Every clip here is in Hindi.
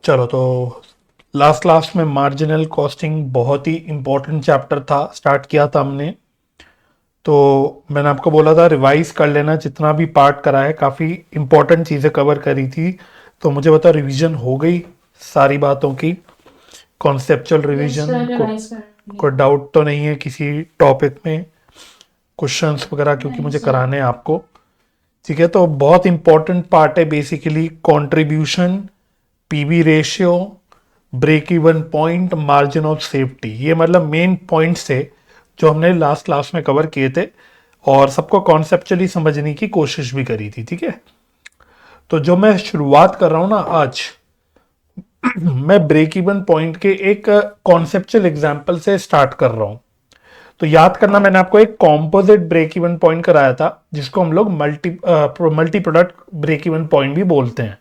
चलो तो लास्ट क्लास में मार्जिनल कॉस्टिंग बहुत ही इम्पोर्टेंट चैप्टर था, स्टार्ट किया था हमने। तो मैंने आपको बोला था रिवाइज कर लेना, जितना भी पार्ट करा है काफ़ी इम्पोर्टेंट चीज़ें कवर करी थी। तो मुझे बताओ रिवीजन हो गई सारी बातों की? कॉन्सेप्चुअल यस रिवीजन सर, को रिवाइज कर लिया। कोई डाउट तो नहीं है किसी टॉपिक में, क्वेश्चंस वगैरह, क्योंकि नहीं मुझे सर। कराने हैं आपको। ठीक है, तो बहुत इंपॉर्टेंट पार्ट है basically contribution, PV ratio, break even point, margin of safety. ये मतलब मेन पॉइंट्स थे जो हमने लास्ट क्लास में कवर किए थे और सबको कॉन्सेप्चुअली समझने की कोशिश भी करी थी। ठीक है, तो जो मैं शुरुआत कर रहा हूं ना आज, मैं ब्रेक इवन पॉइंट के एक कॉन्सेप्चुअल एग्जांपल से स्टार्ट कर रहा हूं। तो याद करना, मैंने आपको एक कॉम्पोजिट ब्रेक इवन पॉइंट कराया था जिसको हम लोग multi product break even point भी बोलते हैं,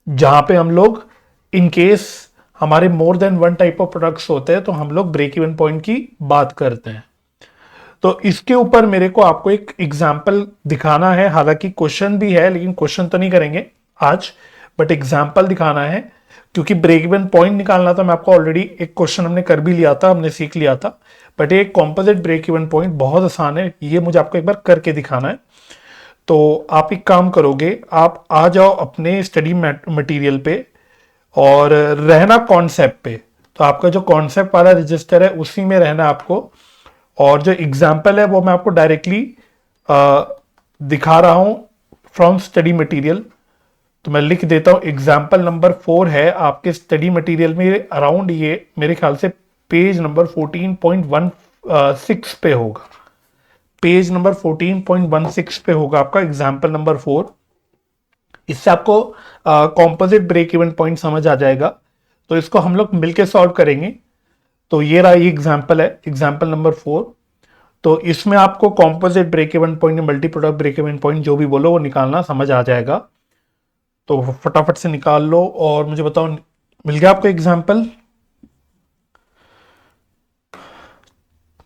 जहां पे हम लोग इन केस हमारे more than one type of products होते हैं तो हम लोग ब्रेक इवन पॉइंट की बात करते हैं। तो इसके ऊपर मेरे को आपको एक एग्जाम्पल दिखाना है, हालांकि क्वेश्चन भी है लेकिन क्वेश्चन तो नहीं करेंगे आज, बट एग्जाम्पल दिखाना है। क्योंकि ब्रेक इवन पॉइंट निकालना था, मैं आपको ऑलरेडी एक क्वेश्चन हमने कर भी लिया था, हमने सीख लिया था। बट ये कॉम्पोजिट ब्रेक इवन पॉइंट बहुत आसान है, ये मुझे आपको एक बार करके दिखाना है। तो आप एक काम करोगे, आप आ जाओ अपने स्टडी मटेरियल पे और रहना कॉन्सेप्ट पे। तो आपका जो कॉन्सेप्ट वाला रजिस्टर है उसी में रहना आपको, और जो एग्जाम्पल है वो मैं आपको डायरेक्टली दिखा रहा हूं फ्रॉम स्टडी मटेरियल। तो मैं लिख देता हूं, एग्जाम्पल नंबर 4 है आपके स्टडी मटेरियल में, अराउंड ये मेरे ख्याल से पेज नंबर 14.16 पे होगा। पेज नंबर 14.16 पे होगा आपका एग्जाम्पल नंबर 4। इससे आपको कॉम्पोजिट ब्रेक इवन पॉइंट समझ आ जाएगा। तो इसको हम लोग मिलके सॉल्व करेंगे। तो ये रहा, ये एग्जाम्पल है, एग्जाम्पल नंबर 4। तो इसमें आपको composite break even point, multi product break even point जो भी बोलो वो निकालना समझ आ जाएगा। तो फटाफट से निकाल लो और मुझे बताओ, मिल गया आपको एग्जाम्पल?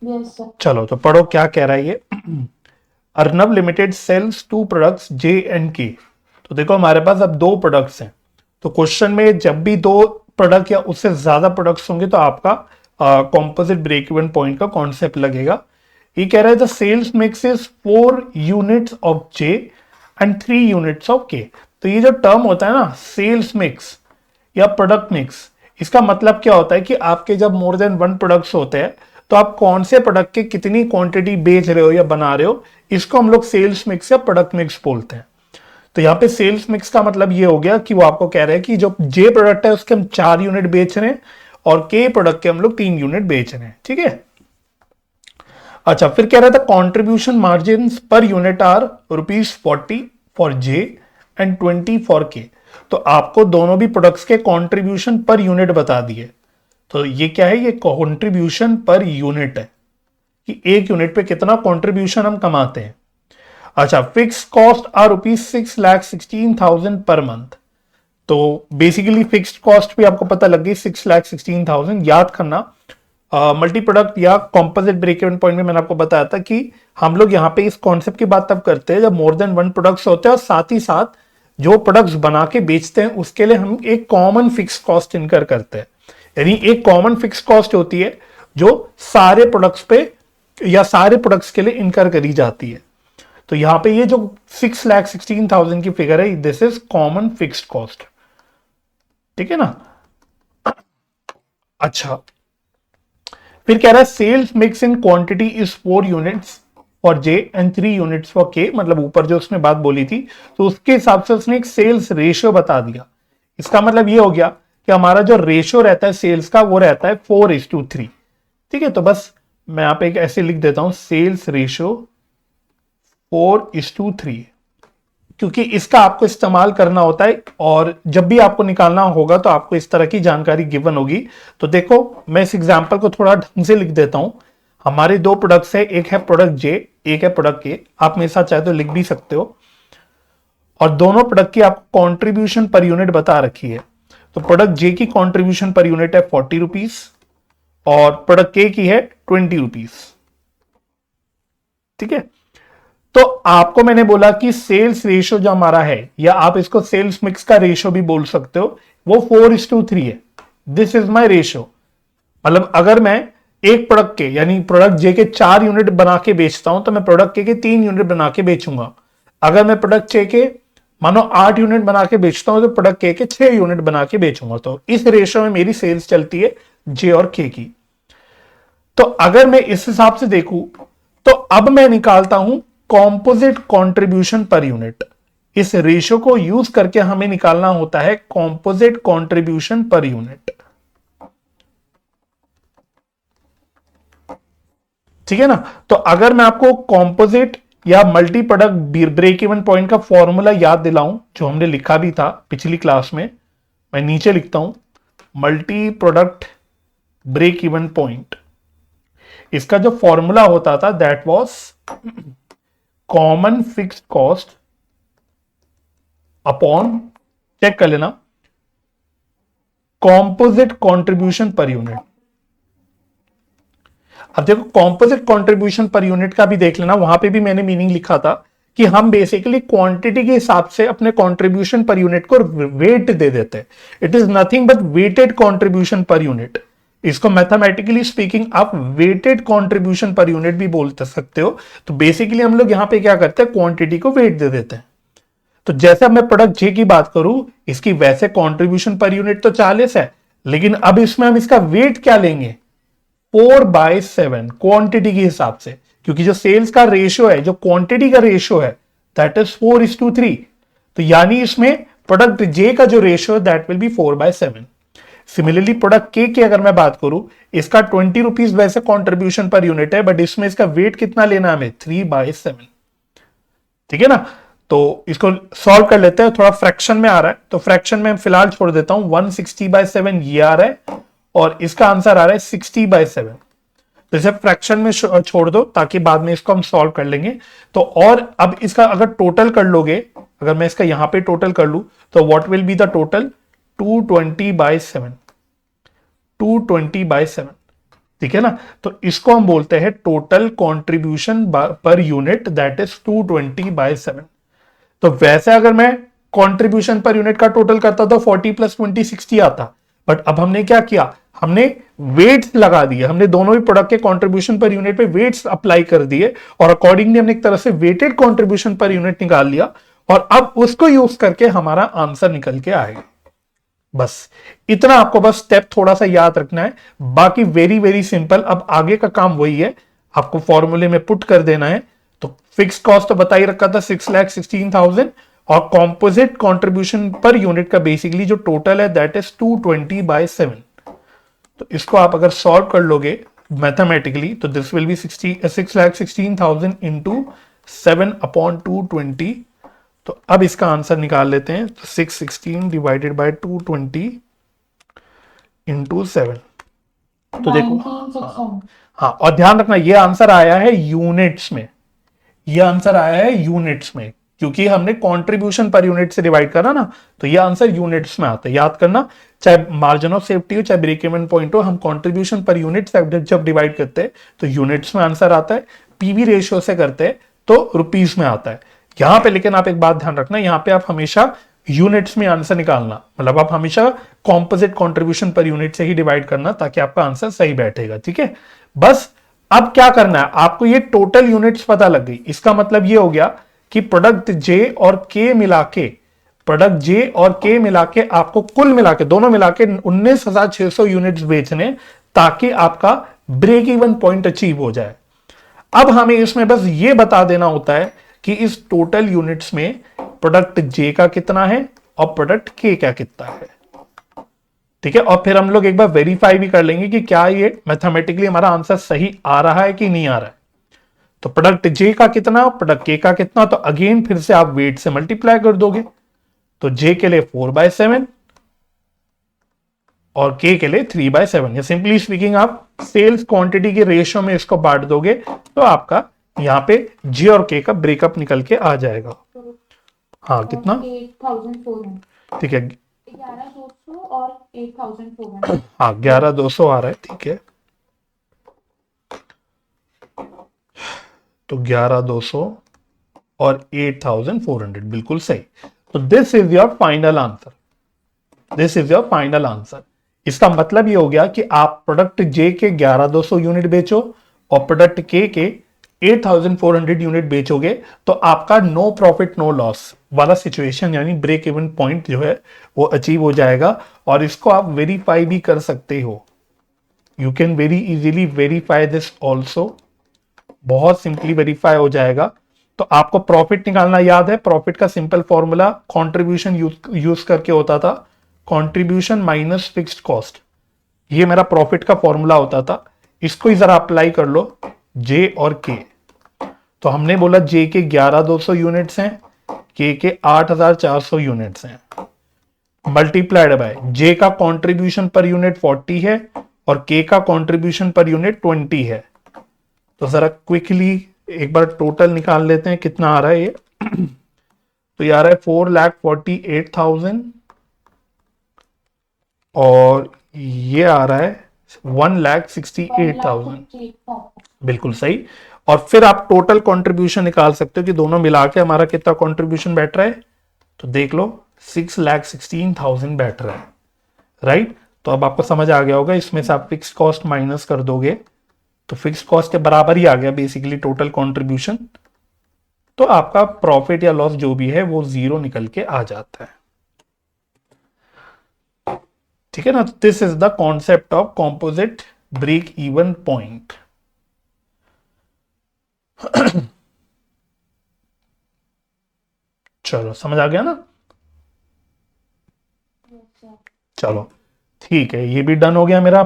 Yes sir. चलो तो पढ़ो क्या कह रहा है ये। Arnab limited sells two products J and K. तो देखो हमारे पास अब दो प्रोडक्ट्स हैं। तो क्वेश्चन में जब भी दो प्रोडक्ट या उससे ज्यादा प्रोडक्ट्स होंगे तो आपका कॉम्पोजिट ब्रेक इवन पॉइंट का कॉन्सेप्ट लगेगा। ये कह रहा है the sales mix is 4 units of J and 3 units of K. तो ये जो टर्म होता है ना, सेल्स मिक्स या प्रोडक्ट मिक्स, इसका मतलब क्या होता है कि आपके जब मोर देन वन प्रोडक्ट्स होते हैं तो आप कौन से प्रोडक्ट की कितनी क्वांटिटी बेच रहे हो या बना रहे हो, इसको हम लोग सेल्स मिक्स या प्रोडक्ट मिक्स बोलते हैं। तो यहाँ पे सेल्स मिक्स का मतलब ये हो गया कि वो आपको कह रहे हैं कि जो जे प्रोडक्ट है उसके हम 4 यूनिट बेच रहे हैं और के प्रोडक्ट के हम लोग 3 यूनिट बेच रहे हैं। ठीक है, अच्छा फिर कह रहा था contribution margin per unit are ₹40 for J and 20 for K. तो आपको दोनों भी प्रोडक्ट्स के कंट्रीब्यूशन पर यूनिट बता दिए। तो ये क्या है, ये कंट्रीब्यूशन पर यूनिट है कि एक यूनिट पे कितना कंट्रीब्यूशन हम कमाते हैं। अच्छा, fix cost are ₹6,16,000 per month. तो बेसिकली फिक्स्ड कॉस्ट भी आपको पता लग गई, 6,16,000। याद करना, मल्टी प्रोडक्ट या कॉम्पोजिट ब्रेक इवन पॉइंट में मैंने आपको बताया था कि हम लोग यहाँ पे इस कॉन्सेप्ट की बात तब करते हैं जब मोर देन वन प्रोडक्ट्स होते हैं और साथ ही साथ जो प्रोडक्ट्स बना के बेचते हैं उसके लिए हम एक कॉमन फिक्स कॉस्ट इनकर करते हैं। यानी एक कॉमन फिक्स कॉस्ट होती है जो सारे प्रोडक्ट्स पे या सारे प्रोडक्ट्स के लिए इनकर करी जाती है। तो यहाँ पे ये जो 6,16,000 की फिगर है, this is common fixed cost. ठीक है ना। अच्छा, फिर कह रहा है sales mix in quantity is 4 units for J and 3 units for K. मतलब ऊपर जो उसने बात बोली थी तो उसके हिसाब से उसने एक सेल्स रेशियो बता दिया। इसका मतलब ये हो गया कि हमारा जो रेशियो रहता है सेल्स का वो रहता है 4:3। ठीक है, तो बस मैं यहां पे एक ऐसे लिख देता हूं, सेल्स रेशियो 4:3, क्योंकि इसका आपको इस्तेमाल करना होता है और जब भी आपको निकालना होगा तो आपको इस तरह की जानकारी गिवन होगी। तो देखो मैं इस एग्जांपल को थोड़ा ढंग से लिख देता हूं। हमारे दो प्रोडक्ट्स है, एक है प्रोडक्ट जे, एक है प्रोडक्ट के। आप मेरे साथ चाहे तो लिख भी सकते हो। और दोनों प्रोडक्ट की आपको कॉन्ट्रीब्यूशन पर यूनिट बता रखी है। तो प्रोडक्ट जे की कॉन्ट्रीब्यूशन पर यूनिट है ₹40 और प्रोडक्ट के की है ₹20। ठीक है, तो आपको मैंने बोला कि सेल्स रेशियो जो हमारा है, या आप इसको सेल्स मिक्स का रेशियो भी बोल सकते हो, वो 4:3 है। This is my ratio. मतलब अगर मैं एक प्रोडक्ट के यानी प्रोडक्ट जे के 4 यूनिट बना के बेचता हूं तो मैं प्रोडक्ट के 3 यूनिट बना के बेचूंगा। अगर मैं प्रोडक्ट जे के मानो 8 यूनिट बना के बेचता हूं तो प्रोडक्ट के 6 यूनिट बना के बेचूंगा। तो इस रेशियो में मेरी सेल्स चलती है जे और के की। तो अगर मैं इस हिसाब से देखूं तो अब मैं निकालता हूं कॉम्पोजिट कंट्रीब्यूशन पर यूनिट। इस रेशियो को यूज करके हमें निकालना होता है कॉम्पोजिट कंट्रीब्यूशन पर यूनिट। ठीक है ना। तो अगर मैं आपको कॉम्पोजिट या multi product break even point का फॉर्मूला याद दिलाऊं, जो हमने लिखा भी था पिछली क्लास में, मैं नीचे लिखता हूं multi product break even point. इसका जो फॉर्मूला होता था that was common fixed cost upon, check कर लेना, कॉम्पोजिट कंट्रीब्यूशन पर यूनिट। अब देखो कॉम्पोजिट कंट्रीब्यूशन पर यूनिट का भी देख लेना, वहां पे भी मैंने मीनिंग लिखा था कि हम बेसिकली क्वांटिटी के हिसाब से अपने कंट्रीब्यूशन पर यूनिट को वेट दे देते हैं। It is nothing but weighted contribution पर यूनिट। इसको मैथमेटिकली स्पीकिंग आप वेटेड कंट्रीब्यूशन पर यूनिट भी बोल सकते हो। तो बेसिकली हम लोग यहां पे क्या करते हैं, क्वांटिटी को वेट दे देते हैं। तो जैसे अब मैं प्रोडक्ट जे की बात करूं, इसकी वैसे कंट्रीब्यूशन पर यूनिट तो 40 है, लेकिन अब इसमें हम इसका वेट क्या लेंगे, 4/7 क्वांटिटी के हिसाब से, क्योंकि जो सेल्स का रेशियो है, जो क्वांटिटी का रेशियो है, दैट इज 4:3। तो यानी इसमें प्रोडक्ट जे का जो रेशियो है that will be 4/7। Similarly product के की अगर मैं बात करूं, इसका 20 रुपीज वैसे कॉन्ट्रीब्यूशन पर यूनिट है, बट इसमें इसका वेट कितना लेना है हमें, 3/7। ठीक है ना। तो इसको सॉल्व कर लेते हैं, थोड़ा फ्रैक्शन में आ रहा है तो फ्रैक्शन में फिलहाल छोड़ देता हूं। 160/7 ये आ रहा है और इसका आंसर आ रहा है 60/7। तो इसे फ्रैक्शन में छोड़ दो ताकि बाद में इसको हम सॉल्व कर लेंगे। तो और अब इसका अगर टोटल कर लोगे, अगर मैं इसका यहां पे टोटल कर लूं तो what will be the total, 220/7। 220/7, ठीक है ना। तो इसको हम बोलते हैं total contribution per unit, that is 220/7। तो वैसे अगर मैं कंट्रीब्यूशन पर यूनिट का टोटल करता तो 40 + 20 60 आता। बट अब हमने क्या किया, हमने वेट्स लगा दिए, हमने दोनों ही प्रोडक्ट के कंट्रीब्यूशन पर यूनिट पे वेट्स अप्लाई कर दिए और अकॉर्डिंगली हमने एक तरह से वेटेड कंट्रीब्यूशन पर यूनिट निकाल लिया और अब उसको यूज करके हमारा आंसर निकल के आएगा। बस इतना आपको बस स्टेप थोड़ा सा याद रखना है, बाकी वेरी वेरी सिंपल। अब आगे का काम वही है, आपको फॉर्मूले में पुट कर देना है। तो फिक्स कॉस्ट तो बता ही रखा था 6,16,000 और कॉम्पोजिट कंट्रीब्यूशन पर यूनिट का बेसिकली जो टोटल है दैट इज 220/7। तो इसको आप अगर सॉल्व कर लोगे मैथमेटिकली तो दिस विल बी 6,16,000 इंटू 7/220। तो अब इसका आंसर निकाल लेते हैं। तो 616 डिवाइडेड बाय 220 इंटू 7। तो देखो हाँ, और ध्यान रखना ये आंसर आया है यूनिट्स में, ये आंसर आया है यूनिट्स में, क्योंकि हमने कंट्रीब्यूशन पर यूनिट से डिवाइड करा ना, तो ये आंसर यूनिट्स में आता है। याद करना, चाहे मार्जिन ऑफ सेफ्टी हो चाहे ब्रेक इवन पॉइंट हो, हम कंट्रीब्यूशन पर यूनिट जब डिवाइड करते हैं तो यूनिट्स में आंसर आता है। पीवी रेशियो से करते हैं तो रुपीस में आता है यहां पे। लेकिन आप एक बात ध्यान रखना, यहां पे आप हमेशा यूनिट्स में आंसर निकालना, मतलब आप हमेशा कॉम्पोजिट कंट्रीब्यूशन पर यूनिट से ही डिवाइड करना ताकि आपका आंसर सही बैठेगा। ठीक है, बस अब क्या करना है, आपको ये टोटल यूनिट्स पता लग गई। इसका मतलब ये हो गया कि प्रोडक्ट जे और के मिला के, प्रोडक्ट जे और के मिला के आपको कुल मिला के, दोनों मिला के 19,600 यूनिट्स बेचने, ताकि आपका ब्रेक इवन पॉइंट अचीव हो जाए। अब हमें इसमें बस ये बता देना होता है कि इस टोटल यूनिट्स में प्रोडक्ट जे का कितना है और प्रोडक्ट के का कितना है। ठीक है, और फिर हम लोग एक बार वेरीफाई भी कर लेंगे कि क्या ये मैथमेटिकली हमारा आंसर सही आ रहा है कि नहीं आ रहा है। तो प्रोडक्ट जे का कितना, प्रोडक्ट के का कितना, तो अगेन फिर से आप वेट से मल्टीप्लाई कर दोगे। तो जे के लिए 4/7 और के के लिए 3/7। या सिंपली स्पीकिंग आप सेल्स क्वांटिटी के रेशियो में इसको बांट दोगे तो आपका यहां पे जे और के का ब्रेकअप निकल के आ जाएगा। हाँ कितना, 8,400। ठीक है, 11,200 और 8,400। हाँ 11,200 आ रहा है। ठीक है, तो 11,200 और 8400, बिल्कुल सही। तो this is your final answer, this is your final answer. इसका मतलब ये हो गया कि आप प्रोडक्ट जे के 11200 यूनिट बेचो और प्रोडक्ट के 8400 यूनिट बेचोगे तो आपका नो प्रॉफिट नो लॉस वाला सिचुएशन यानी ब्रेक इवन पॉइंट जो है वो अचीव हो जाएगा। और इसको आप वेरीफाई भी कर सकते हो, you can very easily verify this also, बहुत सिंपली वेरीफाई हो जाएगा। तो आपको प्रॉफिट निकालना याद है, प्रॉफिट का सिंपल फॉर्मूला कंट्रीब्यूशन यूज करके होता था, कंट्रीब्यूशन माइनस फिक्स्ड कॉस्ट, ये मेरा प्रॉफिट का फॉर्मूला होता था। इसको ही जरा अप्लाई कर लो जे और के। तो हमने बोला जे के 11200 यूनिट्स हैं, के 8400 यूनिट्स हैं, मल्टीप्लाइड बाय जे का कंट्रीब्यूशन पर यूनिट 40 है और के का कंट्रीब्यूशन पर यूनिट 20 है। तो जरा क्विकली एक बार टोटल निकाल लेते हैं कितना आ रहा है ये। तो ये आ रहा है 4,48,000 और ये आ रहा है 1,68,000, बिल्कुल सही। और फिर आप टोटल कंट्रीब्यूशन निकाल सकते हो कि दोनों मिला के हमारा कितना कंट्रीब्यूशन बैठ रहा है। तो देख लो 6,16,000 बैठ रहा है, राइट। तो अब आपको समझ आ गया होगा, इसमें से आप फिक्स कॉस्ट माइनस कर दोगे तो फिक्स कॉस्ट के बराबर ही आ गया बेसिकली टोटल कंट्रीब्यूशन। तो आपका प्रॉफिट या लॉस जो भी है वो जीरो निकल के आ जाता है, ठीक है ना। This is the concept of composite break even point. चलो समझ आ गया ना। चलो ठीक है, ये भी डन हो गया मेरा।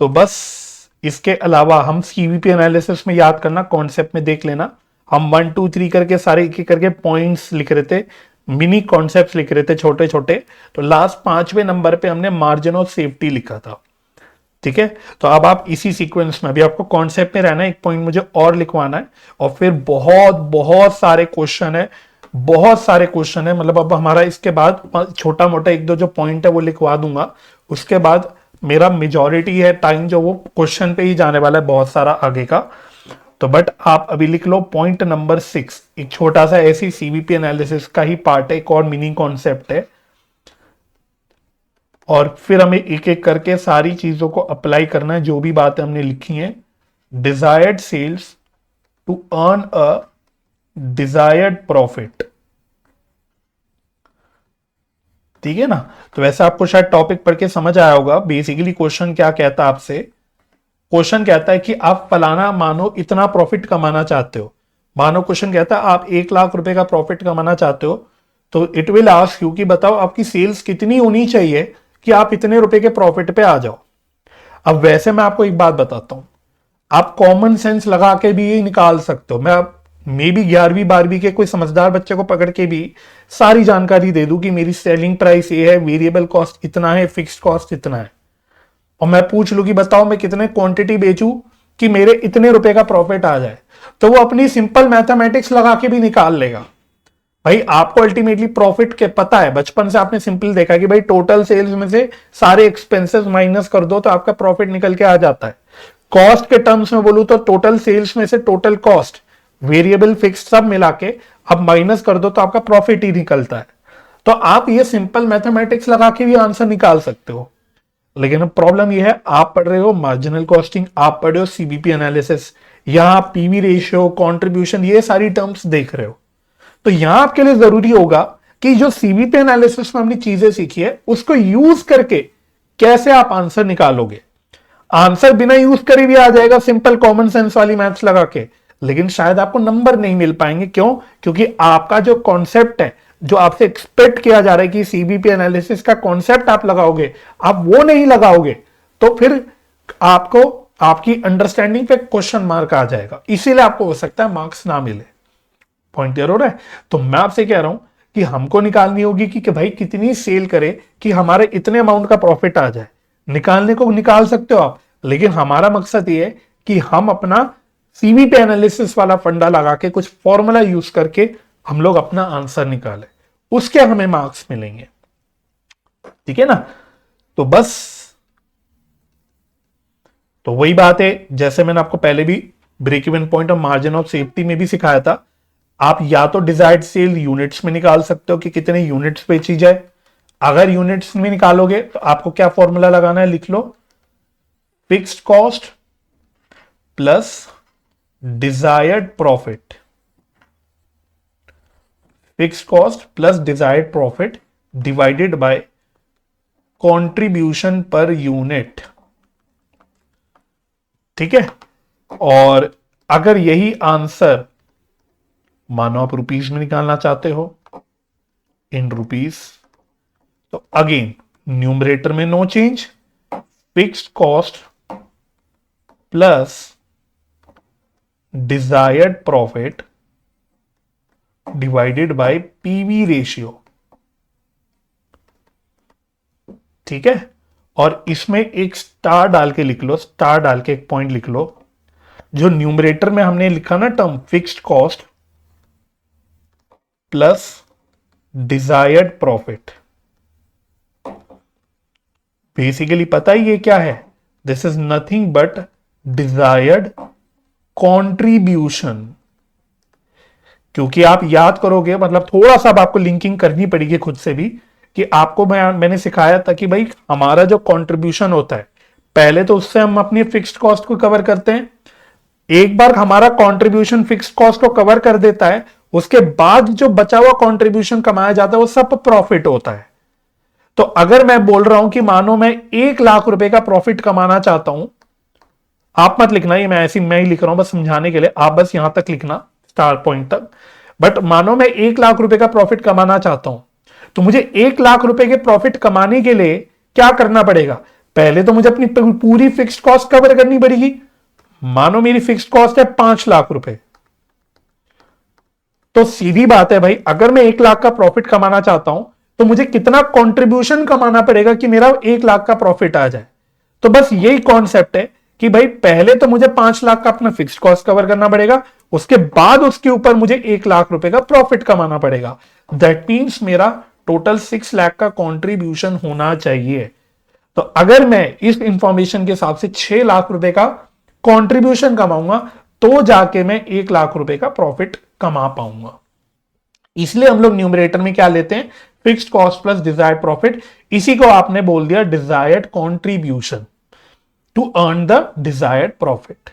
तो बस इसके अलावा हम सीवीपी एनालिसिस में याद करना, कॉन्सेप्ट में देख लेना, हम 1 2 3 करके सारे एक एक करके पॉइंट्स लिख रहे थे, मिनी कॉन्सेप्ट्स लिख रहे थे छोटे छोटे। तो लास्ट 5वें नंबर पे हमने मार्जिन ऑफ सेफ्टी लिखा था, ठीक है। तो अब आप इसी सीक्वेंस में, अभी आपको कॉन्सेप्ट में रहना है, एक पॉइंट मुझे और लिखवाना है और फिर बहुत बहुत सारे क्वेश्चन है, बहुत सारे क्वेश्चन है। मतलब अब हमारा इसके बाद छोटा मोटा एक दो जो पॉइंट है वो लिखवा दूंगा, उसके बाद मेरा मेजॉरिटी है टाइम जो वो क्वेश्चन पे ही जाने वाला है, बहुत सारा आगे का। तो बट आप अभी लिख लो पॉइंट नंबर 6, एक छोटा सा ऐसी सीवीपी एनालिसिस का ही पार्ट है, एक और मिनी कॉन्सेप्ट है। और फिर हमें एक एक करके सारी चीजों को अप्लाई करना है, जो भी बातें हमने लिखी हैं। Desired sales to earn a desired profit, ठीक है ना। तो वैसे आपको शायद टॉपिक पढ़ के समझ आया होगा बेसिकली क्वेश्चन क्या कहता है आपसे। क्वेश्चन कहता है कि आप फलाना मानो इतना प्रॉफिट कमाना चाहते हो, मानो क्वेश्चन कहता है आप 1,00,000 रुपए का प्रॉफिट कमाना चाहते हो, तो इट विल आस्क यू कि बताओ आपकी सेल्स कितनी होनी चाहिए कि आप इतने रुपए के प्रॉफिट पे आ जाओ। अब वैसे मैं आपको एक बात बताता हूं, आप कॉमन सेंस लगा के भी ये निकाल सकते हो। मैं अब मे बी 11वीं 12वीं के कोई समझदार बच्चे को पकड़ के भी सारी जानकारी दे दूं कि मेरी सेलिंग प्राइस ये है, वेरिएबल कॉस्ट इतना है, फिक्स्ड कॉस्ट इतना है, और मैं पूछ लूं कि बताओ मैं कितने क्वांटिटी बेचूं कि मेरे इतने रुपए का प्रॉफिट आ जाए, तो वो अपनी सिंपल मैथमेटिक्स लगा के भी निकाल लेगा। भाई आपको अल्टीमेटली प्रॉफिट के पता है, बचपन से आपने सिंपल देखा कि भाई टोटल सेल्स में से सारे एक्सपेंसेस माइनस कर दो तो आपका प्रॉफिट निकल के आ जाता है। कॉस्ट के टर्म्स में बोलूं तो टोटल सेल्स में से टोटल कॉस्ट, वेरिएबल फिक्स्ड सब मिला के अब माइनस कर दो तो आपका प्रॉफिट ही निकलता है। तो आप ये सिंपल मैथमेटिक्स लगा के भी आंसर निकाल सकते हो। लेकिन अब प्रॉब्लम ये है, आप पढ़ रहे हो मार्जिनल कॉस्टिंग, आप पढ़ रहे हो सीबीपी एनालिसिस, यहां आप पीवी रेशियो, कंट्रीब्यूशन, ये सारी टर्म्स देख रहे हो। तो यहां आपके लिए जरूरी होगा कि जो सीबीपी एनालिसिस में हमने चीजें सीखी है उसको यूज करके कैसे आप आंसर निकालोगे। आंसर बिना यूज करे भी आ जाएगा सिंपल कॉमन सेंस वाली मैथ्स लगा के, लेकिन शायद आपको नंबर नहीं मिल पाएंगे। क्यों? क्योंकि आपका जो कॉन्सेप्ट है, जो आपसे एक्सपेक्ट किया जा रहा है कि सीबीपी एनालिसिस का कॉन्सेप्ट आप लगाओगे, आप वो नहीं लगाओगे तो फिर आपको आपकी अंडरस्टैंडिंग पे क्वेश्चन मार्क आ जाएगा, इसीलिए आपको हो सकता है मार्क्स ना मिले। पॉइंट क्लियर हो रहा है? तो मैं आपसे कह रहा हूं कि हमको निकालनी होगी कि भाई कितनी सेल करे कि हमारे इतने अमाउंट का प्रॉफिट आ जाए। निकालने को निकाल सकते हो आप, लेकिन हमारा मकसद ये है कि हम अपना सीवीपी एनालिसिस वाला फंडा लगा के कुछ फॉर्मूला यूज करके हम लोग अपना आंसर निकालें, उसके हमें मार्क्स मिलेंगे, ठीक है ना। तो बस तो वही बात है, जैसे मैंने आपको पहले भी ब्रेक इवन पॉइंट और मार्जिन ऑफ सेफ्टी में भी सिखाया था, आप या तो डिजायर्ड सेल यूनिट्स में निकाल सकते हो कि कितने यूनिट्स बेची जाए। अगर यूनिट्स में निकालोगे तो आपको क्या फॉर्मूला लगाना है, लिख लो, fixed cost plus desired profit, fixed cost plus desired profit divided by contribution पर यूनिट। ठीक है, और अगर यही आंसर मानो आप रुपीस में निकालना चाहते हो, इन रुपीस, तो अगेन न्यूमरेटर में no change, fixed cost plus desired profit divided by PV ratio. ठीक है, और इसमें एक स्टार डाल के लिख लो, स्टार डाल के एक पॉइंट लिख लो, जो न्यूमरेटर में हमने लिखा ना term fixed cost plus desired profit, basically पता ही ये क्या है, this is nothing but desired contribution. क्योंकि आप याद करोगे, मतलब थोड़ा सा आपको लिंकिंग करनी पड़ेगी खुद से भी, कि आपको मैंने सिखाया था कि भाई हमारा जो कंट्रीब्यूशन होता है, पहले तो उससे हम अपनी फिक्स्ड कॉस्ट को कवर करते हैं। एक बार हमारा कंट्रीब्यूशन फिक्स्ड कॉस्ट को कवर कर देता है, उसके बाद जो बचा हुआ कंट्रीब्यूशन कमाया जाता है वो सब प्रॉफिट होता है। तो अगर मैं बोल रहा हूं कि मानो मैं 1,00,000 रुपए का प्रॉफिट कमाना चाहता हूं, आप मत लिखना, ये मैं ही लिख रहा हूं बस समझाने के लिए, आप बस यहां तक लिखना स्टार पॉइंट तक। बट मानो मैं 1,00,000 रुपए का प्रॉफिट कमाना चाहता हूं, तो मुझे 1,00,000 रुपए के प्रॉफिट कमाने के लिए क्या करना पड़ेगा, पहले तो मुझे अपनी पूरी फिक्स्ड कॉस्ट कवर करनी पड़ेगी। मानो मेरी फिक्स्ड कॉस्ट है 5,00,000 रुपए, तो सीधी बात है भाई, अगर मैं 1,00,000 का प्रॉफिट कमाना चाहता हूं तो मुझे कितना कंट्रीब्यूशन कमाना पड़ेगा कि मेरा 1,00,000 का प्रॉफिट आ जाए। तो बस यही कॉन्सेप्ट है कि भाई पहले तो मुझे 5,00,000 का अपना फिक्स्ड कॉस्ट कवर करना पड़ेगा, उसके बाद उसके ऊपर मुझे 1,00,000 रुपए का प्रॉफिट कमाना पड़ेगा। दैट मीन्स मेरा टोटल 6,00,000 का कॉन्ट्रीब्यूशन होना चाहिए। तो अगर मैं इस इंफॉर्मेशन के हिसाब से 6,00,000 रुपए का कॉन्ट्रीब्यूशन कमाऊंगा तो जाके मैं 1,00,000 रुपए का प्रॉफिट कमा पाऊंगा। इसलिए हम लोग न्यूमरेटर में क्या लेते हैं, fixed cost plus desired profit. इसी को आपने बोल दिया desired contribution to earn the desired profit.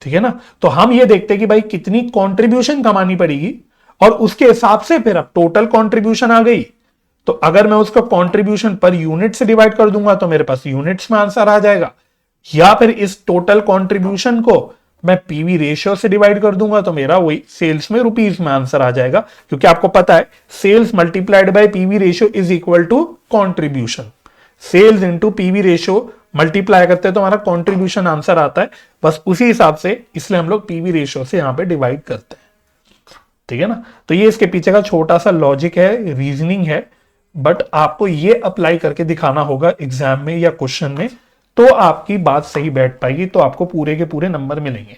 ठीक है ना, तो हम ये देखते हैं कि भाई कितनी कॉन्ट्रीब्यूशन कमानी पड़ेगी, और उसके हिसाब से फिर अब टोटल कॉन्ट्रीब्यूशन आ गई। तो अगर मैं उसको कॉन्ट्रीब्यूशन पर यूनिट से डिवाइड कर दूंगा तो मेरे पास यूनिट्स में आंसर आ जाएगा, या फिर इस टोटल कॉन्ट्रीब्यूशन को मैं पीवी रेशियो से डिवाइड कर दूंगा तो मेरा वही सेल्स में रुपीस में आंसर आ जाएगा। क्योंकि आपको पता है sales multiplied by PV ratio is equal to contribution. Sales into PV ratio multiply करते हैं तो हमारा कॉन्ट्रीब्यूशन आंसर आता है, बस उसी हिसाब से, इसलिए हम लोग पीवी रेशियो से यहां पे डिवाइड करते हैं। ठीक है ना, तो ये इसके पीछे का छोटा सा लॉजिक है, रीजनिंग है, बट आपको ये अप्लाई करके दिखाना होगा एग्जाम में या क्वेश्चन में, तो आपकी बात सही बैठ पाएगी, तो आपको पूरे के पूरे नंबर मिलेंगे।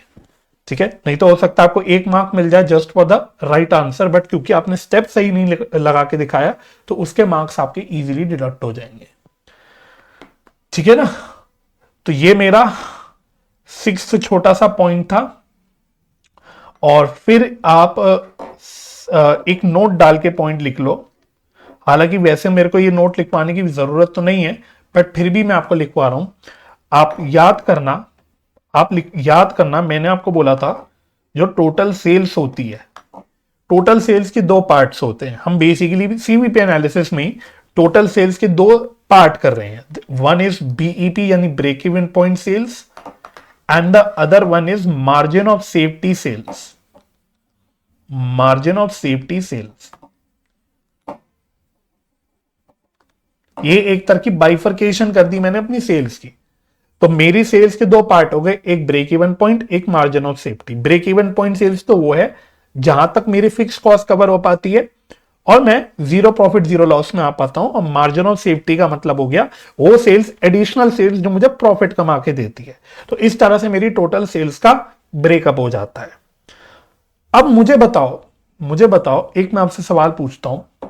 ठीक है, नहीं तो हो सकता है आपको 1 मार्क मिल जाए just for the right answer, but क्योंकि आपने स्टेप सही नहीं लगा के दिखाया तो उसके मार्क्स आपके इजीली डिडक्ट हो जाएंगे। ठीक है ना, तो ये मेरा 6th छोटा सा पॉइंट था। और फिर आप एक नोट डाल के पॉइंट लिख लो। हालांकि वैसे मेरे को ये नोट लिखवाने की जरूरत तो नहीं है, बट फिर भी मैं आपको लिखवा रहा हूं। आप याद करना, याद करना, मैंने आपको बोला था जो टोटल सेल्स होती है, टोटल सेल्स के 2 पार्ट्स होते हैं। हम बेसिकली सीवीपी एनालिसिस में टोटल सेल्स के 2 पार्ट कर रहे हैं। वन इज बीईपी यानी break even point sales, and the other one is margin of safety sales. Margin of safety sales, ये एक तरह की बाइफर्केशन कर दी मैंने अपनी सेल्स की। तो मेरी सेल्स के 2 पार्ट हो गए, एक ब्रेक इवन पॉइंट, एक margin of safety. Break even point sales तो वो है जहां तक मेरी फिक्स कॉस्ट कवर हो पाती है और मैं 0 प्रॉफिट 0 लॉस में आ पाता हूं। और मार्जिन ऑफ सेफ्टी का मतलब हो गया वो सेल्स, एडिशनल सेल्स जो मुझे प्रॉफिट कमा के देती है। तो इस तरह से मेरी टोटल सेल्स का ब्रेकअप हो जाता है। अब मुझे बताओ, एक मैं आपसे सवाल पूछता हूं,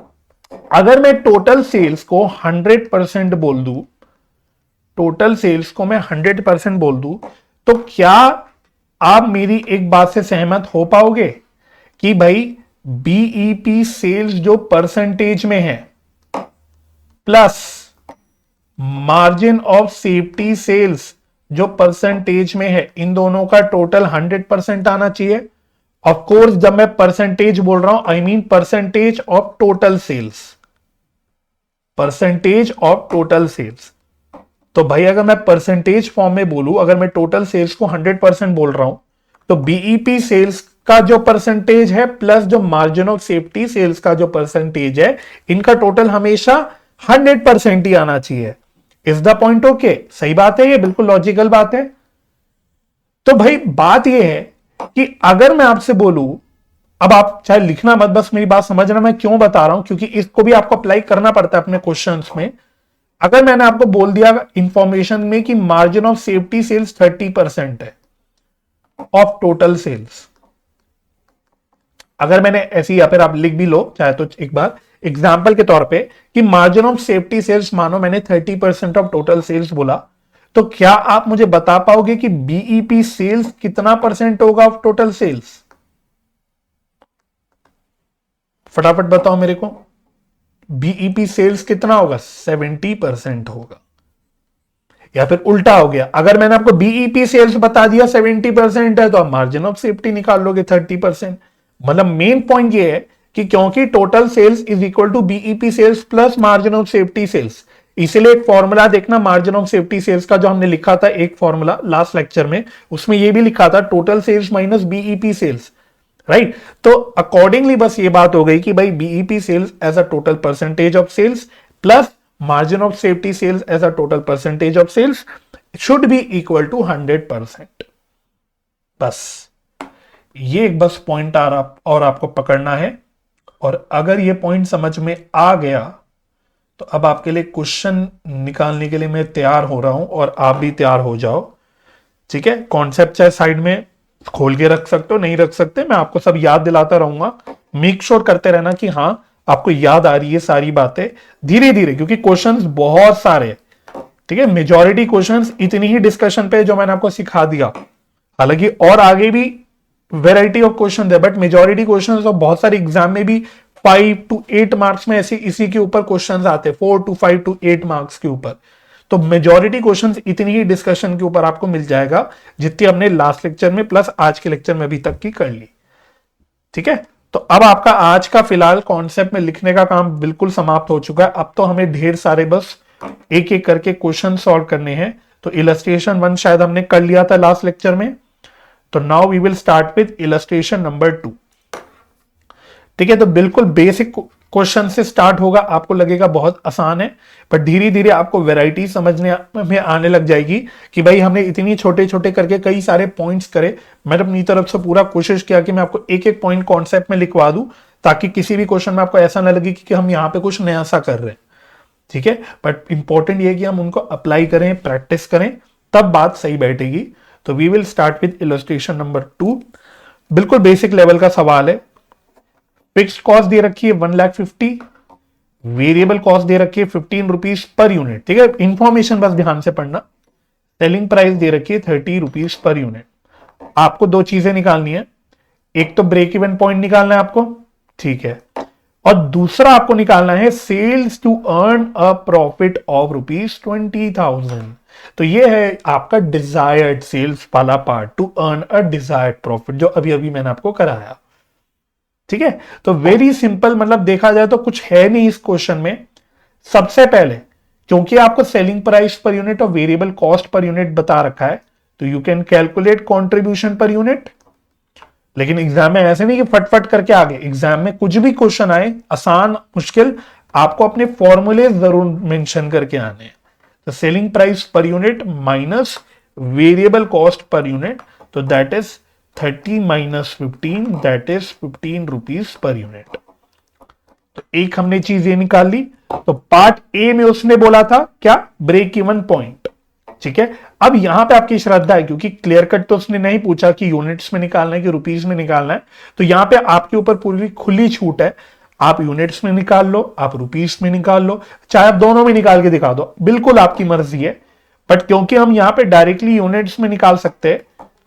अगर मैं टोटल सेल्स को 100% बोल दूं, टोटल सेल्स को मैं 100% बोल दूं, तो क्या आप मेरी एक बात से सहमत हो पाओगे कि भाई बीईपी सेल्स जो परसेंटेज में है plus margin of safety sales जो परसेंटेज में है, इन दोनों का टोटल 100% आना चाहिए। ऑफ कोर्स जब मैं परसेंटेज बोल रहा हूं I mean percentage of total sales, percentage of total sales. तो भाई अगर मैं परसेंटेज फॉर्म में बोलूं, अगर मैं टोटल सेल्स को 100% बोल रहा हूं, तो बीईपी सेल्स का जो परसेंटेज है प्लस जो मार्जिन ऑफ सेफ्टी सेल्स का जो परसेंटेज है, इनका टोटल हमेशा 100% ही आना चाहिए। Is the point okay? सही बात है, ये बिल्कुल लॉजिकल बात है। तो भाई बात ये है कि अगर मैं आपसे बोलूं, अब आप चाहे लिखना मत, बस मेरी बात समझना मैं क्यों बता रहा हूं, क्योंकि इसको भी आपको अप्लाई करना पड़ता है अपने क्वेश्चंस में। अगर मैंने आपको बोल दिया इंफॉर्मेशन में कि मार्जिन ऑफ सेफ्टी सेल्स 30% है ऑफ टोटल सेल्स, अगर मैंने ऐसी, या फिर आप लिख भी लो चाहे तो एक बार एग्जाम्पल के तौर पे, कि मार्जिन ऑफ सेफ्टी सेल्स मानो मैंने 30% ऑफ टोटल सेल्स बोला, तो क्या आप मुझे बता पाओगे कि बीईपी सेल्स कितना परसेंट होगा ऑफ टोटल सेल्स? फटाफट बताओ मेरे को, बीईपी सेल्स कितना होगा? 70% होगा। या फिर उल्टा हो गया, अगर मैंने आपको बीईपी सेल्स बता दिया 70% है, तो आप मार्जिन ऑफ सेफ्टी निकाल लोगे 30%। मतलब मेन पॉइंट ये है कि क्योंकि total sales is equal to BEP sales plus margin of safety sales, इसलिए एक फॉर्मूला देखना मार्जिन ऑफ सेफ्टी सेल्स का जो हमने लिखा था, एक फॉर्मूला लास्ट लेक्चर में, उसमें ये भी लिखा था total sales minus BEP sales, right? तो अकॉर्डिंगली बस ये बात हो गई कि भाई BEP sales as a total percentage of sales plus margin of safety sales as a total percentage of sales should be equal to 100%। बस ये एक बस पॉइंट और आपको पकड़ना है। और अगर ये पॉइंट समझ में आ गया तो अब आपके लिए क्वेश्चन निकालने के लिए मैं तैयार हो रहा हूं, और आप भी तैयार हो जाओ। ठीक है, कॉन्सेप्ट चाहे साइड में खोल के रख सकते हो, नहीं रख सकते, मैं आपको सब याद दिलाता रहूंगा। मेक श्योर करते रहना कि हाँ आपको याद आ रही है सारी बातें धीरे धीरे, क्योंकि क्वेश्चंस बहुत सारे हैं। ठीक है, मेजॉरिटी क्वेश्चंस इतनी ही डिस्कशन पे जो मैंने आपको सिखा दिया, हालांकि और आगे भी वेराइटी ऑफ क्वेश्चन है, बट मेजॉरिटी क्वेश्चन और बहुत सारे एग्जाम में भी 5 to 8 मार्क्स में ऐसे इसी के ऊपर क्वेश्चंस आते हैं, 4 to 5 to 8 मार्क्स के ऊपर। तो मेजॉरिटी क्वेश्चंस इतनी ही डिस्कशन के ऊपर आपको मिल जाएगा जितनी हमने लास्ट लेक्चर में प्लस आज के लेक्चर में अभी तक की कर ली। ठीक है, तो अब आपका आज का फिलहाल कॉन्सेप्ट में लिखने का काम बिल्कुल समाप्त हो चुका है। अब तो हमें ढेर सारे बस एक एक करके क्वेश्चन सॉल्व करने हैं। तो इलस्ट्रेशन 1 शायद हमने कर लिया था लास्ट लेक्चर में, तो now we will start with illustration number 2। ठीक है, तो बिल्कुल बेसिक क्वेश्चन से स्टार्ट होगा, आपको लगेगा बहुत आसान है, पर धीरे धीरे आपको वैरायटी समझने में आने लग जाएगी कि भाई हमने इतनी छोटे छोटे करके कई सारे पॉइंट्स करे। मैंने अपनी तरफ से पूरा कोशिश किया कि मैं आपको एक एक पॉइंट कॉन्सेप्ट में लिखवा दूं, ताकि किसी भी क्वेश्चन में आपको ऐसा ना लगे कि हम यहाँ पे कुछ नया सा कर रहे हैं। ठीक है, बट इंपॉर्टेंट ये कि हम उनको अप्लाई करें, प्रैक्टिस करें, तब बात सही बैठेगी। तो we will start with illustration number 2। बिल्कुल बेसिक लेवल का सवाल है। फिक्स्ड कॉस्ट दे रखी है 1,50,000, वेरिएबल कॉस्ट दे रखी है 15 रुपीज पर यूनिट। ठीक है, इंफॉर्मेशन बस ध्यान से पढ़ना। सेलिंग प्राइस दे रखी है 30 रुपीज पर यूनिट। आपको दो चीजें निकालनी है, एक तो ब्रेक इवन पॉइंट निकालना है आपको, ठीक है, और दूसरा आपको निकालना है sales to earn a profit of ₹20,000। तो ये है आपका डिजायर्ड सेल्स वाला part, to earn a desired profit, जो अभी अभी मैंने आपको कराया। ठीक है, तो वेरी सिंपल, मतलब देखा जाए तो कुछ है नहीं इस क्वेश्चन में। सबसे पहले क्योंकि आपको सेलिंग प्राइस पर यूनिट और वेरिएबल कॉस्ट पर यूनिट बता रखा है, तो you can calculate contribution per unit. लेकिन एग्जाम में ऐसे नहीं कि फटफट करके आगे, एग्जाम में कुछ भी क्वेश्चन आए, आसान मुश्किल, आपको अपने फॉर्मूले जरूर मेंशन करके आने हैं। तो selling price per unit minus variable cost per unit, तो that is 30 minus 15, that is 15 rupees per unit. तो एक हमने चीज ये निकाल ली। तो पार्ट ए में उसने बोला था क्या? Break even point. ठीक है, अब यहां पे आपकी श्रद्धा है, क्योंकि क्लियर कट तो उसने नहीं पूछा कि यूनिट्स में निकालना है कि रुपीज में निकालना है, तो यहां पे आपके ऊपर पूरी खुली छूट है। आप यूनिट्स में निकाल लो, आप रुपीज में निकाल लो, चाहे आप दोनों में निकाल के दिखा दो, बिल्कुल आपकी मर्जी है। बट क्योंकि हम यहां पे डायरेक्टली यूनिट्स में निकाल सकते हैं,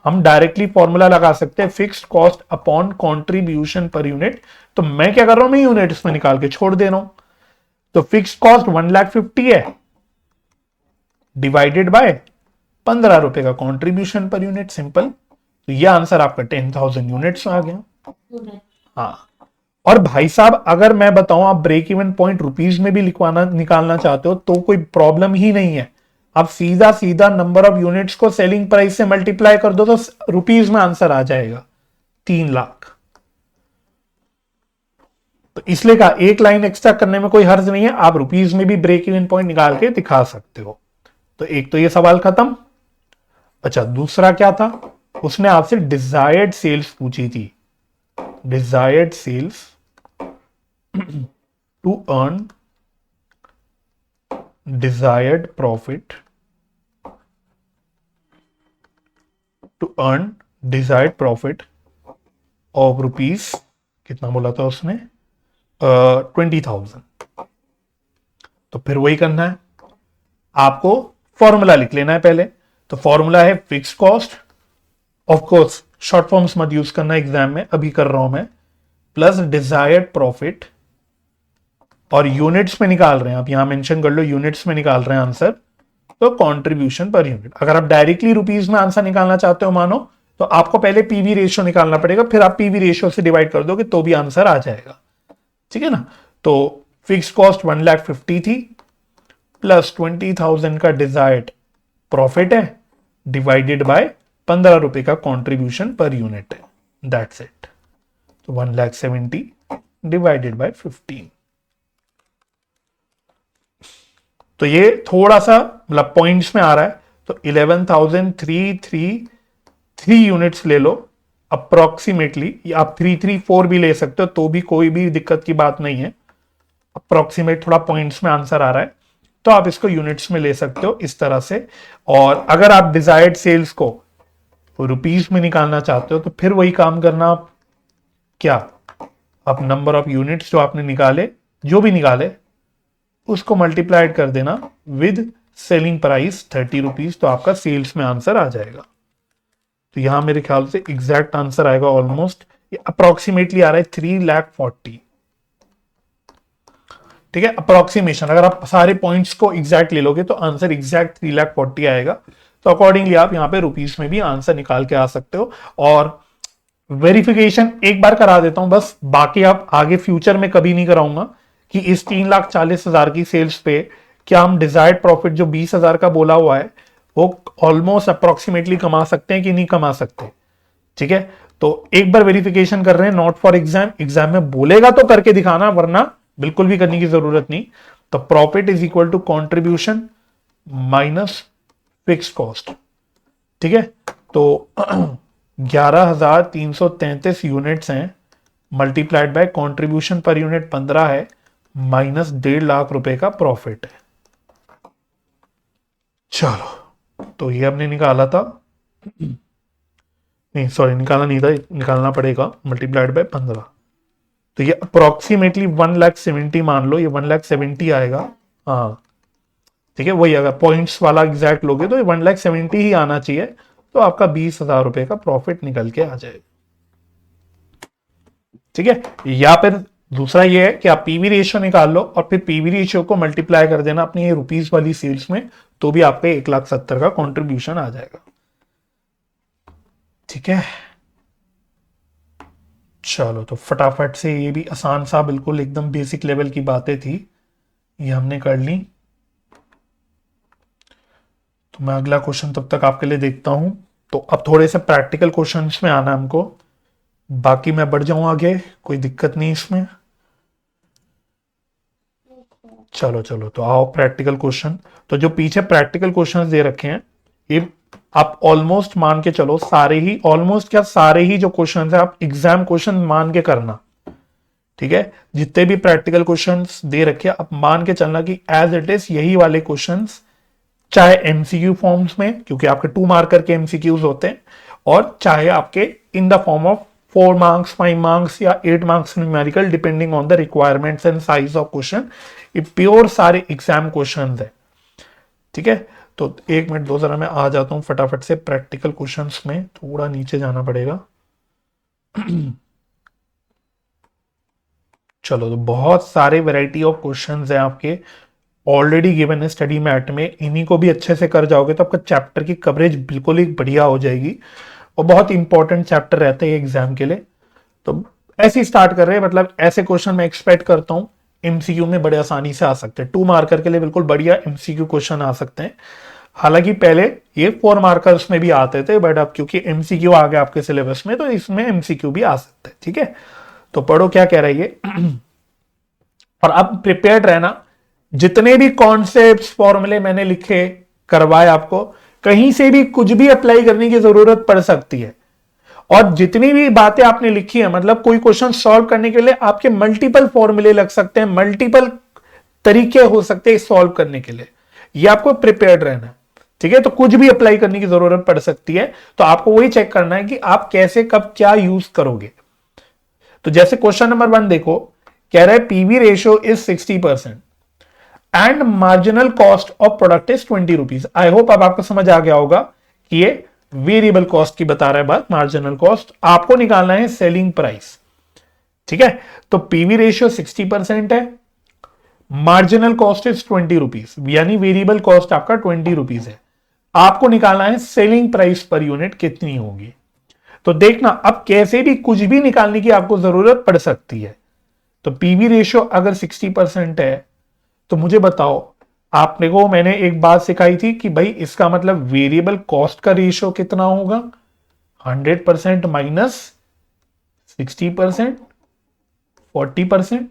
हम डायरेक्टली फॉर्मूला लगा सकते हैं फिक्स्ड कॉस्ट अपॉन कंट्रीब्यूशन पर यूनिट। तो मैं क्या कर रहा हूं, मैं यूनिट्स में निकाल के छोड़ दे रहा हूं। तो फिक्स्ड कॉस्ट 1,50,000 है डिवाइडेड बाय 15 रुपए का कंट्रीब्यूशन पर यूनिट, सिंपल। तो ये आंसर आपका 10,000 यूनिट्स में आ गया। हाँ, और भाई साहब अगर मैं बताऊं आप ब्रेक इवन पॉइंट रुपीज में भी लिखवाना निकालना चाहते हो तो कोई प्रॉब्लम ही नहीं है। आप सीधा सीधा नंबर ऑफ यूनिट्स को सेलिंग प्राइस से मल्टीप्लाई कर दो तो रुपीज में आंसर आ जाएगा 3 लाख। तो इसलिए कहा एक लाइन एक्स्ट्रा करने में कोई हर्ज नहीं है, आप रुपीज में भी ब्रेक इवन पॉइंट निकाल के दिखा सकते हो। तो एक तो ये सवाल खत्म। अच्छा, दूसरा क्या था, उसने आपसे डिजायर्ड सेल्स पूछी थी। Desired sales to earn desired profit, to earn desired profit of rupees, कितना बोला था उसने, 20,000। तो फिर वही करना है, आपको फॉर्मूला लिख लेना है पहले। तो फॉर्मूला है fix cost, of course short forms मत यूज करना एग्जाम में, अभी कर रहा हूं मैं, प्लस डिजायर्ड प्रॉफिट, और यूनिट्स में निकाल रहे हैं आप, यहां मेंशन कर लो यूनिट्स में निकाल रहे हैं आंसर, तो कंट्रीब्यूशन पर यूनिट। अगर आप डायरेक्टली रुपीज में आंसर निकालना चाहते हो मानो, तो आपको पहले पीवी रेशियो निकालना पड़ेगा, फिर आप पीवी रेशियो से डिवाइड कर दोगे तो भी आंसर आ जाएगा, ठीक है ना। तो फिक्स कॉस्ट 1,50,000 थी, प्लस 20,000 का डिजायर्ड प्रॉफिट है, डिवाइडेड बाय 15 रुपए का कंट्रीब्यूशन पर यूनिट है, दैट्स इट। तो 1,70,000 डिवाइडेड बाय 15। तो ये थोड़ा सा मतलब पॉइंट्स में आ रहा है, तो 11,333 यूनिट्स ले लो अप्रोक्सीमेटली, या आप 334 भी ले सकते हो तो भी कोई भी दिक्कत की बात नहीं है। अप्रोक्सीमेट थोड़ा पॉइंट्स में आंसर आ रहा है तो आप इसको यूनिट्स में ले सकते हो इस तरह से। और अगर आप डिजायर्ड सेल्स को रुपीस में निकालना चाहते हो तो फिर वही काम करना, आप क्या, आप नंबर ऑफ यूनिट्स जो आपने निकाले, जो भी निकाले, उसको मल्टीप्लाइड कर देना विद सेलिंग प्राइस 30 रुपीज, तो आपका सेल्स में आंसर आ जाएगा। तो यहां मेरे ख्याल से एग्जैक्ट आंसर आएगा ऑलमोस्ट, अप्रोक्सीमेटली आ रहा है 3,40,000, ठीक है, अप्रोक्सीमेशन। अगर आप सारे पॉइंट्स को एग्जैक्ट ले लोगे तो आंसर एग्जैक्ट 3,40,000 आएगा। तो अकॉर्डिंगली आप यहाँ पे रुपीस में भी आंसर निकाल के आ सकते हो। और वेरिफिकेशन एक बार करा देता हूं बस, बाकी आप आगे फ्यूचर में कभी नहीं कराऊंगा कि इस 3,40,000 की सेल्स पे क्या हम डिजायर्ड प्रॉफिट जो 20,000 का बोला हुआ है वो ऑलमोस्ट अप्रोक्सीमेटली कमा सकते हैं कि नहीं कमा सकते, ठीक है। तो एक बार वेरिफिकेशन कर रहे हैं, नॉट फॉर एग्जाम, एग्जाम में बोलेगा तो करके दिखाना, वरना बिल्कुल भी करने की जरूरत नहीं। तो profit is equal to contribution minus fix cost, ठीक है। तो 11,333 यूनिट्स हैं, मल्टीप्लाइड बाय कंट्रीब्यूशन पर यूनिट 15 है, माइनस 1.5 लाख रुपए का प्रॉफिट है। चलो, तो ये हमने निकाला था, नहीं सॉरी निकाला नहीं था, निकालना पड़ेगा मल्टीप्लाइड बाय 15। तो ये अप्रोक्सीमेटली 1,70,000 मान लो, ये 1,70,000 आएगा, हाँ ठीक है। वही अगर पॉइंट्स वाला एग्जैक्ट लोगे तो ये 1,70,000 ही आना चाहिए, तो आपका 20,000 रुपए का प्रॉफिट निकल के आ जाएगा, ठीक है। या फिर दूसरा ये है कि आप पीवी रेशियो निकाल लो और फिर पीवी रेशियो को मल्टीप्लाई कर देना अपनी रुपीस वाली सेल्स में, तो भी आपके 1,70,000 का कंट्रीब्यूशन आ जाएगा, ठीक है। चलो, तो फटाफट से, ये भी आसान सा बिल्कुल एकदम बेसिक लेवल की बातें थी, ये हमने कर ली। तो मैं अगला क्वेश्चन तब तक आपके लिए देखता हूं। तो अब थोड़े से प्रैक्टिकल क्वेश्चंस में आना हमको, बाकी मैं बढ़ जाऊं आगे, कोई दिक्कत नहीं इसमें। चलो चलो, तो आओ प्रैक्टिकल क्वेश्चन। तो जो पीछे प्रैक्टिकल क्वेश्चंस दे रखे हैं, ये आप ऑलमोस्ट मान के चलो सारे ही, ऑलमोस्ट क्या सारे ही जो क्वेश्चंस है आप एग्जाम क्वेश्चन मान के करना, ठीक है। जितने भी प्रैक्टिकल क्वेश्चंस दे रखे आप मान के चलना कि एज इट इज यही वाले क्वेश्चंस, चाहे एमसीक्यू फॉर्म्स में, क्योंकि आपके 2 मार्कर के एमसीक्यूज होते हैं, और चाहे आपके in the form of 4 marks, 5 marks या 8 marks numerical, depending on the requirements and size of question. ये प्योर सारे एग्जाम क्वेश्चंस है, ठीक है। तो एक मिनट दो, जरा मैं आ जाता हूँ फटाफट से प्रैक्टिकल क्वेश्चंस में, थोड़ा नीचे जाना पड़ेगा। चलो, तो बहुत सारे वैरायटी ऑफ क्वेश्चंस हैं आपके ऑलरेडी गिवन है स्टडी मैट में, इन्हीं को भी अच्छे से कर जाओगे तो आपका चैप्टर की कवरेज बिल्कुल ही बढ़िया हो जाएगी, और बहुत इंपॉर्टेंट चैप्टर रहते हैं एग्जाम के लिए। तो ऐसे ही स्टार्ट कर रहे हैं, मतलब ऐसे क्वेश्चन मैं एक्सपेक्ट करता हूँ एमसीक्यू में बड़े आसानी से आ सकते हैं, 2 मार्कर के लिए बिल्कुल बढ़िया एमसीक्यू क्वेश्चन आ सकते हैं। हालांकि पहले ये 4 मार्कर्स में भी आते थे, बट अब क्योंकि एमसीक्यू आ गया आपके सिलेबस में तो इसमें एमसीक्यू भी आ सकते हैं। ठीक है, तो पढ़ो क्या कह रही है। और अब प्रिपेयर्ड रहना, जितने भी कॉन्सेप्ट्स फॉर्मूले मैंने लिखे करवाए आपको, कहीं से भी कुछ भी अप्लाई करने की जरूरत पड़ सकती है। और जितनी भी बातें आपने लिखी है, मतलब कोई क्वेश्चन सॉल्व करने के लिए आपके मल्टीपल फॉर्मूले लग सकते हैं, मल्टीपल तरीके हो सकते हैं सॉल्व करने के लिए, ये आपको प्रिपेयर्ड रहना है। ठीक है, तो कुछ भी अप्लाई करने की जरूरत पड़ सकती है, तो आपको वही चेक करना है कि आप कैसे कब क्या यूज करोगे। तो जैसे क्वेश्चन नंबर 1 देखो, कह रहा है PV ratio is 60% and marginal cost of product is 20 rupees. I hope अब आपको समझ आ गया होगा कि ये वेरिएबल कॉस्ट की बता रहा है बात, मार्जिनल कॉस्ट आपको निकालना है सेलिंग प्राइस। ठीक है, तो पीवी रेशियो 60% है, मार्जिनल कॉस्ट इज 20 रुपीज, यानी वेरिएबल कॉस्ट आपका 20 रुपीज है, आपको निकालना है सेलिंग प्राइस पर यूनिट कितनी होगी। तो देखना अब कैसे भी कुछ भी निकालने की आपको जरूरत पड़ सकती है। तो पीवी रेशियो अगर 60% है तो मुझे बताओ, आपने को मैंने एक बात सिखाई थी कि भाई इसका मतलब वेरिएबल कॉस्ट का रेशियो कितना होगा, 100% माइनस 60%, 40%।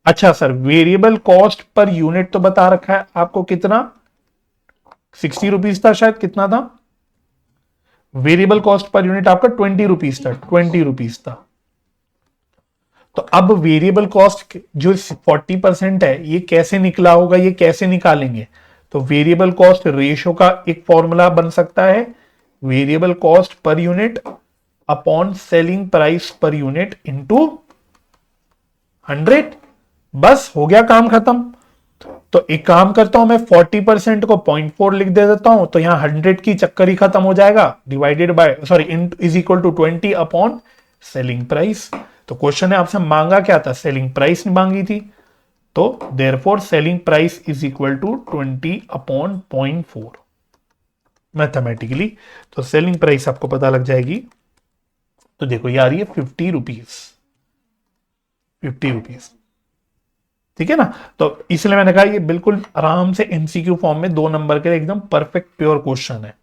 अच्छा sir, variable cost per unit तो बता रखा है आपको कितना, 60 रुपीज था शायद, कितना था वेरिएबल कॉस्ट पर यूनिट आपका 20 रुपीज था, 20 रुपीज था। तो अब वेरिएबल कॉस्ट जो 40% है ये कैसे निकला होगा, ये कैसे निकालेंगे। तो वेरिएबल कॉस्ट रेशियो का एक फॉर्मूला बन सकता है, variable cost per unit upon selling price per unit into 100। बस हो गया काम खत्म। तो एक काम करता हूं मैं, 40% को 0.4 लिख दे देता हूं, तो यहां 100 की चक्कर ही खत्म हो जाएगा, divided by is equal to 20 upon selling price. तो क्वेश्चन है आपसे मांगा क्या था, सेलिंग प्राइस मांगी थी, तो therefore selling price is equal to 20 upon 0.4 mathematically. तो सेलिंग प्राइस आपको पता लग जाएगी, तो देखो ये आ रही है 50 रुपीज, 50 रुपीज। ठीक है ना, तो इसलिए मैंने कहा ये बिल्कुल आराम से एमसीक्यू फॉर्म में 2 नंबर के लिए एकदम परफेक्ट प्योर क्वेश्चन है।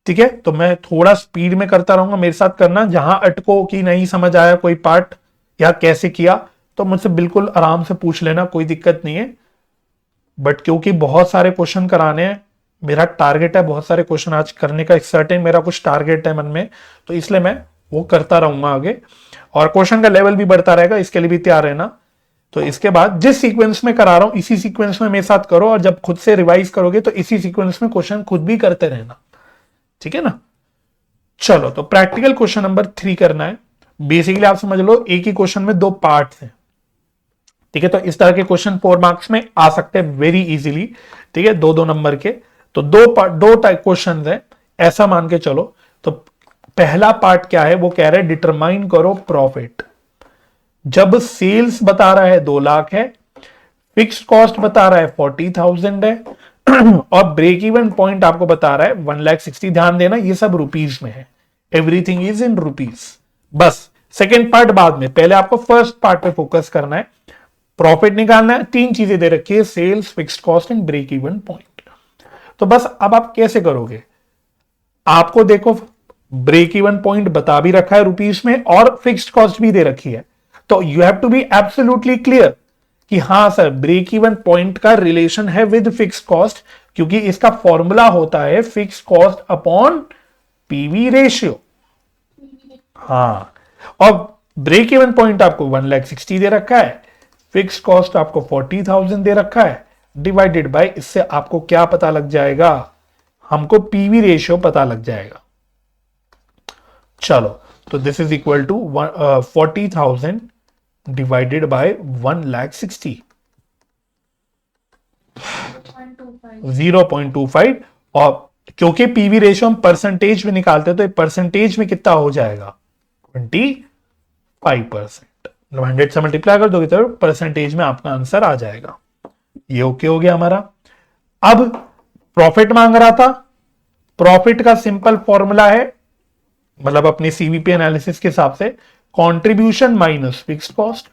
ठीक है, तो मैं थोड़ा स्पीड में करता रहूंगा, मेरे साथ करना, जहां अटको कि नहीं समझ आया कोई पार्ट या कैसे किया तो मुझसे बिल्कुल आराम से पूछ लेना, कोई दिक्कत नहीं है। बट क्योंकि बहुत सारे क्वेश्चन कराने हैं, मेरा टारगेट है बहुत सारे क्वेश्चन आज करने का, एक सर्टेन मेरा कुछ टारगेट है मन में, तो इसलिए मैं वो करता रहूंगा आगे, और क्वेश्चन का लेवल भी बढ़ता रहेगा, इसके लिए भी तैयार रहना। तो इसके बाद जिस सीक्वेंस में करा रहा हूं इसी सीक्वेंस में मेरे साथ करो, और जब खुद से रिवाइज करोगे तो इसी सीक्वेंस में क्वेश्चन खुद भी करते रहना। ठीक है ना, चलो तो प्रैक्टिकल क्वेश्चन नंबर 3 करना है। बेसिकली आप समझ लो एक ही क्वेश्चन में 2 पार्ट्स हैं। ठीक है, तो इस तरह के क्वेश्चन 4 मार्क्स में आ सकते हैं वेरी इजीली। ठीक है, 2-2 नंबर के, तो 2 टाइप क्वेश्चन है, ऐसा मान के चलो। तो पहला पार्ट क्या है, वो कह रहे हैं डिटरमाइन करो प्रॉफिट। जब सेल्स बता रहा है 2 लाख है, फिक्स्ड कॉस्ट बता रहा है 40,000 है, और ब्रेक इवन पॉइंट आपको बता रहा है 1,60,000। ध्यान देना ये सब रुपीज में है, एवरीथिंग इज इन रुपीज। बस सेकेंड पार्ट बाद में, पहले आपको फर्स्ट पार्ट पे फोकस करना है, प्रॉफिट निकालना है। 3 चीजें दे रखी है, sales, fixed cost and break even point. तो बस अब आप कैसे करोगे, आपको देखो ब्रेक इवन पॉइंट बता भी रखा है रुपीज में, और फिक्स्ड कॉस्ट भी दे रखी है, तो you have to be absolutely clear कि हां सर ब्रेक इवन पॉइंट का रिलेशन है विद फिक्स्ड कॉस्ट, क्योंकि इसका फॉर्मूला होता है fixed cost upon PV ratio. हाँ, और ब्रेक इवन पॉइंट आपको 1,60,000 दे रखा है, फिक्स्ड कॉस्ट आपको 40,000 दे रखा है, डिवाइडेड बाय, इससे आपको क्या पता लग जाएगा, हमको पीवी रेशियो पता लग जाएगा। चलो, तो this is equal to 40,000 divided by 1,60,000। 0.25। और क्योंकि पीवी रेशियो हम परसेंटेज में निकालते हैं तो परसेंटेज में कितना हो जाएगा 25%। मतलब 100 से मल्टीप्लाई कर दोगे तो परसेंटेज में आपका आंसर आ जाएगा। ये ओके हो गया हमारा। अब प्रॉफिट मांग रहा था। प्रॉफिट का सिंपल फॉर्मूला है, मतलब अपने सीवीपी एनालिसिस के हिसाब से, कंट्रीब्यूशन माइनस फिक्स्ड कॉस्ट।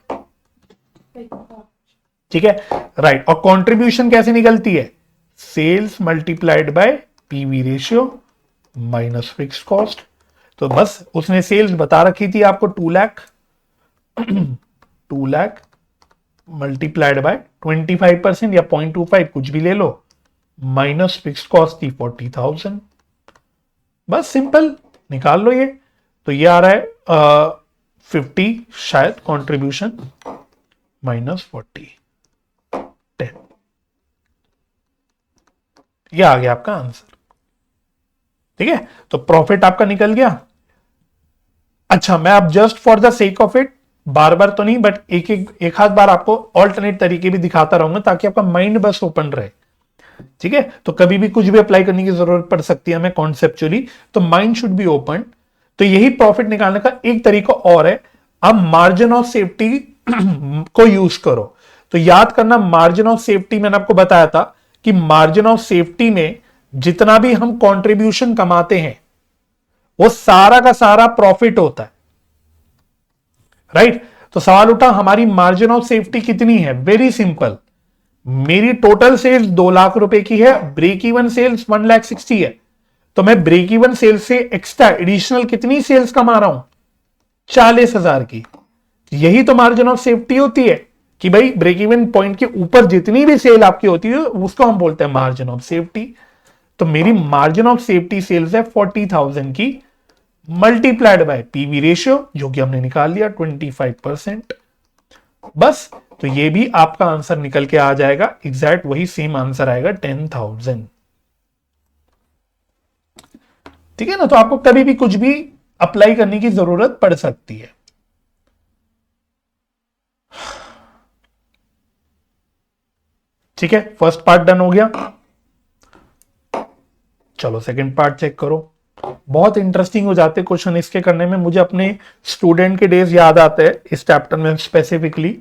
ठीक है, राइट। और कंट्रीब्यूशन कैसे निकलती है? Sales multiplied by PV ratio minus fixed cost. तो बस उसने सेल्स बता रखी थी आपको 2 लाख 2 लाख मल्टीप्लाइड बाय 25% या 0.25 कुछ भी ले लो, माइनस फिक्स्ड कॉस्ट थी 40,000। बस सिंपल निकाल लो ये। तो ये आ रहा है 50 शायद कंट्रीब्यूशन माइनस 40 10। ये आ गया आपका आंसर। ठीक है, तो प्रॉफिट आपका निकल गया। अच्छा, मैं अब just for the sake of it, बार बार तो नहीं बट एक आध बार आपको ऑल्टरनेट तरीके भी दिखाता रहूंगा ताकि आपका माइंड बस ओपन रहे। ठीक है, तो कभी भी कुछ भी अप्लाई करने की जरूरत पड़ सकती है हमें कॉन्सेप्चुअली, तो माइंड शुड बी ओपन। तो यही प्रॉफिट निकालने का एक तरीका और है, आप मार्जिन ऑफ सेफ्टी को यूज करो। तो याद करना, मार्जिन ऑफ सेफ्टी मैंने आपको बताया था कि मार्जिन ऑफ सेफ्टी में जितना भी हम कंट्रीब्यूशन कमाते हैं वो सारा का सारा प्रॉफिट होता है, राइट। तो सवाल उठा हमारी मार्जिन ऑफ सेफ्टी कितनी है? वेरी सिंपल, मेरी टोटल सेल्स 2 लाख रुपए की है, ब्रेक इवन सेल्स 1,60,000 है, तो मैं ब्रेक इवन सेल्स से एक्स्ट्रा एडिशनल कितनी सेल्स कमा रहा हूं? 40,000 की। यही तो मार्जिन ऑफ सेफ्टी होती है कि भाई ब्रेक इवन पॉइंट के ऊपर जितनी भी सेल आपकी होती है उसको हम बोलते हैं मार्जिन ऑफ सेफ्टी। तो मेरी मार्जिन ऑफ सेफ्टी सेल्स है 40,000 की, मल्टीप्लाइड बाय पीवी रेशियो जो कि हमने निकाल लिया 25%। बस, तो ये भी आपका आंसर निकल के आ जाएगा, एग्जैक्ट वही सेम आंसर आएगा 10,000। ठीक है ना, तो आपको कभी भी कुछ भी अप्लाई करने की जरूरत पड़ सकती है। ठीक है, फर्स्ट पार्ट डन हो गया। चलो सेकंड पार्ट चेक करो। बहुत इंटरेस्टिंग हो जाते क्वेश्चन इसके करने में, मुझे अपने स्टूडेंट के डेज याद आते हैं इस चैप्टर में स्पेसिफिकली।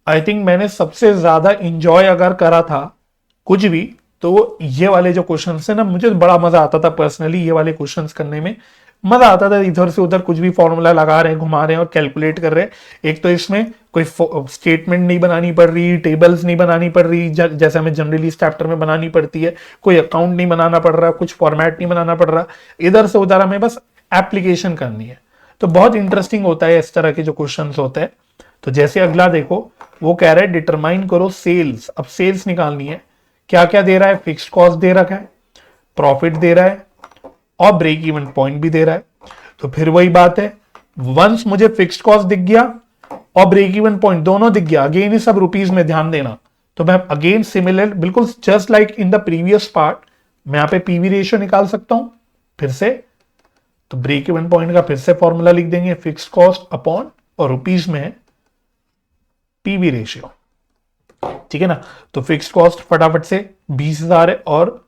आई थिंक मैंने सबसे ज्यादा इंजॉय अगर करा था कुछ भी, तो ये वाले जो क्वेश्चंस है ना, मुझे बड़ा मजा आता था पर्सनली ये वाले क्वेश्चंस करने में। मजा आता था, इधर से उधर कुछ भी फॉर्मूला लगा रहे हैं, घुमा रहे हैं और कैलकुलेट कर रहे हैं। एक तो इसमें कोई स्टेटमेंट नहीं बनानी पड़ रही, टेबल्स नहीं बनानी पड़ रही जैसे हमें जनरली इस चैप्टर में बनानी पड़ती है, कोई अकाउंट नहीं बनाना पड़ रहा, कुछ फॉर्मेट नहीं बनाना पड़ रहा, इधर से उधर हमें बस एप्लीकेशन करनी है। तो बहुत इंटरेस्टिंग होता है इस तरह के जो क्वेश्चन होते हैं। तो जैसे अगला देखो, वो कह रहा है डिटरमाइन करो सेल्स। अब सेल्स निकालनी है, क्या क्या दे रहा है? फिक्स्ड कॉस्ट दे रखा है, प्रॉफिट दे रहा है और ब्रेक इवन पॉइंट भी दे रहा है। तो फिर वही बात है, वंस मुझे फिक्स्ड कॉस्ट दिख गया और ब्रेक इवन पॉइंट दोनों दिख गया, अगेन ये सब रुपीज में ध्यान देना, तो मैं अगेन सिमिलर बिल्कुल just like in the previous part मैं यहां पे पीवी रेशियो निकाल सकता हूं फिर से। तो ब्रेक इवन पॉइंट का फिर से फॉर्मूला लिख देंगे, फिक्स्ड कॉस्ट अपॉन, और रुपीज में है पीवी रेशियो। ठीक है ना, तो फिक्स्ड कॉस्ट फटाफट से 20,000 है और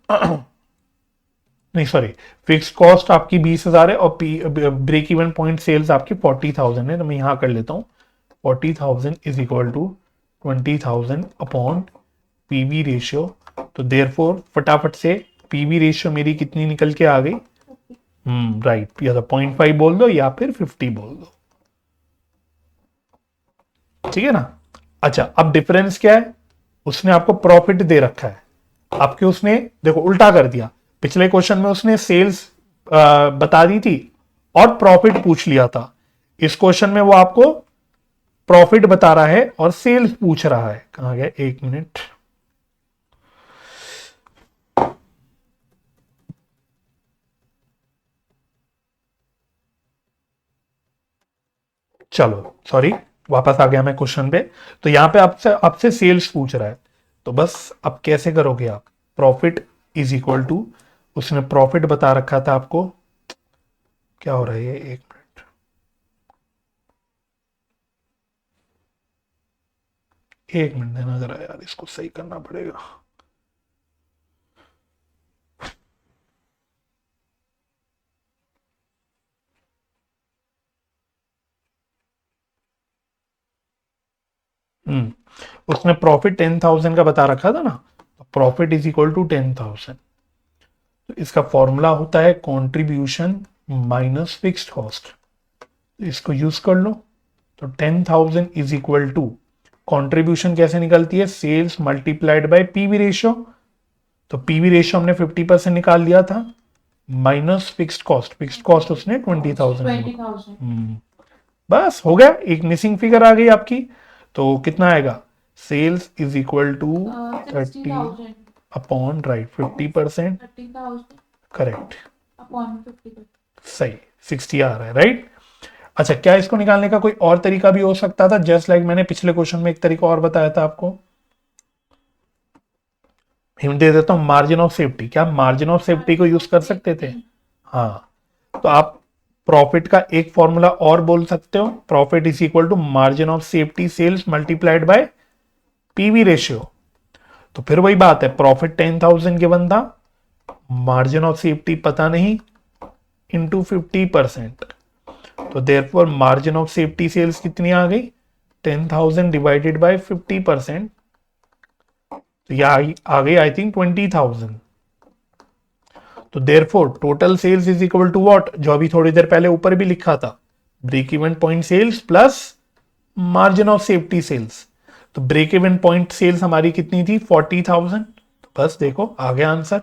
नहीं सॉरी, फिक्स्ड कॉस्ट आपकी 20,000 है और ब्रेक इवन पॉइंट सेल्स आपकी 40,000 है। तो मैं यहां कर लेता हूं 40,000 is equal to 20,000 upon PV ratio. तो देयरफॉर फटाफट से पीवी रेशियो मेरी कितनी निकल के आ गई? राइट, या तो 0.5 बोल दो या फिर 50 बोल दो। ठीक है ना। अच्छा, अब डिफरेंस क्या है? उसने आपको प्रॉफिट दे रखा है, आपके उसने देखो उल्टा कर दिया। पिछले क्वेश्चन में उसने सेल्स बता दी थी और प्रॉफिट पूछ लिया था। इस क्वेश्चन में वो आपको प्रॉफिट बता रहा है और सेल्स पूछ रहा है। कहां गया? एक मिनट, चलो सॉरी, वापस आ गया मैं क्वेश्चन पे। तो यहां पे आपसे आपसे सेल्स पूछ रहा है, तो बस अब कैसे करोगे आप? प्रॉफिट इज इक्वल टू, उसने प्रॉफिट बता रखा था आपको, क्या हो रहा है ये, एक मिनट, एक मिनट देना जरा यार, इसको सही करना पड़ेगा। उसने प्रॉफिट 10,000 का बता रखा था ना, तो प्रॉफिट इज इक्वल टू 10,000। तो इसका फॉर्मूला होता है कंट्रीब्यूशन माइनस फिक्स्ड कॉस्ट। तो इसको यूज कर लो। तो 10,000 इज इक्वल टू, कंट्रीब्यूशन कैसे निकलती है, sales multiplied by PV ratio. तो पीवी रेशियो हमने 50% निकाल लिया था, minus fixed cost, fixed cost उसने 20,000। 20,000 बस हो गया, एक मिसिंग फिगर आ गई आपकी। तो कितना आएगा, sales is equal to 30 60,000 upon right 50%, 30,000 correct, upon 50%। सही 60 आ रहा है, राइट। अच्छा, क्या इसको निकालने का कोई और तरीका भी हो सकता था, जस्ट लाइक मैंने पिछले क्वेश्चन में एक तरीका और बताया था आपको। हिंट दे देता हूं, मार्जिन ऑफ सेफ्टी। क्या मार्जिन ऑफ सेफ्टी को यूज कर सकते थे? हाँ, तो आप प्रॉफिट का एक फॉर्मूला और बोल सकते हो, profit is equal to margin of safety sales multiplied by PV ratio. तो फिर वही बात है, प्रॉफिट 10,000 गिवन था, मार्जिन ऑफ सेफ्टी पता नहीं, इंटू 50%। तो therefore margin of safety sales कितनी आ गई, 10,000 डिवाइडेड बाय 50%। तो यह आ गई आई थिंक 20,000। तो therefore total sales is equal to what, जो अभी थोड़ी देर पहले ऊपर भी लिखा था, break even point sales plus margin of safety sales. तो ब्रेक इवन पॉइंट सेल्स हमारी कितनी थी, 40,000। तो बस देखो आ गया आंसर।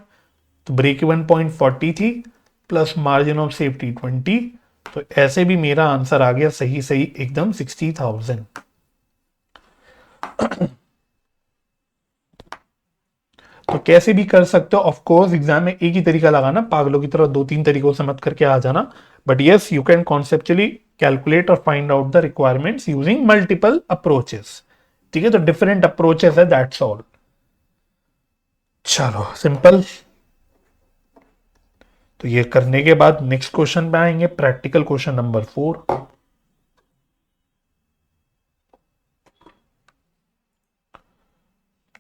तो ब्रेक इवन पॉइंट 40 थी प्लस मार्जिन ऑफ सेफ्टी 20। तो ऐसे भी मेरा आंसर आ गया सही सही एकदम 60,000। तो कैसे भी कर सकते हो, ऑफ कोर्स एग्जाम में एक ही तरीका लगाना, पागलों की तरह 2-3 तरीकों से मत करके आ जाना। But yes, you can conceptually calculate और find out the requirements using multiple approaches. ठीक है, तो डिफरेंट अप्रोचेस है, दैट्स ऑल। चलो सिंपल। तो ये करने के बाद नेक्स्ट क्वेश्चन पे आएंगे, प्रैक्टिकल क्वेश्चन नंबर 4।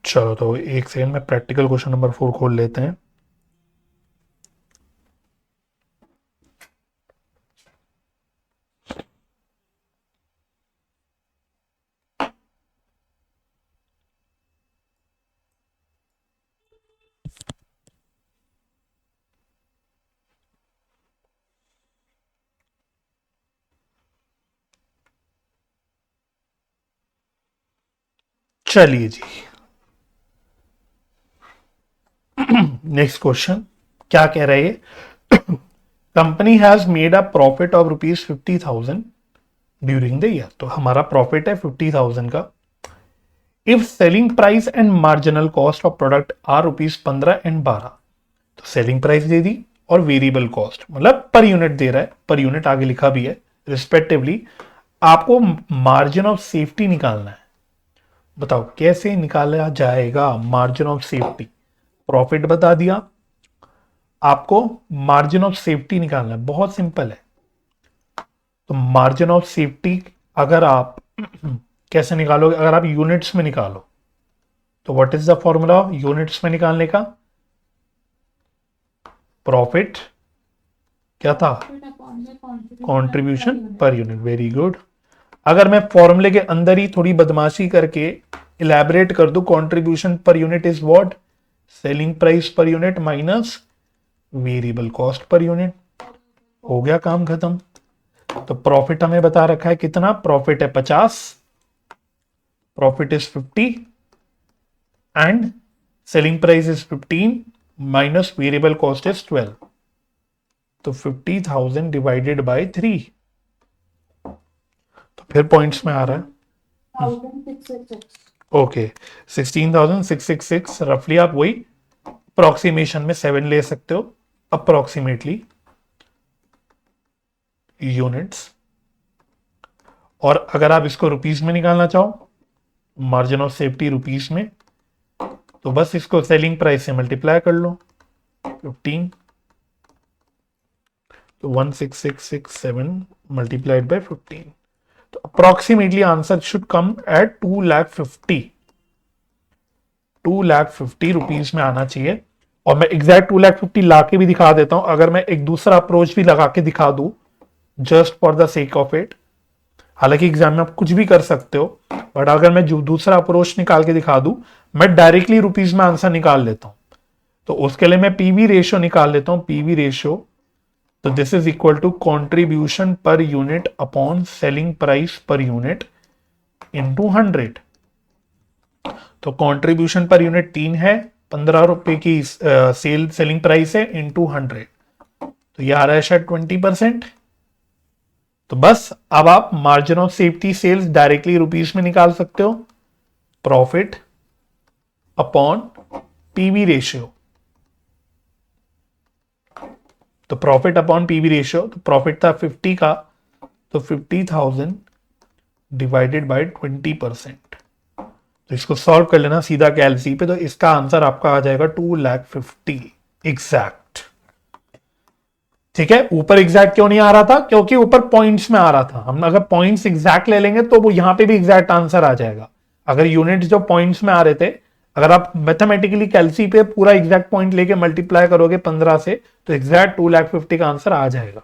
चलो तो एक सेकंड में प्रैक्टिकल क्वेश्चन नंबर 4 खोल लेते हैं। चलिए जी, नेक्स्ट क्वेश्चन क्या कह रहे हैं, company has made a profit of ₹50,000 during the year. तो हमारा प्रॉफिट है 50,000 का। If selling price and marginal cost of product are ₹15 and 12। तो सेलिंग प्राइस दे दी और वेरिएबल कॉस्ट मतलब पर यूनिट दे रहा है, पर यूनिट आगे लिखा भी है रिस्पेक्टिवली। आपको मार्जिन ऑफ सेफ्टी निकालना है। बताओ कैसे निकाला जाएगा मार्जिन ऑफ सेफ्टी। प्रॉफिट बता दिया, आपको मार्जिन ऑफ सेफ्टी निकालना है, बहुत सिंपल है। तो मार्जिन ऑफ सेफ्टी अगर आप कैसे निकालोगे, अगर आप यूनिट्स में निकालो तो what is the formula units में निकालने का, प्रॉफिट क्या था, contribution per unit. Very good. अगर मैं फॉर्मूले के अंदर ही थोड़ी बदमाशी करके इलेबरेट कर दूं, contribution per unit is what, selling price per unit minus variable cost per unit. हो गया काम खत्म। तो प्रॉफिट हमें बता रखा है कितना, प्रॉफिट है 50, profit is 50 and selling price is 15 minus variable cost is 12। तो 50,000 डिवाइडेड बाय 3। तो फिर पॉइंट्स में आ रहा है 1666। ओके 16,666 रफली। आप वही अप्रोक्सीमेशन में 7 ले सकते हो, अप्रोक्सीमेटली यूनिट्स। और अगर आप इसको रुपीस में निकालना चाहो, मार्जिन ऑफ सेफ्टी रुपीस में, तो बस इसको सेलिंग प्राइस से मल्टीप्लाई कर लो 15। तो 16,667 मल्टीप्लाइड बाय 15। तो approximately answer should come at 2,50,000 rupees में आना चाहिए। और मैं एग्जैक्ट 2,50,000 ला के भी दिखा देता हूं, अगर मैं एक दूसरा अप्रोच भी लगा के दिखा दूं just for the sake of it. हालांकि एग्जाम में आप कुछ भी कर सकते हो, बट अगर मैं जो दूसरा अप्रोच निकाल के दिखा दूं, मैं डायरेक्टली रुपीज में आंसर निकाल लेता हूं, तो उसके लिए मैं पीवी रेशियो निकाल लेता हूं, पीवी रेशियो। तो this is equal to contribution per unit upon selling price per unit into 100। तो कंट्रीब्यूशन पर यूनिट 3 है, 15 रुपए की सेलिंग प्राइस है, इंटू 100, तो ये आ रहा है शायद 20%। तो बस अब आप margin of safety sales directly rupees में निकाल सकते हो, प्रॉफिट अपॉन पीवी रेशियो। तो प्रॉफिट अपॉन पीवी रेशियो, तो प्रॉफिट था 50 का, तो 50,000 डिवाइडेड बाय 20%। तो इसको सॉल्व कर लेना सीधा कैलसी पे, तो इसका आंसर आपका आ जाएगा 2,50,000 एग्जैक्ट। ठीक है, ऊपर एग्जैक्ट क्यों नहीं आ रहा था? क्योंकि ऊपर पॉइंट्स में आ रहा था। हम अगर पॉइंट्स एग्जैक्ट ले लेंगे तो वो यहां पे भी एग्जैक्ट आंसर आ जाएगा। अगर यूनिट्स जो पॉइंट्स में आ रहे थे, अगर आप मैथमेटिकली कैलसी पे पूरा एग्जैक्ट पॉइंट लेके मल्टीप्लाई करोगे 15 से, तो एग्जैक्ट 2,50,000 का आंसर आ जाएगा।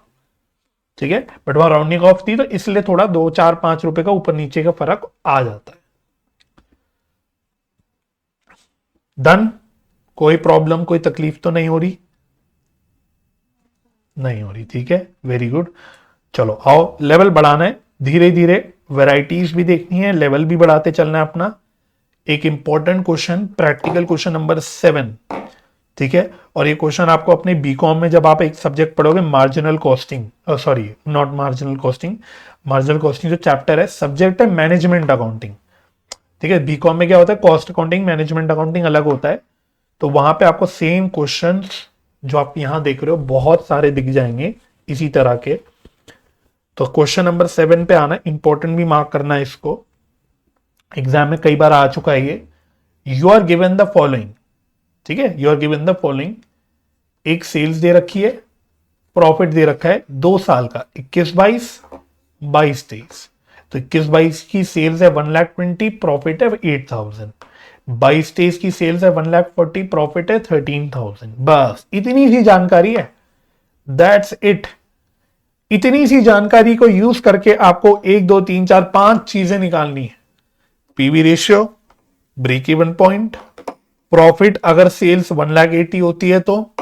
ठीक है, बट वहां राउंडिंग ऑफ थी, तो इसलिए थोड़ा 2, 4, 5 रुपए का ऊपर नीचे का फर्क आ जाता है। डन? कोई प्रॉब्लम, कोई तकलीफ तो नहीं हो रही? नहीं हो रही, ठीक है, वेरी गुड। चलो आओ, लेवल बढ़ाना है धीरे धीरे, वैरायटीज भी देखनी है, लेवल भी बढ़ाते चलना है अपना। एक important question, practical question number 7, ठीक है। और ये क्वेश्चन आपको अपने बीकॉम में जब आप एक सब्जेक्ट पढ़ोगे, marginal costing, sorry not marginal costing, marginal costing जो चैप्टर है, सब्जेक्ट है मैनेजमेंट अकाउंटिंग। ठीक है, बीकॉम में क्या होता है, कॉस्ट अकाउंटिंग, मैनेजमेंट अकाउंटिंग अलग होता है। तो वहां पे आपको सेम क्वेश्चंस जो आप यहां देख रहे हो बहुत सारे दिख जाएंगे इसी तरह के। तो क्वेश्चन नंबर 7 पे आना, इंपॉर्टेंट भी मार्क करना है इसको, एग्जाम में कई बार आ चुका है ये। You are given the following, ठीक है, you are given the following. एक सेल्स दे रखी है, प्रॉफिट दे रखा है 2 साल का, 21-22, 22-23। तो 21-22 की सेल्स है 1,20,000, प्रॉफिट है 8,000। 22-23 की सेल्स है 1,40,000, प्रॉफिट है 13,000। बस इतनी सी जानकारी है, दैट्स इट। इतनी सी जानकारी को यूज करके आपको 1, 2, 3, 4, 5 चीजें निकालनी है। PV ratio, break even point, profit अगर सेल्स 1,80,000 होती है तो,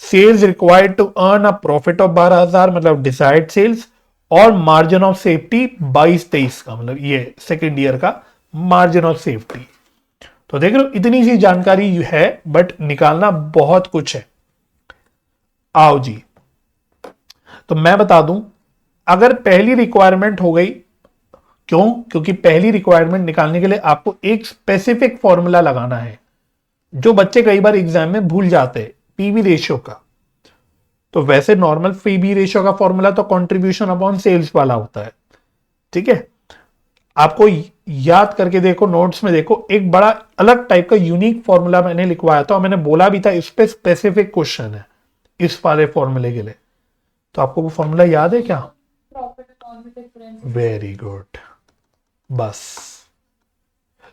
sales required to earn a profit of 12,000 मतलब डिसाइड सेल्स, और मार्जिन ऑफ सेफ्टी 22-23 का, मतलब ये सेकेंड ईयर का मार्जिन ऑफ सेफ्टी। तो देख रहे हो, इतनी सी जानकारी है, बट निकालना बहुत कुछ है। आओ जी, तो मैं बता दूं, अगर पहली रिक्वायरमेंट हो गई, क्यों? क्योंकि पहली रिक्वायरमेंट निकालने के लिए आपको एक स्पेसिफिक फॉर्मूला लगाना है, जो बच्चे कई बार एग्जाम में भूल जाते हैं, पीवी रेशियो का। तो वैसे नॉर्मल पीवी रेशियो का फॉर्मूला तो कंट्रीब्यूशन अपॉन सेल्स वाला होता है, ठीक है। आपको याद करके देखो, नोट्स में देखो, एक बड़ा अलग टाइप का यूनिक फॉर्मूला मैंने लिखवाया था, और मैंने बोला भी था इस पे स्पेसिफिक क्वेश्चन है इस वाले फॉर्मूले के लिए। तो आपको वो फॉर्मूला याद है क्या? Profit upon difference. Very good. बस,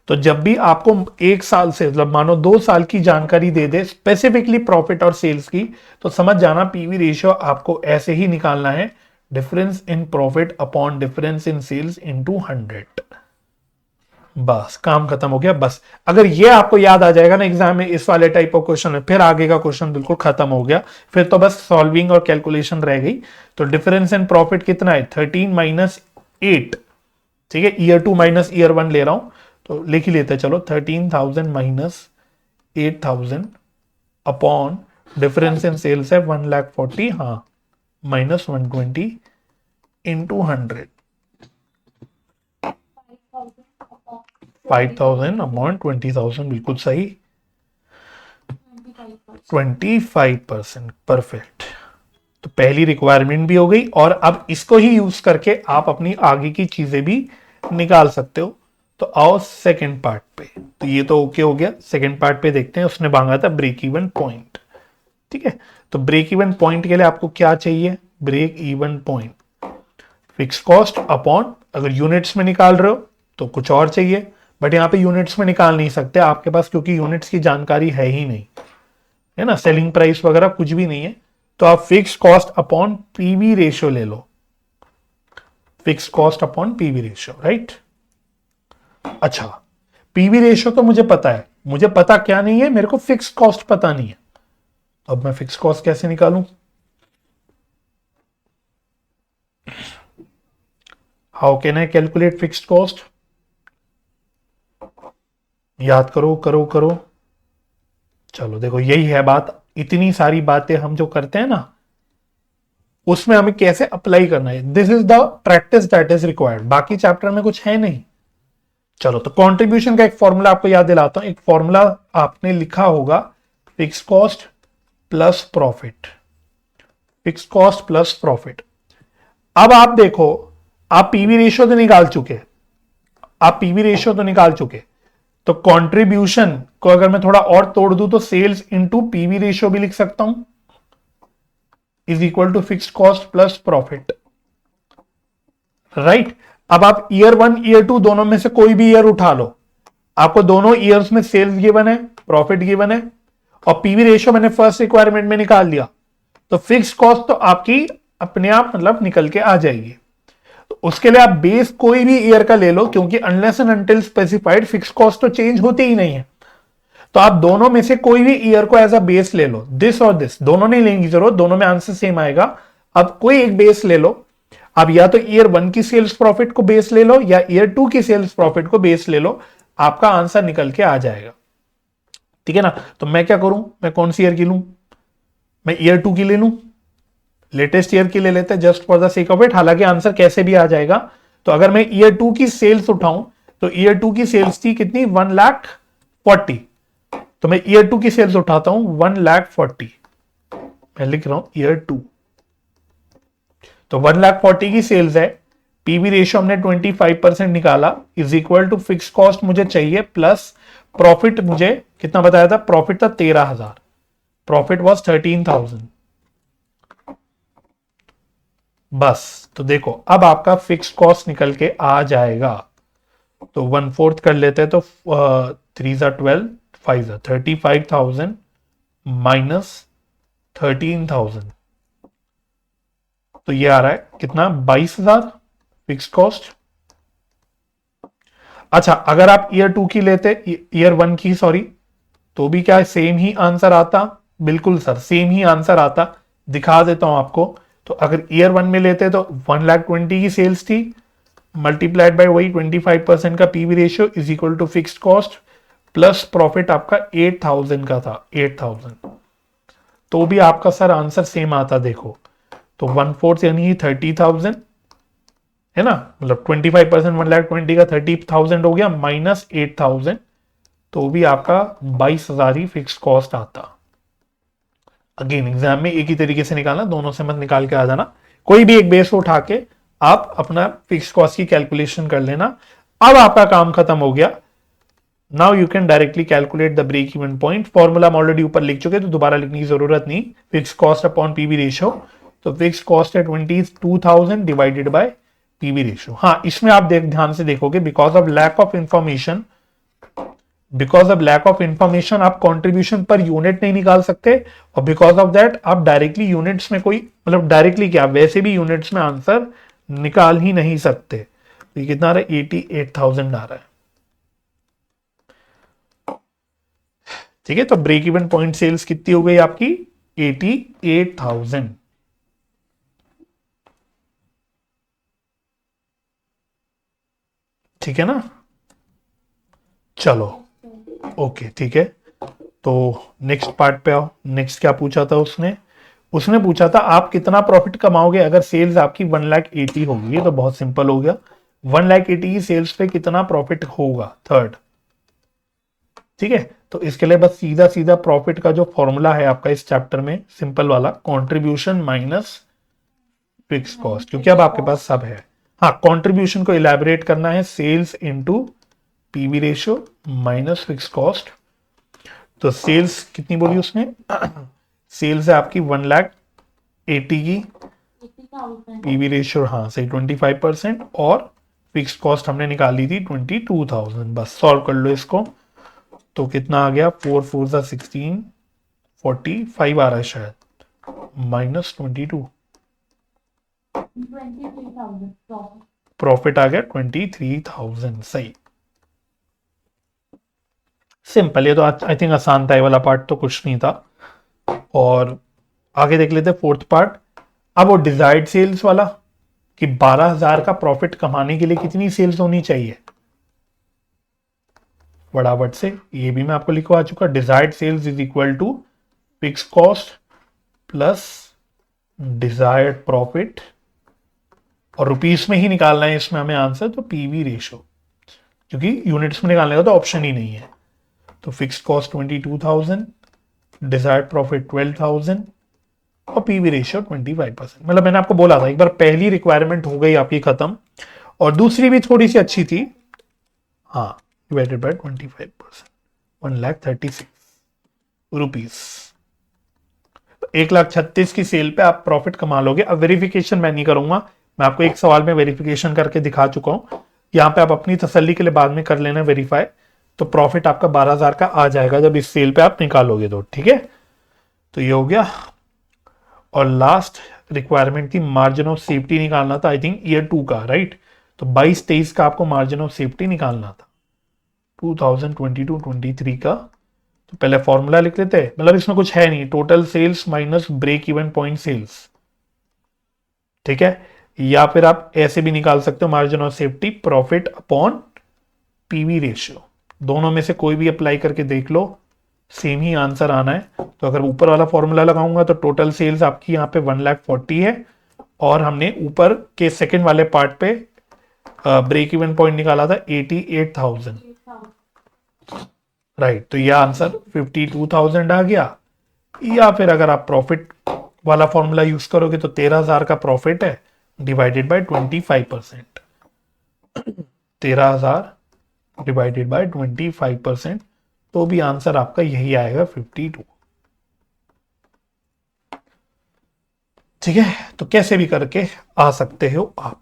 तो जब भी आपको 1 साल से, मतलब मानो 2 साल की जानकारी दे दे स्पेसिफिकली प्रॉफिट और सेल्स की, तो समझ जाना पीवी रेशियो आपको ऐसे ही निकालना है, difference in profit upon difference in sales into 100। बस काम खत्म हो गया। बस अगर ये आपको याद आ जाएगा ना एग्जाम में, इस वाले टाइप ऑफ क्वेश्चन में, फिर आगे का क्वेश्चन बिल्कुल खत्म हो गया। फिर तो बस सॉल्विंग और कैलकुलेशन रह गई। तो डिफरेंस इन प्रॉफिट कितना है? 13 - 8, ठीक है, ईयर 2 माइनस ईयर 1 ले रहा हूं, तो लिख ही लेते चलो। 13,000 - 8,000 अपॉन डिफरेंस इन सेल्स है 1,40,000, हाँ, माइनस 120 इंटू 100, 5,000 अपॉन 20,000, बिल्कुल सही, 25%। परफेक्ट। तो पहली रिक्वायरमेंट भी हो गई, और अब इसको ही यूज करके आप अपनी आगे की चीजें भी निकाल सकते हो। तो आओ सेकंड पार्ट पे। तो ये तो ओके हो गया, सेकंड पार्ट पे देखते हैं। उसने मांगा था ब्रेक इवन पॉइंट, ठीक है। तो ब्रेक इवन पॉइंट के लिए आपको क्या चाहिए? Break even point, fix cost upon, अगर यूनिट्स में निकाल रहे हो तो कुछ और चाहिए, बट यहां पे यूनिट्स में निकाल नहीं सकते आपके पास, क्योंकि यूनिट्स की जानकारी है ही नहीं, है ना, सेलिंग प्राइस वगैरह कुछ भी नहीं है। तो आप fix cost upon PV ratio ले लो, fix cost upon PV ratio, right. अच्छा, पीवी रेशियो तो मुझे पता है, मुझे पता क्या नहीं है, मेरे को फिक्स कॉस्ट पता नहीं है। अब मैं फिक्स कॉस्ट कैसे निकालूं? How can I calculate fixed cost? याद करो करो करो। चलो देखो, यही है बात। इतनी सारी बातें हम जो करते हैं ना, उसमें हमें कैसे अप्लाई करना है, this is the practice that is required. बाकी चैप्टर में कुछ है नहीं। चलो, तो कंट्रीब्यूशन का एक फॉर्मूला आपको याद दिलाता हूं। एक फॉर्मूला आपने लिखा होगा, fix cost plus profit, fix cost plus profit. अब आप देखो, आप पीवी रेशियो तो निकाल चुके, आप पीवी रेशियो तो निकाल चुके, तो कंट्रीब्यूशन को अगर मैं थोड़ा और तोड़ दूं तो सेल्स इंटू पीवी रेशियो भी लिख सकता हूं, is equal to fixed cost plus profit, right. अब आप ईयर 1 ईयर 2 दोनों में से कोई भी ईयर उठा लो, आपको दोनों ईयर्स में सेल्स गिवन है, प्रॉफिट गिवन है, और पीवी रेशियो मैंने फर्स्ट रिक्वायरमेंट में निकाल लिया, तो फिक्स कॉस्ट तो आपकी अपने आप मतलब निकल के आ जाएगी। तो उसके लिए आप बेस कोई भी ईयर का ले लो, क्योंकि unless and until specified fix cost तो चेंज होती ही नहीं है। तो आप दोनों में से कोई भी ईयर को एज अ बेस ले लो, दिस और दिस दोनों नहीं लेंगी जरूरत, दोनों में आंसर सेम आएगा। अब कोई एक बेस ले लो, आप या तो ईयर 1 की सेल्स प्रॉफिट को बेस ले लो या ईयर 2 की सेल्स प्रॉफिट को बेस ले लो, आपका आंसर निकल के आ जाएगा। ठीक है ना? तो मैं क्या करूं, मैं कौन सी ईयर की लूं? मैं ईयर 2 की ले लूं, लेटेस्ट ईयर की ले लेते हैं just for the sake of it, हालांकि आंसर कैसे भी आ जाएगा। तो अगर मैं ईयर 2 की सेल्स उठाऊं, तो ईयर 2 की सेल्स थी कितनी? 1,40,000। तो मैं ईयर 2 की सेल्स उठाता हूं 1,40,000, मैं लिख रहा हूं ईयर 2। तो 1,40,000 की सेल्स है, पीवी रेशियो हमने 25% निकाला, is equal to fix cost मुझे चाहिए प्लस प्रॉफिट। मुझे कितना बताया था? प्रॉफिट था 13,000, प्रॉफिट वॉज 13,000। बस, तो देखो अब आपका फिक्स कॉस्ट निकल के आ जाएगा। तो 1/4 कर लेते हैं, तो 3 ज़ा 12, 5 ज़ा 35,000 माइनस 13,000, तो ये आ रहा है कितना? 22,000 फिक्स कॉस्ट। अच्छा, अगर आप ईयर 2 की लेते, ईयर 1 की सॉरी, तो भी क्या सेम ही आंसर आता? बिल्कुल सर, सेम ही आंसर आता। दिखा देता हूं आपको। तो अगर ईयर 1 में लेते तो 1,20,000 की सेल्स थी, मल्टीप्लाइड बाय वही 25% का PV ratio is equal to fixed cost plus profit आपका 8,000 का था, 8,000। तो भी आपका सर आंसर सेम आता। देखो, तो 1/4 यानी 30,000 है ना, मतलब 25% 1,20,000 का 30,000 हो गया, माइनस 8,000, तो भी आपका 22,000 ही फिक्स कॉस्ट आता। अगेन एग्जाम में एक ही तरीके से निकालना, दोनों से मत निकाल के आ जाना, कोई भी एक बेस उठा के आप अपना फिक्स कॉस्ट की कैलकुलेशन कर लेना। अब आपका काम खत्म हो गया। Now you can directly calculate the break even point. Formula हम ऑलरेडी ऊपर लिख चुके, तो दोबारा लिखने की जरूरत नहीं। Fix cost upon PV ratio, तो फिक्स कॉस्ट है 22,000 डिवाइडेड बाय पीवी रेशियो। हाँ, इसमें आप ध्यान से देखोगे, because of lack of information, because of lack of information आप कंट्रीब्यूशन पर यूनिट नहीं निकाल सकते, और बिकॉज ऑफ दैट आप डायरेक्टली यूनिट्स में कोई, मतलब डायरेक्टली क्या, वैसे भी यूनिट्स में आंसर निकाल ही नहीं सकते। तो ये कितना आ रहा है? 88,000 आ रहा है। ठीक है, तो ब्रेक इवन पॉइंट सेल्स कितनी हो गई आपकी? 88,000। ठीक है ना? चलो, ओके, ठीक है। तो नेक्स्ट पार्ट पे आओ। नेक्स्ट क्या पूछा था उसने? उसने पूछा था आप कितना प्रॉफिट कमाओगे अगर सेल्स आपकी 1,80,000 होगी। ये तो बहुत सिंपल हो गया, 1,80,000 की सेल्स पे कितना प्रॉफिट होगा, थर्ड। ठीक है, तो इसके लिए बस सीधा सीधा प्रॉफिट का जो फॉर्मूला है आपका इस चैप्टर में, सिंपल वाला, कंट्रीब्यूशन माइनस फिक्स कॉस्ट, क्योंकि अब आपके पास सब है। हाँ, कंट्रीब्यूशन को इलेबोरेट करना है, sales into PV ratio minus fix cost. तो सेल्स कितनी बोली उसने? सेल्स है आपकी 1,80,000 की, 80,000 पीवी रेशियो हाँ सही 25%, और फिक्स कॉस्ट हमने निकाली थी 22,000। बस सॉल्व कर लो इसको, तो कितना आ गया? 4 4 16, 45 आ रहा है शायद, माइनस 22, 23,000 profit. प्रॉफिट आ गया 23,000। सही, सिंपल, ये तो आई थिंक आसान था, ये वाला पार्ट तो कुछ नहीं था। और आगे देख लेते फोर्थ पार्ट। अब वो डिजायर्ड सेल्स वाला कि 12,000 का प्रॉफिट कमाने के लिए कितनी सेल्स होनी चाहिए, फटाफट से ये भी मैं आपको लिखवा चुका। Desired sales is equal to fix cost plus desired profit, और रुपीस में ही निकालना है इसमें हमें आंसर, तो पीवी रेशो, क्योंकि यूनिट्स में निकालने का तो ऑप्शन ही नहीं है। तो फिक्स कॉस्ट 22,000, डिजायर्ड प्रॉफिट 12,000 और पीवी रेशियो 25%। मतलब मैंने आपको बोला था एक बार, पहली रिक्वायरमेंट हो गई आपकी खत्म, और दूसरी भी थोड़ी सी अच्छी थी, हाँ, डिवाइडेड बाय 25%, 1,36,000 रुपीज। 1,36,000 की सेल पे आप प्रॉफिट कमा लोगे। अब वेरिफिकेशन मैं नहीं करूंगा, मैं आपको एक सवाल में वेरिफिकेशन करके दिखा चुका हूं, यहां पे आप अपनी तसल्ली के लिए बाद में कर लेना वेरीफाई। तो प्रॉफिट आपका 12,000 का आ जाएगा जब इस सेल पे आप निकालोगे तो, ठीक है। तो ये हो गया। और लास्ट रिक्वायरमेंट थी मार्जिन ऑफ सेफ्टी निकालना था, आई थिंक ईयर 2 का, राइट। तो 22-23 का आपको मार्जिन ऑफ सेफ्टी निकालना था, 2022-23 का। तो पहले फॉर्मूला लिख लेते हैं, मतलब इसमें कुछ है नहीं, total sales minus break even point sales, ठीक है। या फिर आप ऐसे भी निकाल सकते हो, margin of safety profit upon PV ratio, दोनों में से कोई भी अप्लाई करके देख लो, सेम ही आंसर आना है। तो अगर ऊपर वाला फॉर्मूला लगाऊंगा तो टोटल सेल्स आपकी यहाँ पे 1,40,000 है, और हमने ऊपर के सेकंड वाले पार्ट पे ब्रेक इवन पॉइंट निकाला था 88,000, राइट। तो यह आंसर 52,000 आ गया। या फिर अगर आप प्रॉफिट वाला फॉर्मूला यूज करोगे तो 13,000 का प्रॉफिट है, डिवाइडेड बाय 25%, 13,000 डिवाइडेड बाय 25%, तो भी आंसर आपका यही आएगा 52, ठीक है। तो कैसे भी करके आ सकते हो आप।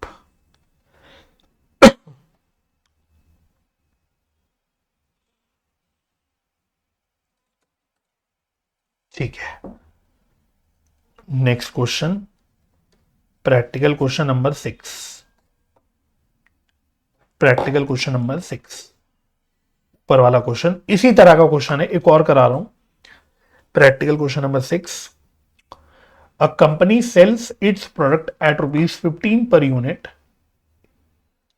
ठीक है, next question, practical question number 6। Practical question number 6, ऊपर वाला क्वेश्चन इसी तरह का क्वेश्चन है, एक और करा रहा हूं। Practical question number 6, a company sales its product at ₹15 per unit.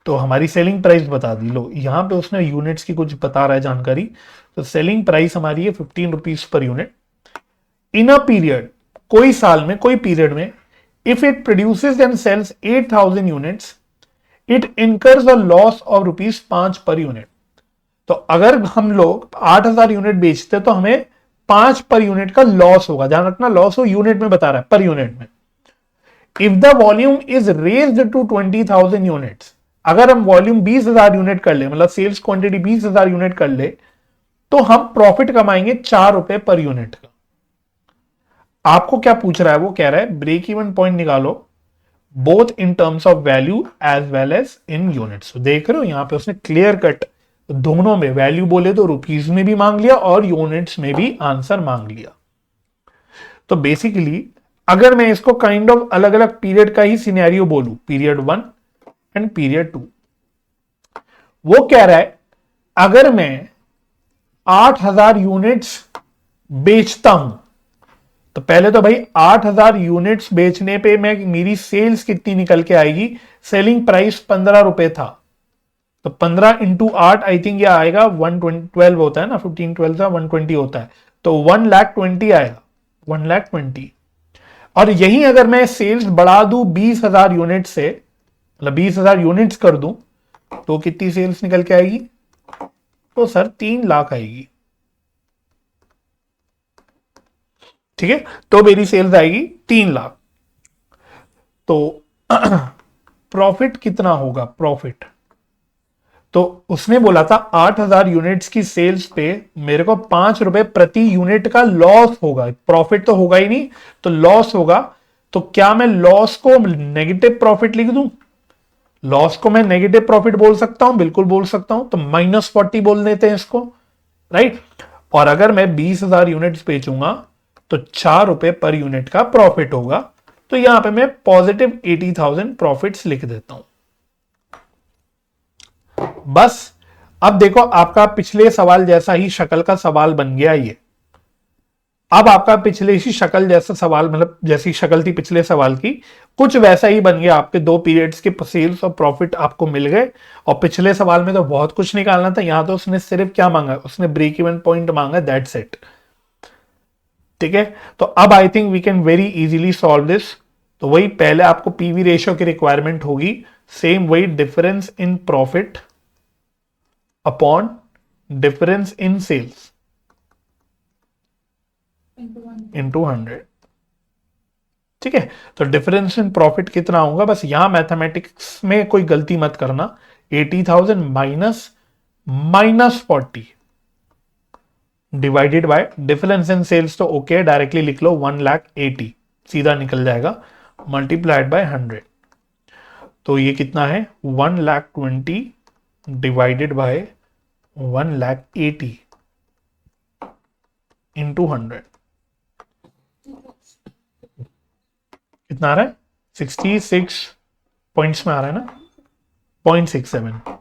तो हमारी सेलिंग प्राइस बता दी, लो यहां पे उसने यूनिट्स की कुछ बता रहा है जानकारी। तो सेलिंग प्राइस हमारी है ₹15 per unit in a period, कोई साल में, कोई पीरियड में, if it produces and sales 8,000 units, it incurs a loss of ₹5 per unit. तो अगर हम लोग 8,000 यूनिट बेचते तो हमें 5 पर यूनिट का लॉस होगा। ध्यान रखना, लॉस हो यूनिट में बता रहा है, पर यूनिट में। If the volume is raised to 20,000 units, अगर हम वॉल्यूम 20,000 यूनिट कर ले, मतलब सेल्स क्वांटिटी 20,000 यूनिट कर ले, तो हम प्रॉफिट कमाएंगे ₹4 पर यूनिट का। आपको क्या पूछ रहा है, वो कह रहा है ब्रेक इवन पॉइंट निकालो both in terms of value as well as in units. देख रहे हो यहां पे उसने क्लियर कट दोनों में, वैल्यू बोले तो रुपीज में भी मांग लिया और यूनिट्स में भी आंसर मांग लिया। तो बेसिकली अगर मैं इसको काइंड ऑफ अलग अलग पीरियड का ही सिनेरियो बोलूं, पीरियड 1 एंड पीरियड 2, वो कह रहा है अगर मैं 8,000 यूनिट्स बेचता हूं, तो पहले तो भाई 8,000 यूनिट्स बेचने पे मैं, मेरी सेल्स कितनी निकल के आएगी, सेलिंग प्राइस ₹15 था, तो 15 इंटू 8 आई थिंक यह आएगा 112 होता है ना, 15 12 था 120 होता है, तो 1,20,000 आएगा, 1,20,000। और यही अगर मैं सेल्स बढ़ा दूं 20,000 यूनिट से, मतलब 20,000 यूनिट्स कर दूं, तो कितनी सेल्स निकल के आएगी, तो सर 3 लाख आएगी, ठीक है। तो मेरी सेल्स आएगी 3 लाख। तो प्रॉफिट कितना होगा, प्रॉफिट, तो उसने बोला था 8,000 यूनिट्स की सेल्स पे मेरे को ₹5 प्रति यूनिट का लॉस होगा, प्रॉफिट तो होगा ही नहीं, तो लॉस होगा। तो क्या मैं लॉस को नेगेटिव प्रॉफिट लिख दूं, लॉस को मैं नेगेटिव प्रॉफिट बोल सकता हूं, बिल्कुल बोल सकता हूं। तो -40 बोल देते हैं इसको, राइट। और अगर मैं 20,000 यूनिट्स बेचूंगा तो ₹4 पर यूनिट का प्रॉफिट होगा। तो यहां पे मैं पॉजिटिव 80,000 प्रॉफिट्स लिख देता हूं। बस अब देखो आपका पिछले सवाल जैसा ही शक्ल का सवाल बन गया ये। अब आपका पिछले ही शक्ल जैसा सवाल, मतलब जैसी शक्ल थी पिछले सवाल की, कुछ वैसा ही बन गया। आपके दो पीरियड्स के सेल्स और प्रॉफिट आपको मिल गए। और पिछले सवाल में तो बहुत कुछ निकालना था, यहां तो उसने सिर्फ क्या मांगा, उसने ब्रेक इवन पॉइंट मांगा, दैट्स इट। ठीक है, तो अब I think we can very easily solve this. तो वही पहले आपको पीवी रेशियो की रिक्वायरमेंट होगी, सेम वही difference in profit upon difference in sales into one. Into 100। ठीक है, तो डिफरेंस इन प्रॉफिट कितना होगा, बस यहां मैथमेटिक्स में कोई गलती मत करना। 80,000 minus 40 divided by difference in sales, तो ओके डायरेक्टली लिख लो 1,80,000 सीधा निकल जाएगा, मल्टीप्लाइड बाय 100। तो ये कितना है 1,20,000 डिवाइडेड बाय 1,80,000 इंटू 100 कितना आ रहा है, 66 पॉइंट्स में आ रहा है ना, 0.67।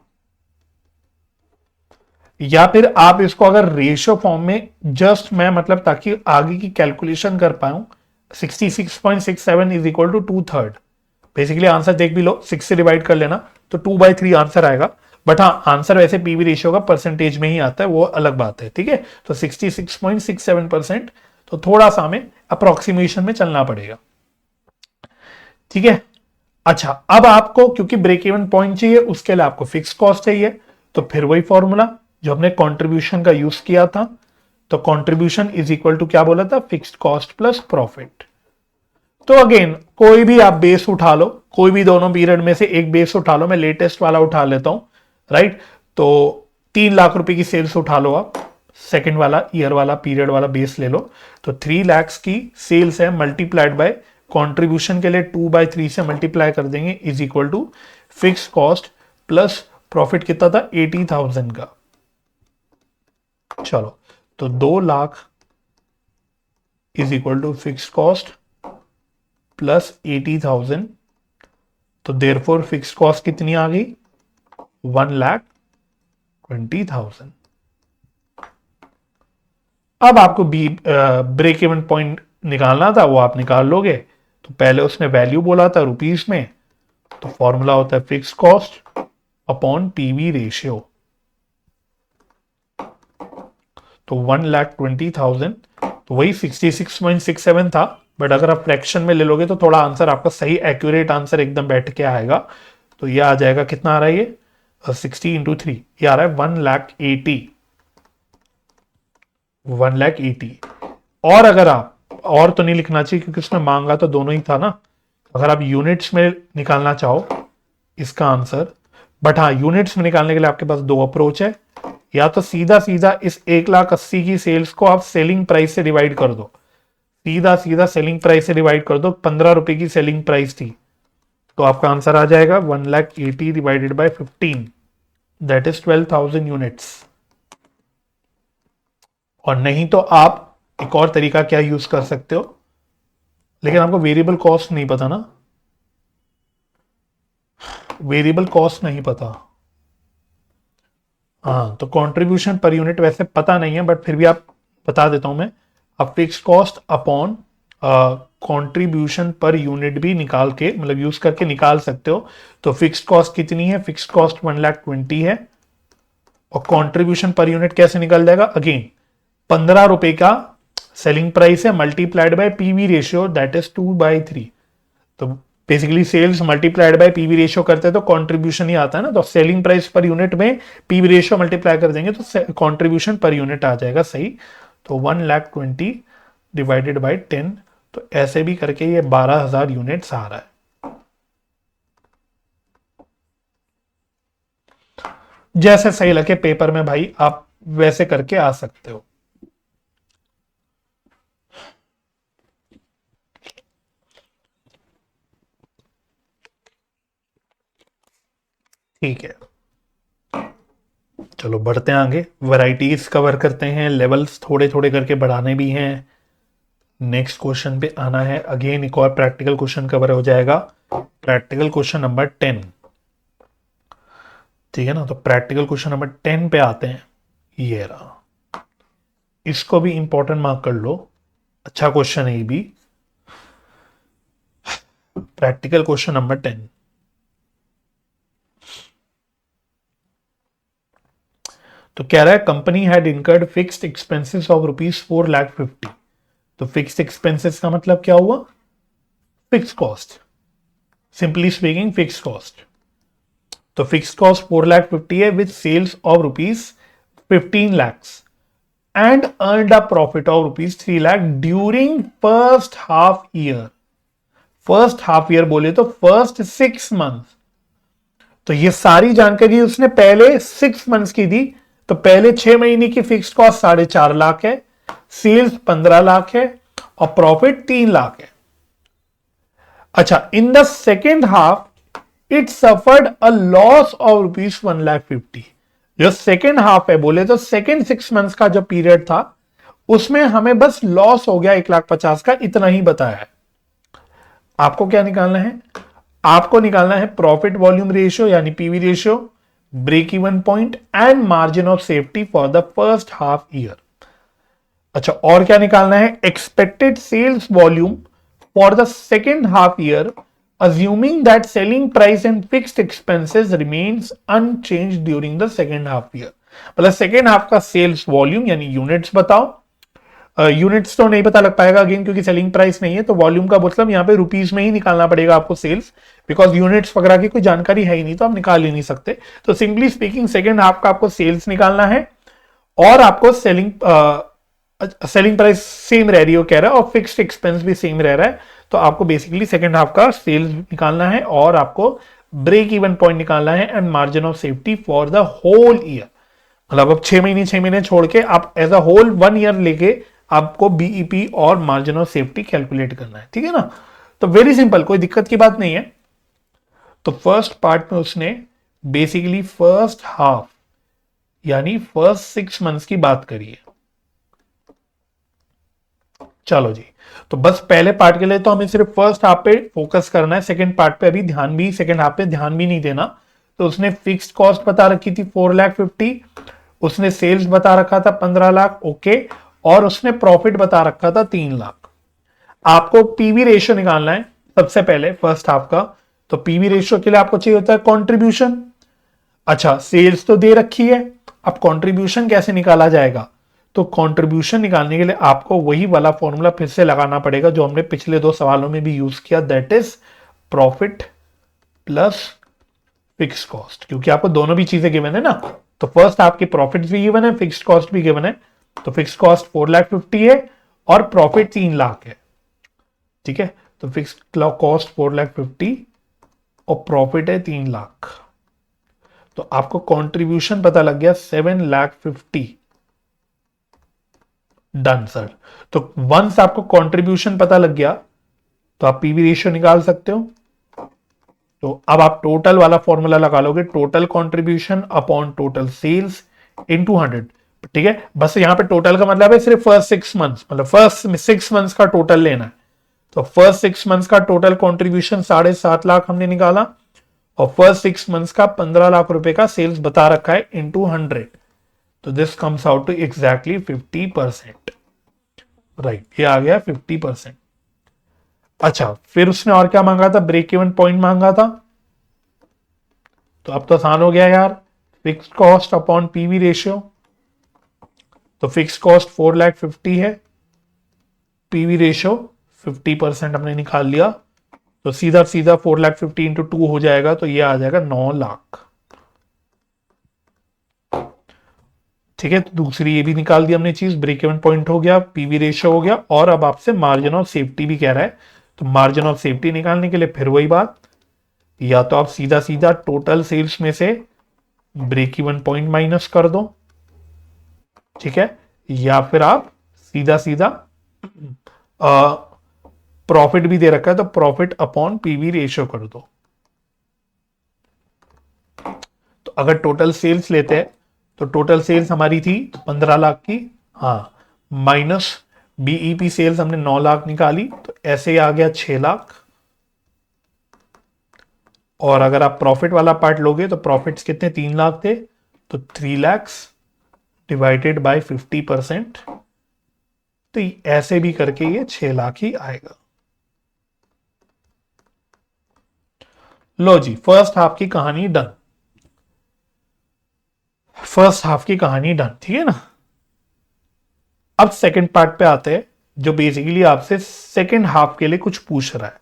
या फिर आप इसको अगर रेशियो फॉर्म में जस्ट मैं मतलब ताकि आगे की कैलकुलेशन कर पाऊं, 66.67 is equal to 2/3। Basically answer देख भी लो, 6 से डिवाइड कर लेना तो 2/3 आंसर आएगा। बट हाँ, आंसर वैसे पीवी रेशियो का परसेंटेज में ही आता है, वो अलग बात है। ठीक है, तो 66.67%, तो थोड़ा सा हमें अप्रोक्सीमेशन में चलना पड़ेगा। ठीक है, अच्छा अब आपको क्योंकि ब्रेक इवन पॉइंट चाहिए, उसके लिए आपको फिक्स कॉस्ट चाहिए, तो फिर वही फॉर्मूला जो हमने कंट्रीब्यूशन का यूज किया था। तो कंट्रीब्यूशन इज इक्वल टू क्या बोला था, फिक्स्ड कॉस्ट प्लस प्रॉफिट। तो अगेन कोई भी आप बेस उठा लो, कोई भी दोनों पीरियड में से एक बेस उठा लो, मैं लेटेस्ट वाला उठा लेता हूं, राइट। तो 3 लाख रुपए की सेल्स उठा लो आप, सेकंड वाला ईयर वाला पीरियड वाला बेस ले लो। तो 3 लाख की सेल्स है, मल्टीप्लाइड बाय कंट्रीब्यूशन के लिए 2/3 से मल्टीप्लाई कर देंगे, is equal to fix cost plus profit कितना था 80,000 का। चलो, तो 2 lakh is equal to fix cost plus 80,000, तो देयरफॉर फिक्स कॉस्ट कितनी आ गई 1,20,000। अब आपको ब्रेक इवन पॉइंट निकालना था, वो आप निकाल लोगे। तो पहले उसने वैल्यू बोला था रुपीस में, तो फॉर्मूला होता है fix cost upon PV ratio. तो 1,20,000, तो वही 66.67 था, बट अगर आप फ्रैक्शन में ले लोगे तो थोड़ा आंसर आपका सही एक्यूरेट आंसर एकदम बैठ के आएगा। तो ये आ जाएगा, कितना आ रहा है ये 60 इंटू 3, ये आ रहा है 1,80,000। और अगर आप और तो नहीं लिखना चाहिए क्योंकि उसने मांगा तो दोनों ही था ना, अगर आप यूनिट्स में निकालना चाहो इसका आंसर, बट हाँ यूनिट्स में निकालने के लिए आपके पास दो अप्रोच है। या तो सीधा सीधा इस 1,80,000 की सेल्स को आप सेलिंग प्राइस से डिवाइड कर दो, सीधा सीधा सेलिंग प्राइस से डिवाइड कर दो, 15 रुपए की सेलिंग प्राइस थी, तो आपका आंसर आ जाएगा 1,80,000 divided by 15, that is 12,000 units. और नहीं तो आप एक और तरीका क्या यूज कर सकते हो, लेकिन आपको वेरिएबल कॉस्ट नहीं पता ना, वेरिएबल कॉस्ट नहीं पता। हाँ, तो कंट्रीब्यूशन पर यूनिट वैसे पता नहीं है, बट फिर भी आप बता देता हूं मैं, आप फिक्स कॉस्ट अपॉन कंट्रीब्यूशन पर यूनिट भी निकाल के, मतलब यूज करके निकाल सकते हो। तो फिक्स कॉस्ट कितनी है, फिक्स कॉस्ट 1,20,000 है, और कंट्रीब्यूशन पर यूनिट कैसे निकल जाएगा, अगेन 15 रुपए का सेलिंग प्राइस है, multiplied by PV ratio, that is 2/3। तो basically sales multiplied by PV ratio करते हैं तो कंट्रीब्यूशन ही आता है ना, तो सेलिंग प्राइस पर यूनिट में पीवी रेशियो मल्टीप्लाई कर देंगे तो कंट्रीब्यूशन पर यूनिट आ जाएगा सही। तो 1,20,000 डिवाइडेड बाय 10, तो ऐसे भी करके ये 12,000 यूनिट्स आ रहा है। जैसे सही लगे पेपर में भाई आप वैसे करके आ सकते हो। ठीक है, चलो बढ़ते हैं आगे, वैरायटीज कवर करते हैं, लेवल्स थोड़े थोड़े करके बढ़ाने भी हैं। नेक्स्ट क्वेश्चन पे आना है, अगेन एक और प्रैक्टिकल क्वेश्चन कवर हो जाएगा, प्रैक्टिकल क्वेश्चन नंबर 10। ठीक है ना। तो प्रैक्टिकल क्वेश्चन नंबर 10 पे आते हैं। ये रहा, इसको भी इंपॉर्टेंट मार्क कर लो, अच्छा क्वेश्चन है ये भी। प्रैक्टिकल क्वेश्चन नंबर 10, तो कह रहा है company had incurred fixed expenses of ₹4,50,000। तो फिक्स्ड एक्सपेंसेस का मतलब क्या हुआ? Fix cost, simply speaking fix cost. तो फिक्स कॉस्ट 4,50,000 है with sales of ₹15,00,000 and earned a profit of ₹3,00,000 during first half year. First half year बोले तो फर्स्ट 6 मंथ। तो ये सारी जानकारी उसने पहले 6 मंथ्स की दी। तो पहले 6 महीने की फिक्स कॉस्ट 4.5 लाख है, सेल्स 15 लाख है और प्रॉफिट 3 लाख है। अच्छा, in the second half it suffered a loss of ₹1,50,000। जो सेकेंड हाफ है बोले तो सेकेंड 6 मंथ्स का जो पीरियड था उसमें हमें बस लॉस हो गया 1,50,000 का, इतना ही बताया है। आपको क्या निकालना है? आपको निकालना है प्रॉफिट वॉल्यूम रेशियो यानी PV ratio, break even point and margin of safety for the first half year. अच्छा, और क्या निकालना है? Expected sales volume for the second half year assuming that selling price and fixed expenses remains unchanged during the second half year। मतलब सेकेंड हाफ का सेल्स वॉल्यूम यानी यूनिट्स बताओ। यूनिट्स तो नहीं पता लग पाएगा अगेन क्योंकि सेलिंग प्राइस नहीं है, तो वॉल्यूम का मतलब यहाँ पे रुपीज में ही निकालना पड़ेगा आपको सेल्स, बिकॉज यूनिट्स वगैरह की कोई जानकारी है ही नहीं तो आप निकाल ही नहीं सकते। तो सिंपली स्पीकिंग सेकेंड हाफ का आपको सेल्स निकालना है और आपको सेलिंग प्राइस सेम रह रही है कह रहा है और फिक्स्ड एक्सपेंस भी सेम रह रहा है। तो आपको बेसिकली सेकेंड हाफ का सेल्स निकालना है और आपको ब्रेक इवन पॉइंट निकालना है and margin of safety for the whole year. मतलब अब 6 महीने छोड़ के आप एज अ होल 1 ईयर लेके आपको बीईपी और मार्जिन ऑफ सेफ्टी कैलकुलेट करना है। ठीक है ना। तो वेरी सिंपल, कोई दिक्कत की बात नहीं है। तो फर्स्ट पार्ट में उसने बेसिकली फर्स्ट हाफ यानी फर्स्ट 6 मंथ्स की बात करी है। चलो जी, तो बस पहले पार्ट के लिए तो हमें सिर्फ फर्स्ट हाफ पे फोकस करना है, सेकंड पार्ट पे अभी ध्यान भी, सेकंड हाफ पे ध्यान भी नहीं देना। तो उसने फिक्स्ड कॉस्ट बता रखी थी 4,50,000, उसने सेल्स बता रखा था 15 लाख, ओके, और उसने प्रॉफिट बता रखा था 3 लाख। आपको पीवी रेशियो निकालना है सबसे पहले फर्स्ट हाफ का। तो पीवी रेशियो के लिए आपको चाहिए होता है कॉन्ट्रीब्यूशन। अच्छा, सेल्स तो दे रखी है, अब कॉन्ट्रीब्यूशन कैसे निकाला जाएगा? तो कंट्रीब्यूशन निकालने के लिए आपको वही वाला फॉर्मूला फिर से लगाना पड़ेगा जो हमने पिछले 2 सवालों में भी यूज किया, that is profit plus fix cost, क्योंकि आपको दोनों भी चीजें गिवन है ना। तो फर्स्ट आपकी प्रॉफिट भी गिवन है, फिक्स कॉस्ट भी गिवन है। तो फिक्स कॉस्ट 4,50,000 है और प्रॉफिट 3 लाख है। ठीक है, तो फिक्स कॉस्ट 4,50,000 और प्रॉफिट है 3 लाख। तो आपको कंट्रीब्यूशन पता लग गया 7,50,000। Done sir. तो वंस आपको कंट्रीब्यूशन पता लग गया तो आप पीवी रेशियो निकाल सकते हो। तो अब आप टोटल वाला फॉर्मूला लगा लोगे, total contribution upon total sales into 100। ठीक है, बस यहां पे टोटल का मतलब है सिर्फ फर्स्ट 6 मंथ्स, मतलब फर्स्ट 6 मंथ्स का टोटल लेना है। तो फर्स्ट 6 मंथ्स का टोटल कंट्रीब्यूशन 7.5 लाख हमने निकाला और फर्स्ट 6 मंथ्स का 15 लाख रुपए का सेल्स बता रखा है इनटू 100। तो this comes out to exactly 50%। Right, ये आ गया 50%। अच्छा, फिर उसने और क्या मांगा था? ब्रेक इवन पॉइंट मांगा था। तो अब तो आसान हो गया यार, fix cost upon PV ratio. तो फिक्स कॉस्ट 4,50,000 है, पीवी रेशियो 50% हमने निकाल लिया। तो सीधा सीधा 4,50,000 इंटू 2 हो जाएगा, तो ये आ जाएगा 9 लाख। ठीक है, तो दूसरी ये भी निकाल दी हमने चीज, ब्रेक इवन पॉइंट हो गया, पीवी रेशियो हो गया, और अब आपसे मार्जिन ऑफ सेफ्टी भी कह रहा है। तो मार्जिन ऑफ सेफ्टी निकालने के लिए फिर वही बात, या तो आप सीधा सीधा टोटल सेल्स में से ब्रेक इवन पॉइंट माइनस कर दो, ठीक है, या फिर आप सीधा सीधा प्रॉफिट भी दे रखा है तो प्रॉफिट अपॉन पीवी रेशियो कर दो। तो अगर टोटल सेल्स लेते हैं तो टोटल सेल्स हमारी थी 15 लाख की, हाँ, माइनस बीईपी सेल्स हमने 9 लाख निकाली, तो ऐसे ही आ गया 6 लाख। और अगर आप प्रॉफिट वाला पार्ट लोगे तो प्रॉफिट्स कितने 3 लाख थे, तो 3 lakhs डिवाइडेड बाय 50%, तो ऐसे भी करके ये 6 लाख ही आएगा। लो जी, फर्स्ट हाफ की कहानी डन, फर्स्ट हाफ की कहानी डन, ठीक है ना। अब सेकंड पार्ट पे आते हैं, जो बेसिकली आपसे सेकंड हाफ के लिए कुछ पूछ रहा है।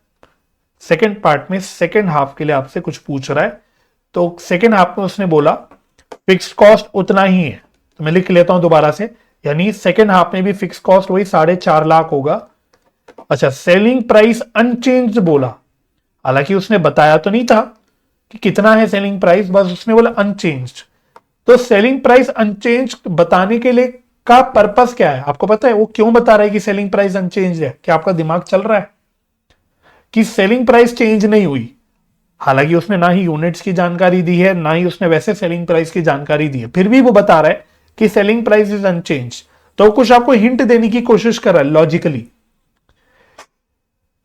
सेकंड पार्ट में सेकंड हाफ के लिए आपसे कुछ पूछ रहा है। तो सेकंड हाफ में उसने बोला फिक्स्ड कॉस्ट उतना ही है, तो मैं लिख लेता हूं दोबारा से, यानी सेकंड हाफ में भी फिक्स कॉस्ट वही 4.5 लाख होगा। अच्छा, सेलिंग प्राइस अनचेंज बोला, हालांकि उसने बताया तो नहीं था कि कितना है सेलिंग प्राइस, बस उसने बोला अनचेंज्ड। तो सेलिंग प्राइस अनचेंज बताने के लिए का पर्पस क्या है, आपको पता है वो क्यों बता रहा है कि सेलिंग प्राइस अनचेंज है? क्या आपका दिमाग चल रहा है कि सेलिंग प्राइस चेंज नहीं हुई? हालांकि उसने ना ही यूनिट्स की जानकारी दी है, ना ही उसने वैसे सेलिंग प्राइस की जानकारी दी है, फिर भी वो बता रहा है कि सेलिंग प्राइस इज अनचेंज। तो कुछ आपको हिंट देने की कोशिश कर रहा है लॉजिकली।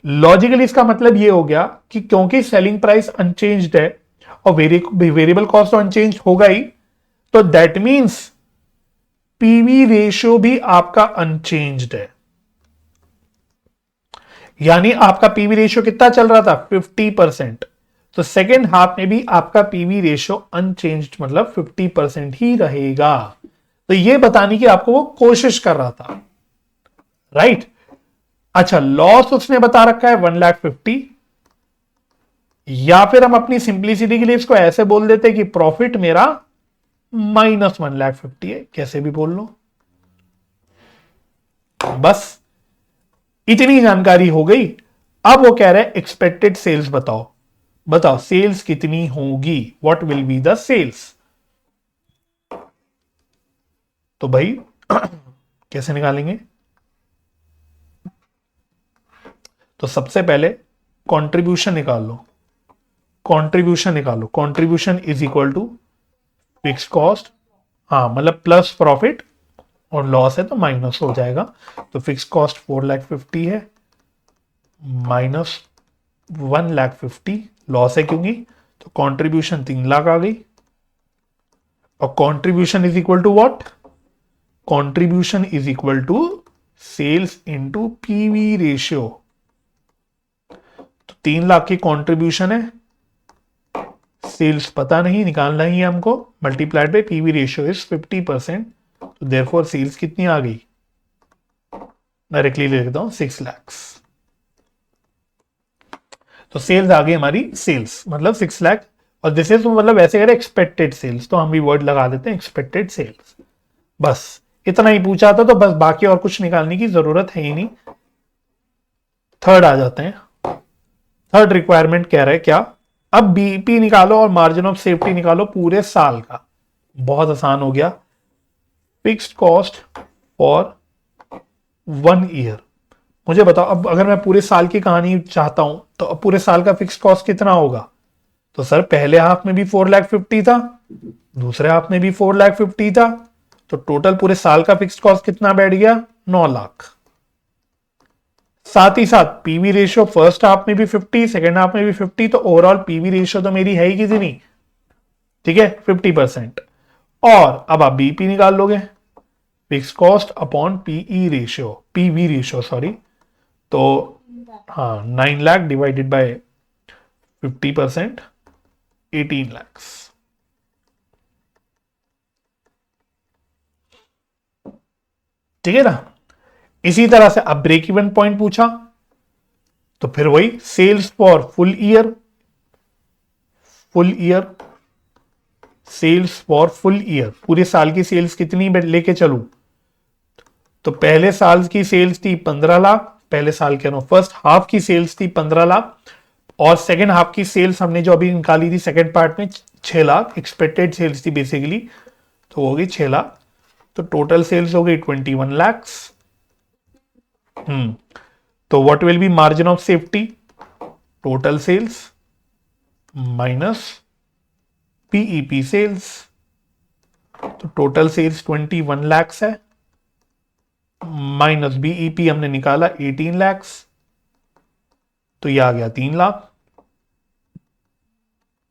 लॉजिकली इसका मतलब ये हो गया कि क्योंकि सेलिंग प्राइस अनचेंज्ड है और वेरिएबल कॉस्ट तो अनचेंज होगा ही, तो दैट मींस पीवी रेशियो भी आपका अनचेंज्ड है। यानी आपका पीवी रेशियो कितना चल रहा था, 50%। तो सेकेंड हाफ में भी आपका पीवी रेशियो अनचेंज्ड मतलब 50% ही रहेगा। तो ये बताने की आपको वो कोशिश कर रहा था, राइट। अच्छा, लॉस उसने बता रखा है 1,50,000, या फिर हम अपनी सिंप्लिसिटी के लिए इसको ऐसे बोल देते कि प्रॉफिट मेरा -1,50,000 है, कैसे भी बोल लो। बस इतनी जानकारी हो गई। अब वो कह रहे हैं एक्सपेक्टेड सेल्स बताओ, बताओ सेल्स कितनी होगी, what will be the sales. तो भाई कैसे निकालेंगे? तो सबसे पहले कंट्रीब्यूशन निकाल लो, कंट्रीब्यूशन निकालो। Contribution is equal to fix cost, हाँ मतलब प्लस प्रॉफिट, और लॉस है तो माइनस हो जाएगा। तो फिक्स कॉस्ट 4,50,000 है, माइनस 1,50,000 लॉस है क्योंकि, तो कंट्रीब्यूशन 3 लाख आ गई। और contribution is equal to what? Contribution is equal to sales into PV ratio. तो 3 लाख की कंट्रीब्यूशन है, सेल्स पता नहीं, निकालना ही है हमको, multiplied by PV ratio is 50%। तो देयरफॉर सेल्स कितनी आ गई, डायरेक्टली लिख देता हूं 6 लाख। तो सेल्स आ गई हमारी, सेल्स मतलब 6 लाख। और दिस इज मतलब ऐसे करें एक्सपेक्टेड सेल्स, तो हम भी वर्ड लगा देते हैं एक्सपेक्टेड सेल्स। बस इतना ही पूछा था, तो बस बाकी और कुछ निकालने की जरूरत है ही नहीं। थर्ड आ जाते हैं। थर्ड रिक्वायरमेंट कह रहा है क्या, अब बीईपी निकालो और मार्जिन ऑफ सेफ्टी निकालो पूरे साल का। बहुत आसान हो गया। Fixed cost for 1 year. मुझे बताओ, अब अगर मैं पूरे साल की कहानी चाहता हूं तो अब पूरे साल का फिक्स कॉस्ट कितना होगा? तो सर पहले हाफ में भी 4,50,000 था, दूसरे हाफ में भी 4,50,000 था, तो टोटल पूरे साल का फिक्स कॉस्ट कितना बैठ गया, 9 लाख। साथ ही साथ पीवी रेशियो फर्स्ट हाफ में भी 50, सेकेंड हाफ में भी 50, तो ओवरऑल पीवी रेशियो तो मेरी है ही कितनी, ठीक है 50%। और अब आप बीपी निकाल लोगे, fix cost upon PE ratio, PV ratio sorry. तो हाँ 9 लाख डिवाइडेड बाय 50%, 18 लाख। ठीक है ना। इसी तरह से अब ब्रेक इवन पॉइंट पूछा, तो फिर वही sales for full year, full year, sales for full year, पूरे साल की सेल्स कितनी लेके चलूं? तो पहले साल की सेल्स थी 15 लाख, पहले साल के नो फर्स्ट हाफ की सेल्स थी 15 लाख, और सेकेंड हाफ की सेल्स हमने जो अभी निकाली थी सेकेंड पार्ट में 6 लाख, एक्सपेक्टेड सेल्स थी बेसिकली, तो हो गई 6 लाख। तो टोटल सेल्स हो गई 21 लैक्स। तो what will be margin of safety, total sales minus PEP sales. तो टोटल सेल्स 21 लैक्स है, माइनस बीईपी हमने निकाला 18 लैक्स, तो ये आ गया 3 लाख।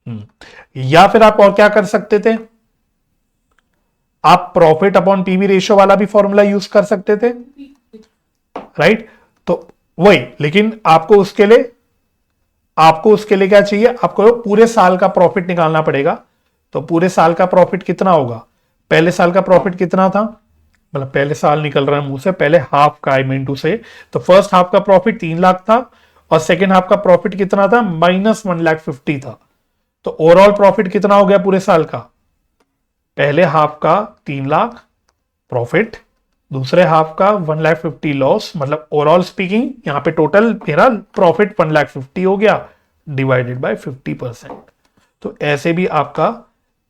या फिर आप और क्या कर सकते थे, आप प्रॉफिट अपॉन पीवी रेशियो वाला भी फॉर्मूला यूज कर सकते थे, राइट। तो वही, लेकिन आपको उसके लिए क्या चाहिए, आपको पूरे साल का प्रॉफिट निकालना पड़ेगा। तो पूरे साल का प्रॉफिट कितना होगा, पहले साल का प्रॉफिट कितना था, मतलब पहले साल निकल रहा है मुंह से, पहले हाफ का, आई मीन टू से, तो फर्स्ट हाफ का प्रॉफिट 3 लाख था और सेकेंड हाफ का प्रॉफिट कितना था, -1,50,000 था। तो ओवरऑल प्रॉफिट कितना हो गया पूरे साल का, पहले हाफ का 3 लाख प्रॉफिट, दूसरे हाफ का 1,50,000 लॉस, मतलब ओवरऑल स्पीकिंग यहां पे टोटल मेरा प्रॉफिट 1,50,000 हो गया, डिवाइडेड बाय 50%। तो ऐसे भी आपका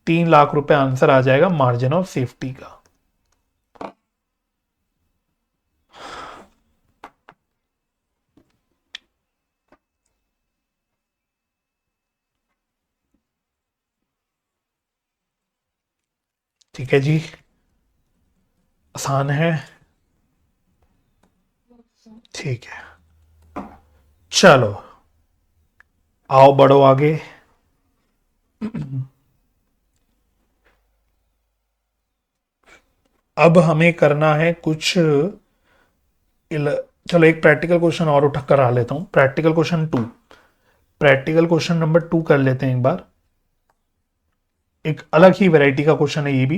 3 लाख रुपए आंसर आ जाएगा मार्जिन ऑफ सेफ्टी का। ठीक है जी, आसान है, ठीक है, चलो आओ बढ़ो आगे। अब हमें करना है कुछ चलो एक प्रैक्टिकल क्वेश्चन और उठा करा लेता हूं, practical question 2, practical question number 2 कर लेते हैं एक बार। एक अलग ही वैरायटी का क्वेश्चन है ये भी,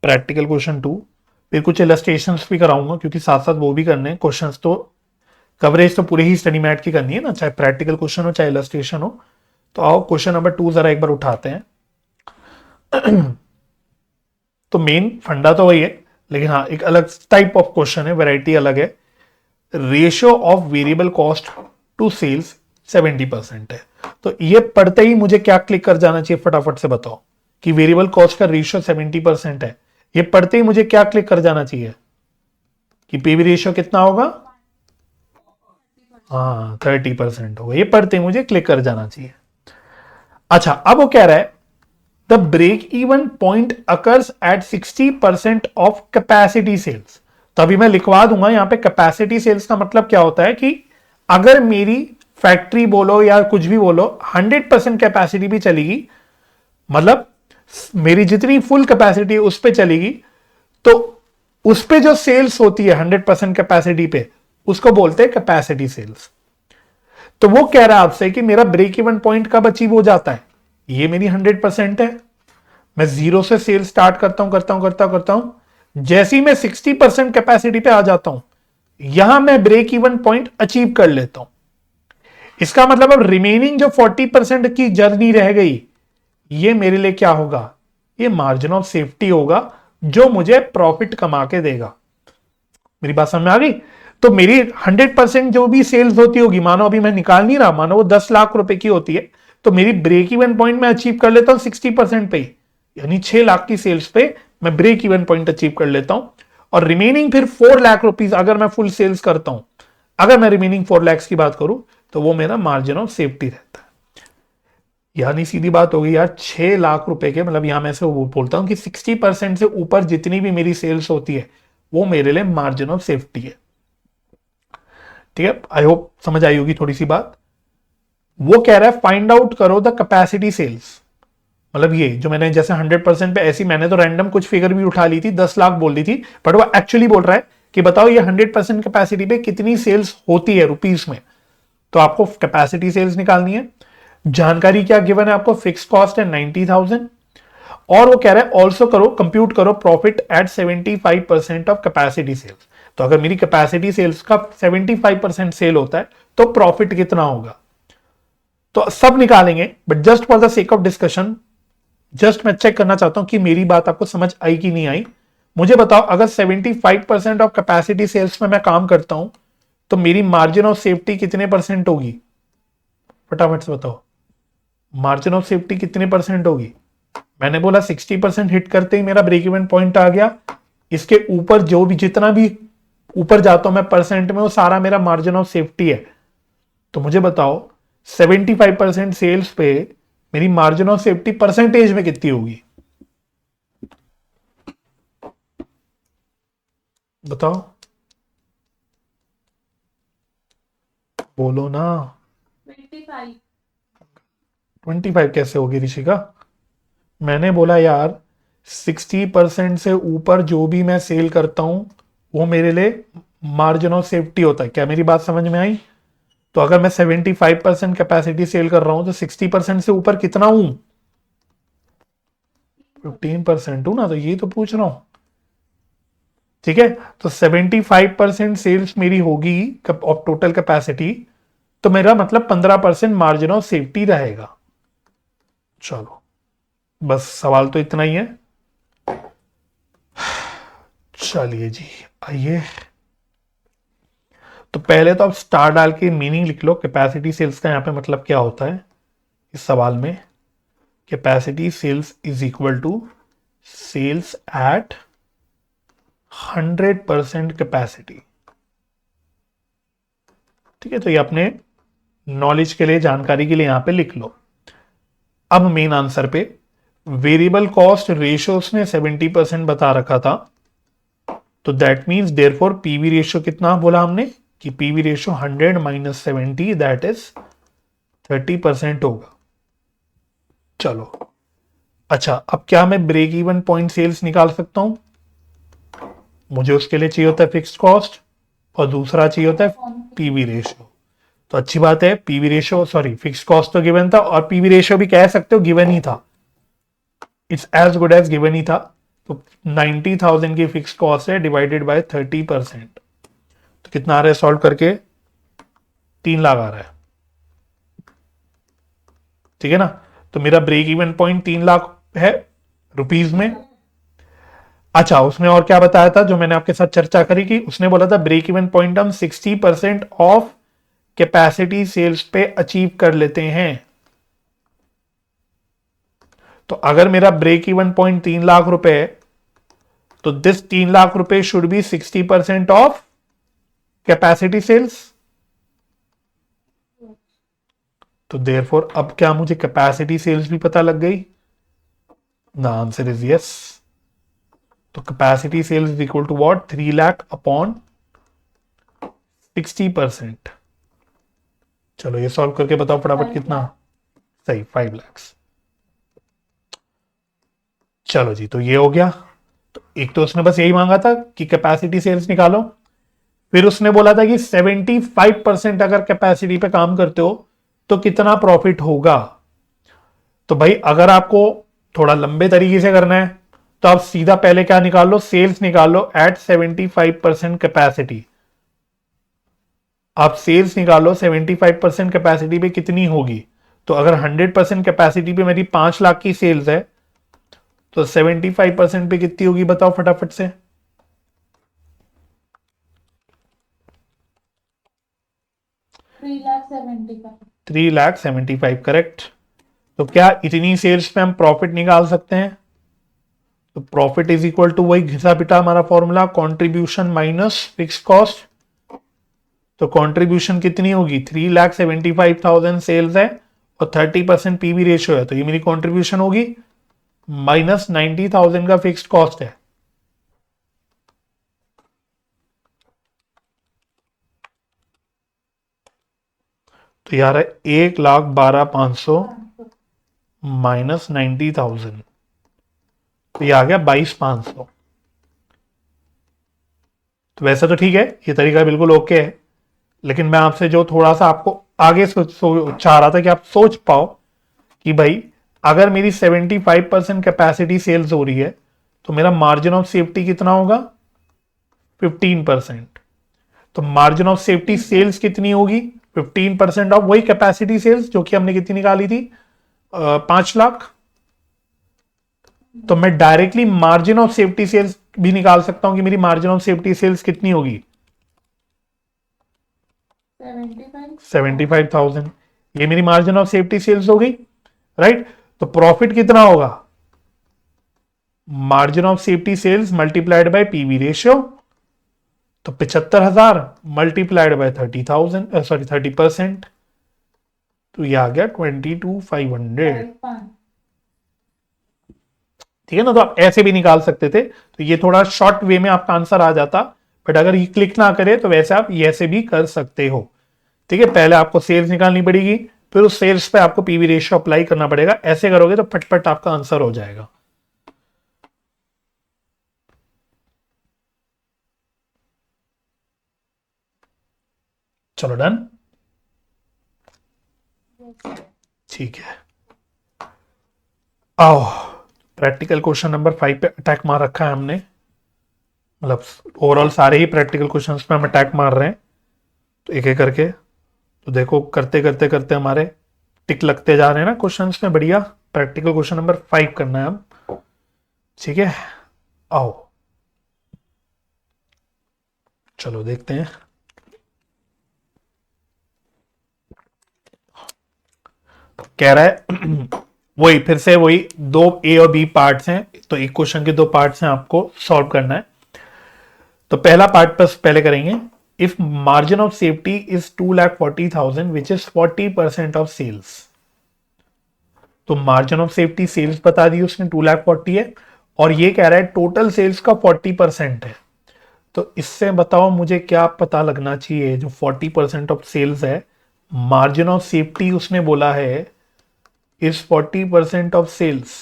प्रैक्टिकल क्वेश्चन 2। फिर कुछ इलस्ट्रेशंस भी कराऊंगा क्योंकि साथ साथ वो भी करने हैं क्वेश्चंस, तो कवरेज तो पूरे ही स्टडी मैट की करनी है ना, चाहे प्रैक्टिकल क्वेश्चन हो चाहे इलस्ट्रेशन हो। तो आओ क्वेश्चन नंबर 2 जरा एक बार उठाते हैं। तो मेन फंडा तो वही है, लेकिन हाँ एक अलग टाइप ऑफ क्वेश्चन है, वैरायटी अलग है। Ratio of variable cost to sales 70% है। तो ये पढ़ते ही मुझे क्या क्लिक कर जाना चाहिए, फटाफट से बताओ कि वेरिएबल कॉस्ट का रेशियो 70% है। ये पढ़ते ही मुझे क्या क्लिक कर जाना चाहिए कि पीवी रेशियो कितना होगा, हाँ 30% होगा। ये पढ़ते ही मुझे क्लिक कर जाना चाहिए। अच्छा अब वो कह रहा है the break even point occurs at 60% of capacity sales. तो अभी मैं लिखवा दूंगा यहां पे, कैपेसिटी सेल्स का मतलब क्या होता है कि अगर मेरी फैक्ट्री बोलो या कुछ भी बोलो 100% कैपेसिटी भी चलेगी, मतलब मेरी जितनी फुल कैपेसिटी उस पे चलेगी, तो उस पे जो सेल्स होती है 100% कैपेसिटी पे, उसको बोलते हैं कैपेसिटी सेल्स। तो वो कह रहा है आपसे कि मेरा ब्रेक इवन पॉइंट कब अचीव हो जाता है, ये मेरी 100% है, मैं जीरो से सेल स्टार्ट करता हूं, जैसे ही मैं 60% कैपेसिटी पे आ जाता हूं, यहां मैं ब्रेक इवन पॉइंट अचीव कर लेता हूं। इसका मतलब अब रिमेनिंग जो 40% की जर्नी रह गई, ये मेरे लिए क्या होगा, ये मार्जिन ऑफ सेफ्टी होगा, जो मुझे प्रॉफिट कमा के देगा। मेरी बात समझ में आ गई। तो मेरी 100% जो भी सेल्स होती होगी, मानो अभी मैं निकाल नहीं रहा, मानो वो 10 लाख रुपए की होती है, तो मेरी ब्रेक इवन पॉइंट में अचीव कर लेता हूं 60% पे ही, यानी 6 लाख की सेल्स पे मैं ब्रेक इवन पॉइंट अचीव कर लेता हूं। और रिमेनिंग फिर 4 लाख रुपीज अगर मैं फुल सेल्स करता हूं, अगर मैं रिमेनिंग 4 लाख की बात करूं, तो वो मेरा मार्जिन ऑफ सेफ्टी रहता है। यानी सीधी बात होगी यार, 6 लाख रुपए के, मतलब यहां मैं से वो बोलता हूं कि 60% से ऊपर जितनी भी मेरी सेल्स होती है, वो मेरे लिए मार्जिन ऑफ सेफ्टी है। ठीक है, आई होप समझ आई होगी थोड़ी सी बात। वो कह रहा है फाइंड आउट करो द कैपेसिटी सेल्स, मतलब ये जो मैंने जैसे 100% पे, ऐसी मैंने तो रैंडम कुछ फिगर भी उठा ली थी, 10 लाख बोल दी थी, बट वो एक्चुअली बोल रहा है कि बताओ ये 100% कैपेसिटी पे कितनी सेल्स होती है रुपीस में। तो आपको कैपेसिटी सेल्स निकालनी है। जानकारी क्या गिवन है आपको, फिक्स कॉस्ट है 90,000, और वो कह रहा है ऑल्सो करो, कंप्यूट करो profit at 75% of capacity sales. तो अगर मेरी कैपेसिटी सेल्स का 75% सेल होता है, तो प्रॉफिट कितना होगा। तो सब निकालेंगे, but just for the sake of discussion, just मैं चेक करना चाहता हूं कि मेरी बात आपको समझ आई कि नहीं आई। मुझे बताओ अगर 75% ऑफ कैपेसिटी सेल्स में मैं काम करता हूं, तो मेरी मार्जिन ऑफ सेफ्टी कितने परसेंट होगी, फटाफट से बताओ, मार्जिन ऑफ सेफ्टी कितने परसेंट होगी। मैंने बोला 60% हिट करते ही मेरा ब्रेक इवन पॉइंट आ गया, इसके ऊपर जो भी जितना भी ऊपर जाता हूं मैं परसेंट में, वो सारा मेरा मार्जिन ऑफ सेफ्टी है। तो मुझे बताओ 75% सेल्स पे मेरी मार्जिन ऑफ सेफ्टी परसेंटेज में कितनी होगी, बताओ, बोलो ना। 25. 25 कैसे होगी ऋषिका? मैंने बोला यार 60% से ऊपर जो भी मैं सेल करता हूं वो मेरे लिए मार्जिन ऑफ सेफ्टी होता है। क्या मेरी बात समझ में आई? तो अगर मैं 75% कैपेसिटी सेल कर रहा हूं तो 60% से ऊपर कितना हूं? 15% हूं ना, तो ये तो पूछ रहा हूं। ठीक है, तो 75% सेल्स मेरी होगी ऑफ टोटल कैपेसिटी, तो मेरा मतलब 15% मार्जिन ऑफ सेफ्टी रहेगा। चलो बस सवाल तो इतना ही है। चलिए जी, आइए। तो पहले तो आप स्टार डाल के मीनिंग लिख लो कैपेसिटी सेल्स का यहां पे मतलब क्या होता है इस सवाल में। Capacity sales is equal to sales at 100% capacity. ठीक है, तो ये अपने नॉलेज के लिए, जानकारी के लिए यहां पे लिख लो। अब मेन आंसर पे वेरिएबल कॉस्ट रेशियो उसने 70% बता रखा था, तो that means therefore PV ratio कितना बोला हमने कि PV ratio 100 minus 70 that is 30% होगा। चलो अच्छा, अब क्या मैं ब्रेक इवन पॉइंट सेल्स निकाल सकता हूं? मुझे उसके लिए चाहिए होता है फिक्स्ड कॉस्ट और दूसरा चाहिए होता है पीवी रेशियो। तो अच्छी बात है, PV ratio sorry fixed cost तो गिवन था और पीवी रेशियो भी कह सकते हो गिवन ही था, it's as good as given ही था। तो 90,000 की फिक्स्ड कॉस्ट है डिवाइडेड बाय 30%, तो कितना आ रहा है सॉल्व करके? 3 लाख आ रहा है। ठीक है ना, तो मेरा ब्रेक इवन पॉइंट 3 लाख है रुपीज में। अच्छा, उसने और क्या बताया था जो मैंने आपके साथ चर्चा करी कि उसने बोला था ब्रेक इवन पॉइंट हम 60% ऑफ कैपेसिटी सेल्स पे अचीव कर लेते हैं। तो अगर मेरा ब्रेक इवन पॉइंट 3 लाख रुपए है तो दिस 3 लाख रुपए should be 60% of capacity sales. तो देयरफॉर अब क्या मुझे कैपेसिटी सेल्स भी पता लग गई? The answer is yes. तो capacity sales is equal to what? 3 lakh upon 60%। चलो ये सॉल्व करके बताओ फटाफट कितना सही? 5 लाख। चलो जी, तो ये हो गया। तो एक तो उसने बस यही मांगा था कि कैपेसिटी सेल्स निकालो, फिर उसने बोला था कि 75% अगर कैपेसिटी पे काम करते हो तो कितना प्रॉफिट होगा। तो भाई अगर आपको थोड़ा लंबे तरीके से करना है तो आप सीधा पहले क्या निकाल लो? सेल्स निकाल लो एट 75% कैपेसिटी। आप सेल्स निकालो 75% कैपेसिटी पे कितनी होगी। तो अगर 100% कैपेसिटी पे मेरी 5 लाख की सेल्स है तो 75% पे कितनी होगी बताओ फटाफट से? 3,75,000। 3,75,000 करेक्ट। तो क्या इतनी सेल्स पे हम प्रॉफिट निकाल सकते हैं? तो प्रॉफिट इज इक्वल टू वही घिसा पिटा हमारा formula, contribution minus fix cost. तो कंट्रीब्यूशन कितनी होगी? 3,75,000 सेल्स है और 30% पीवी रेशियो है, तो ये मेरी कंट्रीब्यूशन होगी माइनस 90,000 का फिक्स्ड कॉस्ट है। तो यार 1,12,500 माइनस 90,000, तो ये आ गया 22,500। तो वैसे तो ठीक है, ये तरीका बिल्कुल ओके है, लेकिन मैं आपसे जो थोड़ा सा आपको आगे चाह रहा था कि आप सोच पाओ कि भाई अगर मेरी 75% कैपेसिटी सेल्स हो रही है तो मेरा मार्जिन ऑफ सेफ्टी कितना होगा? 15%। तो मार्जिन ऑफ सेफ्टी सेल्स कितनी होगी? 15% ऑफ वही कैपेसिटी सेल्स जो कि हमने कितनी निकाली थी? 5 लाख। तो मैं directly margin of safety sales भी निकाल सकता हूं कि मेरी मार्जिन ऑफ सेफ्टी सेल्स कितनी होगी? 75,000। ये मेरी मार्जिन ऑफ सेफ्टी सेल्स हो गई, राइट। तो प्रॉफिट कितना होगा? Margin of safety sales multiplied by PV ratio. तो 75,000 मल्टीप्लाइड बाय 30,000 सॉरी 30%, तो ये आ गया 22,500। ठीक है ना, तो आप ऐसे भी निकाल सकते थे, तो ये थोड़ा शॉर्ट वे में आपका आंसर आ जाता, बट अगर ये क्लिक ना करे तो वैसे आप ऐसे भी कर सकते हो। ठीक है, पहले आपको सेल्स निकालनी पड़ेगी, फिर उस सेल्स पे आपको पीवी रेशियो अप्लाई करना पड़ेगा। ऐसे करोगे तो फटफट आपका आंसर हो जाएगा। चलो डन, Yes. ठीक है। आओ, प्रैक्टिकल क्वेश्चन नंबर 5 पे अटैक मार रखा है हमने, मतलब ओवरऑल सारे ही प्रैक्टिकल क्वेश्चंस पे हम अटैक मार रहे हैं। तो एक एक करके, तो देखो करते करते करते हमारे टिक लगते जा रहे हैं ना क्वेश्चंस में। बढ़िया, प्रैक्टिकल क्वेश्चन नंबर 5 करना है अब, ठीक है। आओ चलो देखते हैं। कह रहा है वही फिर से वही दो ए और बी पार्ट्स हैं, तो एक क्वेश्चन के दो पार्ट्स हैं, आपको सॉल्व करना है। तो पहला पार्ट बस पहले करेंगे। If margin of safety is 2,40,000 which is 40% of sales. तो मार्जिन ऑफ सेफ्टी सेल्स बता दी उसने 2,40,000 है, और ये कह रहा है टोटल सेल्स का 40% है। तो इससे बताओ मुझे क्या पता लगना चाहिए, जो 40% ऑफ सेल्स है, मार्जिन ऑफ सेफ्टी उसने बोला है इज 40% ऑफ सेल्स।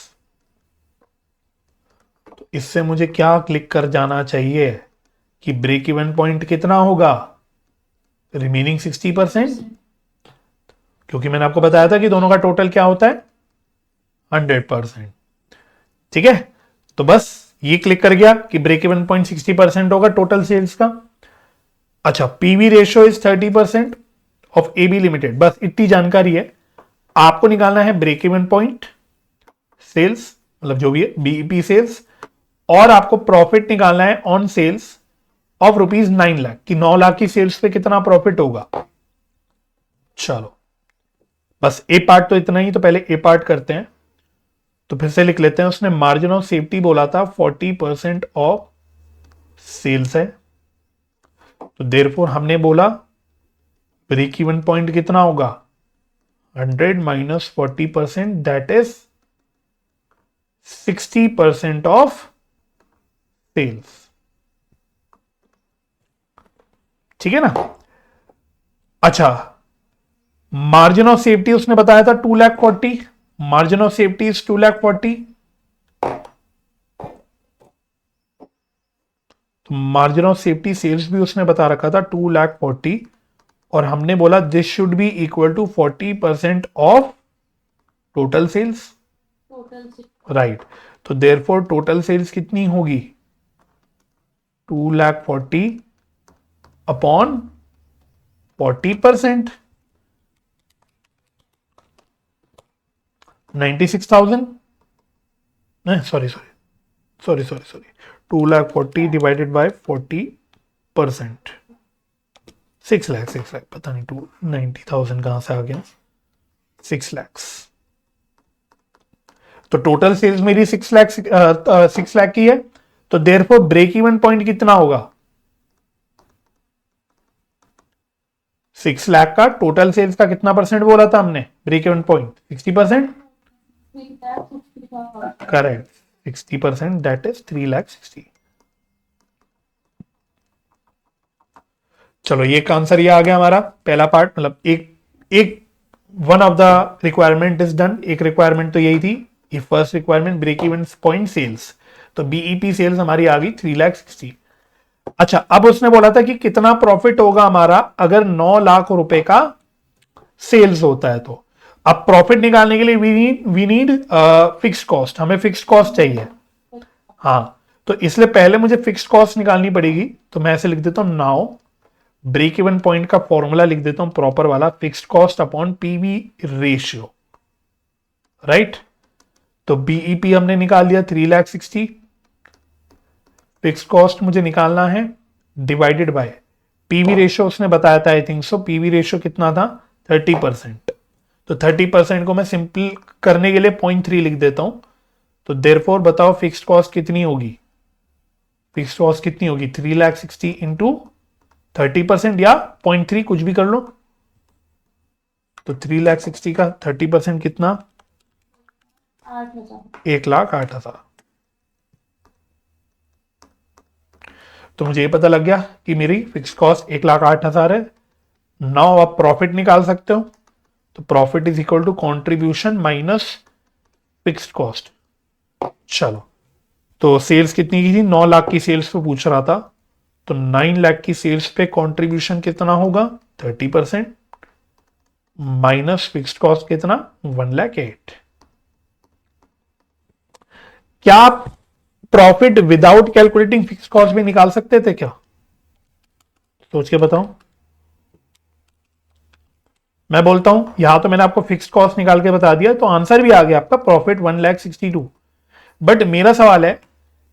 तो इससे मुझे क्या क्लिक कर जाना चाहिए कि ब्रेक इवन पॉइंट कितना होगा, रिमेनिंग 60%, क्योंकि मैंने आपको बताया था कि दोनों का टोटल क्या होता है 100%। ठीक है, तो बस ये क्लिक कर गया कि ब्रेक इवन पॉइंट 60% होगा टोटल सेल्स का। अच्छा, PV ratio is 30% of AB limited, बस इतनी जानकारी है। आपको निकालना है ब्रेक इवन पॉइंट, सेल्स मतलब जो भी है बीईपी सेल्स, और आपको प्रॉफिट निकालना है ऑन सेल्स ऑफ ₹9 लाख, कि 9 लाख की सेल्स पे कितना प्रॉफिट होगा। चलो बस ए पार्ट तो इतना ही, तो पहले ए पार्ट करते हैं। तो फिर से लिख लेते हैं, उसने मार्जिन ऑफ सेफ्टी बोला था 40% ऑफ सेल्स है, तो देयरफॉर हमने बोला ब्रेक इवन पॉइंट कितना होगा 100 minus 40%, that is 60% of sales. ठीक है ना। अच्छा, मार्जिन ऑफ सेफ्टी उसने बताया था 2,40,000, मार्जिन ऑफ सेफ्टी इज 2,40,000। तो मार्जिन ऑफ सेफ्टी सेल्स भी उसने बता रखा था 2,40,000, और हमने बोला this should be equal to 40% of total sales, Total six. Right. तो देयरफॉर टोटल सेल्स कितनी होगी 2,40,000 upon 40%, 96,000, sorry sorry sorry sorry sorry 2,40,000 divided by 40%, 6 lakh, 6 lakh, पता नहीं 290,000 कहां से आ गया, 6 लाख। तो टोटल सेल्स मेरी 6 लाख 6 लाख की है, तो देयरफॉर ब्रेक इवन पॉइंट कितना होगा 6 लाख का टोटल सेल्स का कितना परसेंट बोला था हमने break even point 60%, 3,60,000. Correct, 60%, that is 3,60,000। चलो ये का आंसर ये आ गया हमारा पहला पार्ट, मतलब एक एक one of the requirement is done. एक रिक्वायरमेंट तो यही थी, ये first requirement break even point sales, तो बीईपी सेल्स हमारी आ गई 3,60,000। अच्छा, अब उसने बोला था कि कितना प्रॉफिट होगा हमारा अगर 9 लाख रुपए का सेल्स होता है। तो अब प्रॉफिट निकालने के लिए वी नीड फिक्स्ड कॉस्ट, हमें फिक्स्ड कॉस्ट चाहिए। हाँ, तो इसलिए पहले मुझे फिक्स्ड कॉस्ट निकालनी पड़ेगी, तो मैं ऐसे लिख देता हूं नाउ ब्रेक इवन पॉइंट का फॉर्मूला लिख देता हूं प्रॉपर वाला, fixed cost upon PV ratio, right. तो बीईपी हमने निकाल दिया 3,60,000, फिक्स्ड कॉस्ट मुझे निकालना है डिवाइडेड बाय पीवी रेशियो, उसने बताया था I think so, PV ratio कितना था 30%। तो 30% को मैं सिंपल करने के लिए 0.3 लिख देता हूं। तो देयरफॉर बताओ फिक्स्ड कॉस्ट कितनी होगी, फिक्स्ड कॉस्ट कितनी होगी 3,60,000 इंटू 30% या 0.3 कुछ भी कर लो। तो 3,60,000 का 30% कितना 8,000. 1,08,000। तो मुझे ये पता लग गया कि मेरी फिक्स कॉस्ट 1,08,000 है। नाउ आप प्रॉफिट निकाल सकते हो, तो profit is equal to contribution minus fixed cost. चलो, तो सेल्स कितनी की थी? 9 लाख की सेल्स पे पूछ रहा था, तो 9 लाख की सेल्स पे कंट्रीब्यूशन कितना होगा? 30% माइनस फिक्स्ड कॉस्ट कितना? 1,08,000। क्या आप profit without calculating fixed cost भी निकाल सकते थे क्या? सोच के बताओ। मैं बोलता हूं, यहां तो मैंने आपको फिक्स्ड कॉस्ट निकाल के बता दिया, तो आंसर भी आ गया आपका, प्रॉफिट 1,62,000। बट मेरा सवाल है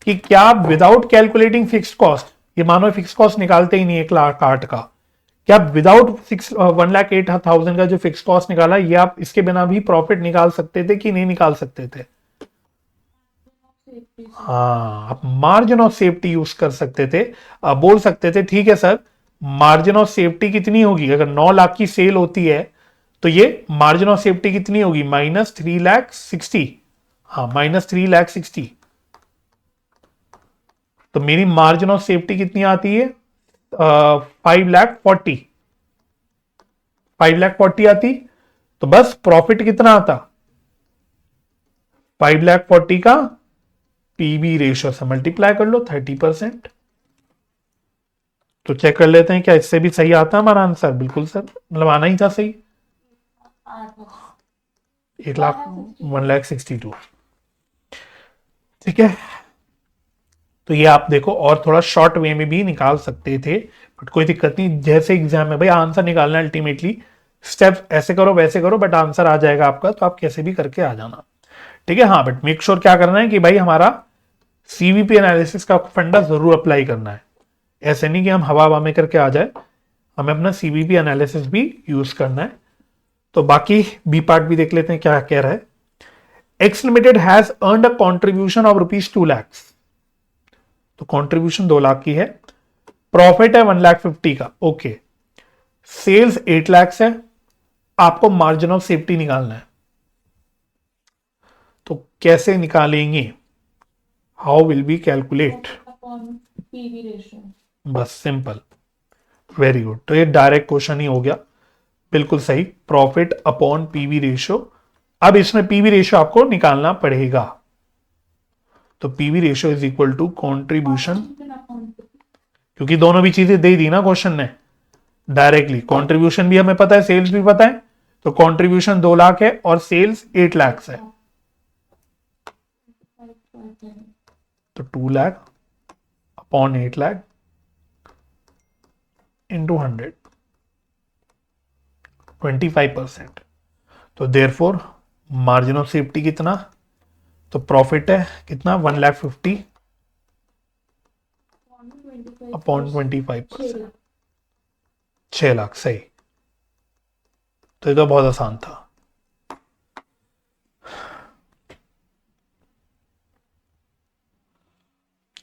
कि क्या आप विदाउट कैलकुलेटिंग फिक्स्ड कॉस्ट, ये मानो फिक्स्ड कॉस्ट निकालते ही नहीं 1,08,000 का, क्या आप विदाउट 1,08,000 का जो फिक्स्ड कॉस्ट निकाला, ये आप इसके बिना भी प्रॉफिट निकाल सकते थे कि नहीं निकाल सकते थे? हाँ, आप मार्जिन ऑफ सेफ्टी यूज कर सकते थे। आप बोल सकते थे ठीक है सर, मार्जिन ऑफ सेफ्टी कितनी होगी? अगर 9 लाख की सेल होती है तो ये मार्जिन ऑफ सेफ्टी कितनी होगी? -3,60,000। हाँ, -3,60,000। तो मेरी मार्जिन ऑफ सेफ्टी कितनी आती है? 5,40,000। 5,40,000 आती, तो बस प्रॉफिट कितना आता? 5,40,000 का पीवी रेशियो से मल्टीप्लाई कर लो 30%। तो चेक कर लेते हैं क्या इससे भी सही आता है हमारा आंसर? बिल्कुल सर, मतलब आना ही था सही। 1,62,000। ठीक है, तो ये आप देखो और थोड़ा शॉर्ट वे में भी निकाल सकते थे, बट कोई दिक्कत नहीं। जैसे एग्जाम में भाई आंसर निकालना अल्टीमेटली स्टेप ऐसे करो वैसे करो, बट आंसर आ जाएगा आपका, तो आप कैसे भी करके आ जाना। ठीक है, हाँ, बट मेक श्योर क्या करना है कि भाई हमारा सीवीपी एनालिसिस का फंडा जरूर अप्लाई करना है। ऐसे नहीं कि हम हवा में करके आ जाए, हमें अपना सीवीपी एनालिसिस भी यूज करना है। तो बाकी बी पार्ट भी देख लेते हैं क्या कह रहा है। X limited has earned a contribution of ₹2 lakh. तो कॉन्ट्रीब्यूशन 2 लाख की है, प्रॉफिट है 1,50,000 का। ओके, सेल्स 8 लाख है, आपको मार्जिन ऑफ सेफ्टी निकालना है। तो कैसे निकालेंगे? How will be calculate? PV ratio. बस सिंपल, वेरी गुड। तो ये डायरेक्ट क्वेश्चन ही हो गया, बिल्कुल सही, प्रॉफिट अपॉन पीवी रेशियो। अब इसमें पीवी रेशियो आपको निकालना पड़ेगा, तो PV ratio is equal to contribution, क्योंकि दोनों भी चीजें दे दी ना क्वेश्चन ने डायरेक्टली। कॉन्ट्रीब्यूशन भी हमें पता है, सेल्स भी पता है, तो कॉन्ट्रीब्यूशन 2 लाख है और सेल्स 8 लाख है, तो 2 लाख अपॉन 8 लाख इंटू 100, 25%। तो देयरफॉर मार्जिन ऑफ सेफ्टी कितना? तो प्रॉफिट है कितना? 1,50,000 अपॉन 25%, 6 लाख। सही, तो ये तो बहुत आसान था।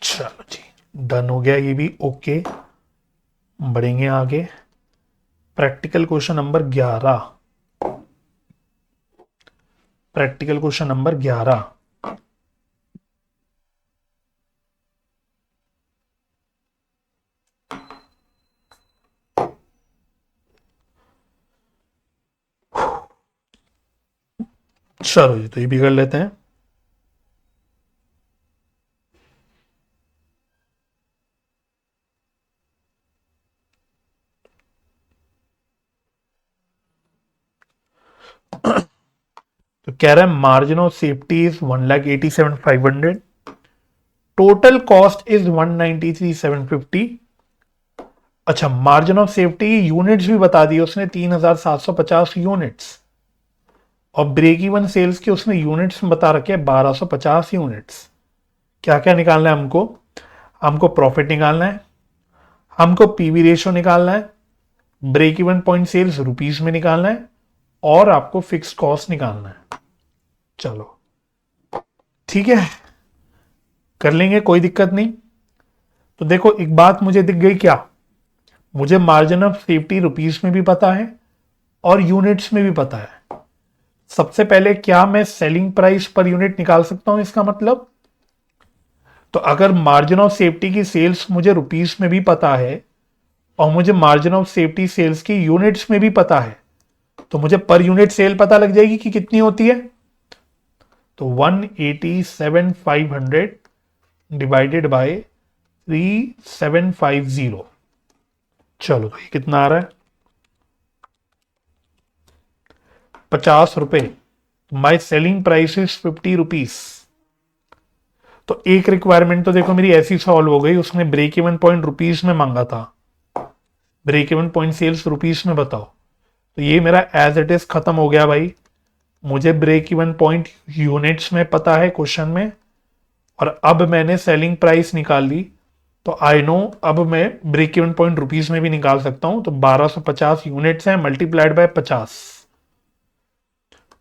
चलो जी, डन हो गया ये भी। ओके, बढ़ेंगे आगे। Practical question number 11। Practical question number 11। चलो जी, तो ये भी कर लेते हैं। तो कह रहा है margin of safety is 1,87,500, total cost is 1,93,750। अच्छा, मार्जिन ऑफ सेफ्टी यूनिट्स भी बता दिए उसने, 3,750 यूनिट्स, और ब्रेक इवन सेल्स के उसने यूनिट्स बता रखे 1,250 यूनिट्स। क्या क्या निकालना है हमको? हमको प्रॉफिट निकालना है, हमको पीवी रेशियो निकालना है, break even point sales rupees में निकालना है, और आपको फिक्स कॉस्ट निकालना है। चलो ठीक है, कर लेंगे, कोई दिक्कत नहीं। तो देखो एक बात मुझे दिख गई क्या, मुझे मार्जिन ऑफ सेफ्टी रुपीस में भी पता है और यूनिट्स में भी पता है। सबसे पहले क्या मैं सेलिंग प्राइस पर यूनिट निकाल सकता हूं? इसका मतलब, तो अगर मार्जिन ऑफ सेफ्टी की सेल्स मुझे रुपीस में भी पता है और मुझे मार्जिन ऑफ सेफ्टी सेल्स की यूनिट्स में भी पता है, तो मुझे पर यूनिट सेल पता लग जाएगी कि कितनी होती है। तो 187,500 डिवाइडेड बाय 3750। चलो तो ये कितना आ रहा है, 50 रुपए। माई सेलिंग प्राइस इज 50 रुपीज। तो एक रिक्वायरमेंट तो देखो मेरी ऐसी सॉल्व हो गई, उसने ब्रेक इवन पॉइंट रुपीज में मांगा था, break even point sales rupees में बताओ। तो ये मेरा एज इट इज खत्म हो गया भाई। मुझे ब्रेक इवन पॉइंट यूनिट्स में पता है क्वेश्चन में, और अब मैंने सेलिंग प्राइस निकाल ली, तो आई नो अब मैं ब्रेक इवन पॉइंट रुपीज में भी निकाल सकता हूं। तो 1250 यूनिट्स हैं मल्टीप्लाइड बाय 50,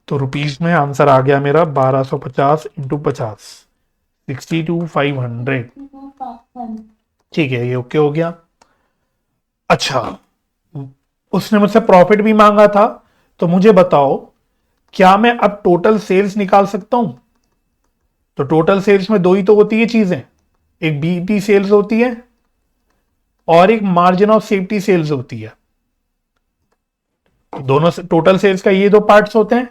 तो रुपीज में आंसर आ गया मेरा 1250 इंटू 50, 62,500। ठीक है, ये ओके हो गया। अच्छा, उसने मुझसे प्रॉफिट भी मांगा था, तो मुझे बताओ क्या मैं अब टोटल सेल्स निकाल सकता हूं। तो टोटल सेल्स में दो ही तो होती है चीजें, एक बीईपी सेल्स होती है और एक मार्जिन ऑफ सेफ्टी सेल्स होती है। तो दोनों टोटल सेल्स का ये दो पार्ट्स होते हैं।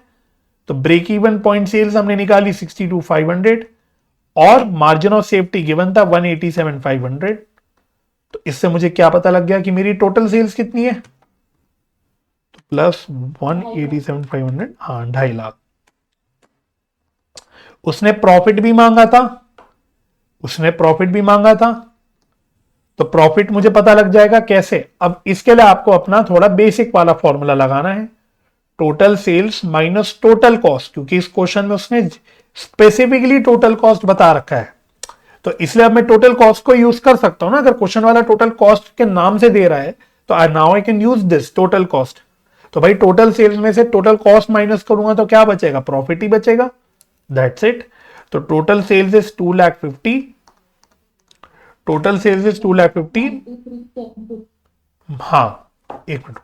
तो ब्रेक इवन पॉइंट सेल्स हमने निकाली 62,500 और मार्जिन ऑफ सेफ्टी गिवन था 187,500। तो इससे मुझे क्या पता लग गया कि मेरी टोटल सेल्स कितनी है, तो प्लस 187,500, हाँ 2.5 लाख। उसने प्रॉफिट भी मांगा था, उसने प्रॉफिट भी मांगा था, तो प्रॉफिट मुझे पता लग जाएगा कैसे। अब इसके लिए आपको अपना थोड़ा बेसिक वाला फॉर्मूला लगाना है, total sales minus total cost, क्योंकि इस क्वेश्चन में उसने स्पेसिफिकली टोटल कॉस्ट बता रखा है। तो इसलिए अब मैं टोटल कॉस्ट को यूज कर सकता हूं ना, अगर क्वेश्चन वाला टोटल कॉस्ट के नाम से दे रहा है तो now I can use this total cost. तो भाई टोटल सेल्स में से टोटल कॉस्ट माइनस करूंगा तो क्या बचेगा, प्रॉफिट ही बचेगा, दैट्स इट। तो total sales is 2,50,000, total sales is 2,50,000। हाँ एक मिनट,